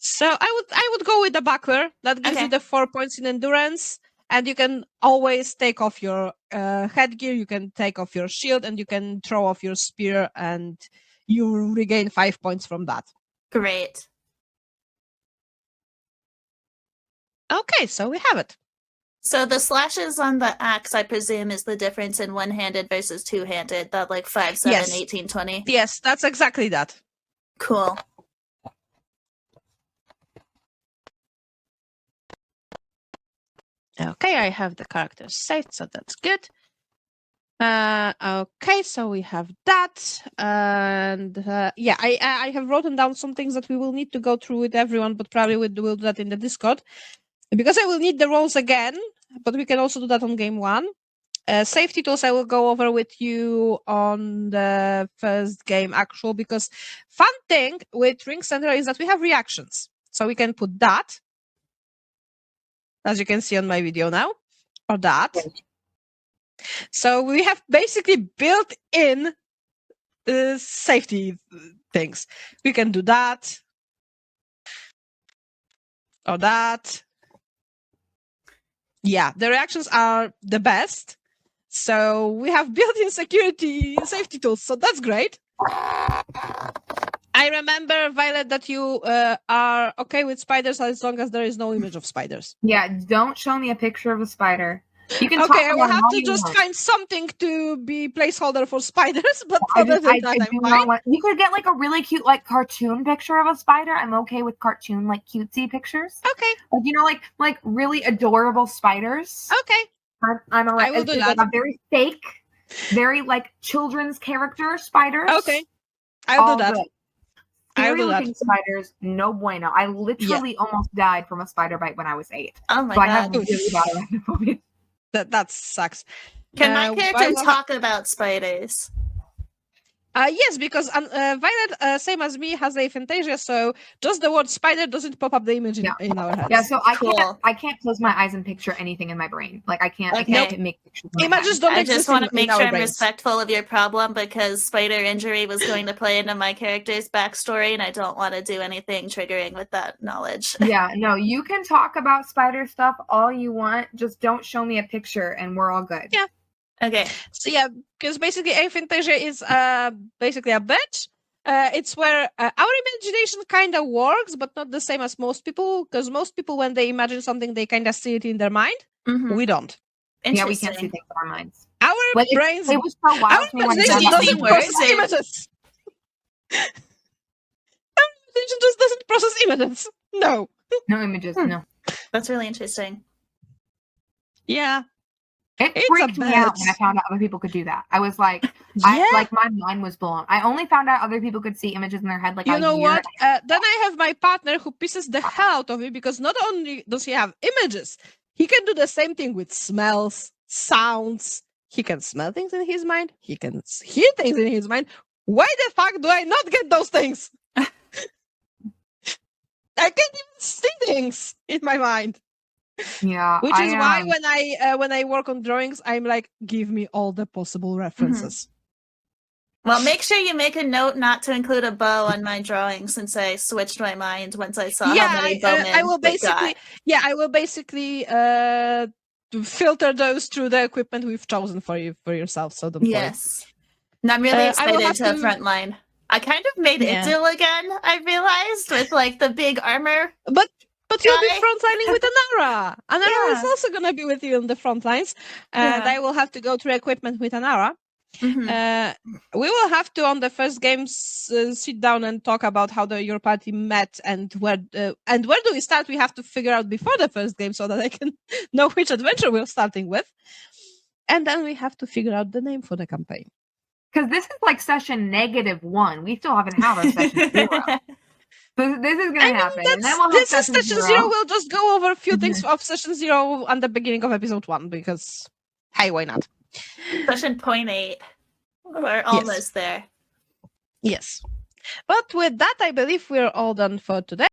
So I would go with the buckler. That gives you
Okay.
the 4 points in endurance, and you can always take off your headgear. You can take off your shield, and you can throw off your spear, and you regain 5 points from that.
Great.
Okay, so we have it.
So the slashes on the axe, I presume, is the difference in one-handed versus two-handed. That like 5, 7,
Yes.
18, 20.
Yes, that's exactly that.
Cool.
Okay, I have the characters saved, so that's good. Okay, so we have that, and yeah, I have written down some things that we will need to go through with everyone, but probably we'll do that in the Discord because I will need the rolls again. But we can also do that on game 1. Safety tools I will go over with you on the first game actual, because fun thing with Ring Center is that we have reactions, so we can put that, as you can see on my video now, or that. So we have basically built in safety things. We can do that or that. Yeah, the reactions are the best. So we have built-in security safety tools, so that's great. I remember, Violet, that you are okay with spiders as long as there is no image of spiders.
Yeah, don't show me a picture of a spider. You can
Okay,
talk
I will
about
have
all
to
you
just
want.
find something to be placeholder for spiders, but
I
other than that,
I
I'm
do
fine.
not want. You could get like a really cute like cartoon picture of a spider. I'm okay with cartoon like cutesy pictures.
Okay,
Like like really adorable spiders.
okay.
I'm alright.
I will do
It's
that.
like a very fake, very like children's character spiders.
Okay, I'll
all
do that.
good.
I'll do
Scary-looking
that.
spiders, no bueno. I literally almost died from a spider bite when I was 8.
Oh my
So I have
god.
really bad arachnophobia.
That sucks.
Can my
I
character
will
talk about spiders?
Yes, because Violet, same as me, has aphantasia, so just the word spider doesn't pop up the image in our heads.
Yeah, so
Cool.
I can't close my eyes and picture anything in my brain. Like I can't
Okay.
make pictures. In my
Images
head.
don't
I
exist
just want to
in
make
our
sure I'm
brains.
respectful of your problem because spider injury was going to play into my character's backstory, and I don't want to do anything triggering with that knowledge.
Yeah, no, you can talk about spider stuff all you want. Just don't show me a picture, and we're all good.
Yeah.
Okay.
So yeah, because basically aphantasia is basically a bitch. It's where our imagination kind of works, but not the same as most people. Because most people, when they imagine something, they kind of see it in their mind.
Mhm.
We don't.
Yeah, we can't see
Interesting.
things in our minds.
Our
Like,
brains,
it was so
our
wild to me when
imagination
Did you
doesn't
see
process
words or-
images. Our imagination just doesn't process images. No.
no images. No,
That's really interesting.
Yeah.
it
It's a
freaked me out when I
bitch.
found out other people could do that. I was like,
Yeah.
my mind was blown. I only found out other people could see images in their head like
You
a
know
year.
what? Then I have my partner who pisses the hell out of me because not only does he have images, he can do the same thing with smells, sounds. He can smell things in his mind. He can hear things in his mind. Why the fuck do I not get those things? I can't even see things in my mind.
Yeah,
Which is why when I work on drawings, I'm like, give me all the possible references.
Well, make sure you make a note not to include a bow on my drawing since I switched my mind once I saw how many bowmen
I will
it
basically,
got.
I will basically filter those through the equipment we've chosen for yourself. So don't worry.
Yes. And I'm really
I will
excited
have
to
to-
Frontline. I kind of made
Yeah.
Idil again, I realized, with like the big armor.
But you'll be
Guy.
frontlining with Anara. Anara is
Yeah.
also going to be with you on the front lines. And
Yeah.
I will have to go through equipment with Anara.
Mhm.
We will have to, on the first games, sit down and talk about how your party met and where do we start. We have to figure out before the first game so that I can know which adventure we're starting with. And then we have to figure out the name for the campaign.
because this is like session -1. We still haven't had our session 0. So this is gonna happen, and then we'll have
This is
session
session
0.
zero. We'll just go over a few things of session 0 and the beginning of episode 1 because, hey, why not?
Session 0.8. We're almost there.
Yes. But with that, I believe we're all done for today.